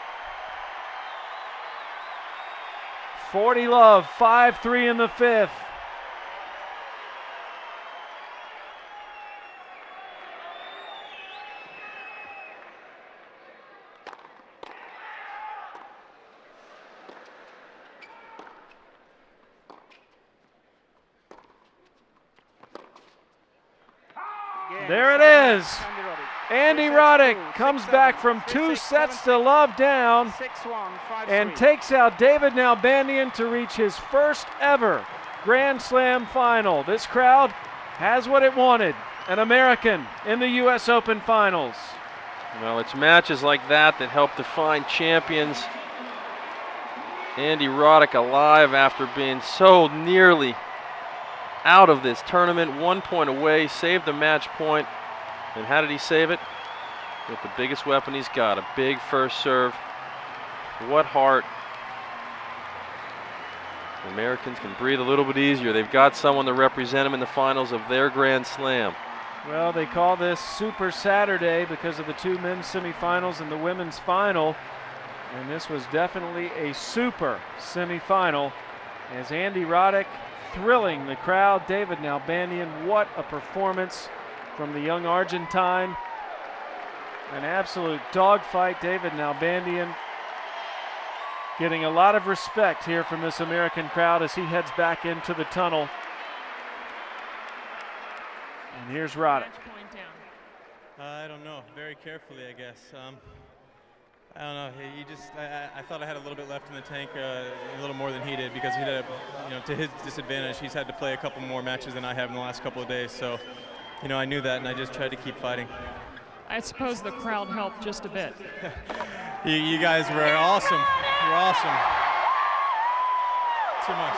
40 love, 5-3 in the 5th. There it is. Andy Roddick comes back from 2 sets to love down and takes out David Nalbandian to reach his first ever Grand Slam final. This crowd has what it wanted, an American in the US Open Finals. Well, it's matches like that that help define champions. Andy Roddick alive after being so nearly out of this tournament, 1 point away, saved the match point. And how did he save it? With the biggest weapon he's got, a big first serve. What heart. The Americans can breathe a little bit easier. They've got someone to represent them in the finals of their Grand Slam. Well, they call this Super Saturday because of the 2 men's semifinals and the women's final. And this was definitely a super semifinal as Andy Roddick thrilling the crowd. David Nalbandian, what a performance from the young Argentine. An absolute dogfight. David Nalbandian getting a lot of respect here from this American crowd as he heads back into the tunnel. And here's Roddick. I don't know, very carefully, I guess. I don't know. He just, I thought I had a little bit left in the tank, a little more than he did, because he had, to his disadvantage, he's had to play a couple more matches than I have in the last couple of days. So, I knew that, and I just tried to keep fighting. I suppose the crowd helped just a bit. You guys were awesome. You're awesome. Too much.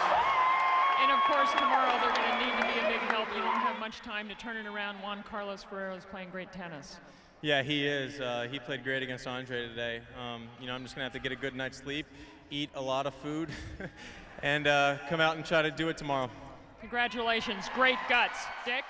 And of course, tomorrow they're going to need to be a big help. You don't have much time to turn it around. Juan Carlos Ferrero is playing great tennis. Yeah, he is. He played great against Andre today. I'm just going to have to get a good night's sleep, eat a lot of food, and come out and try to do it tomorrow. Congratulations. Great guts. Dick?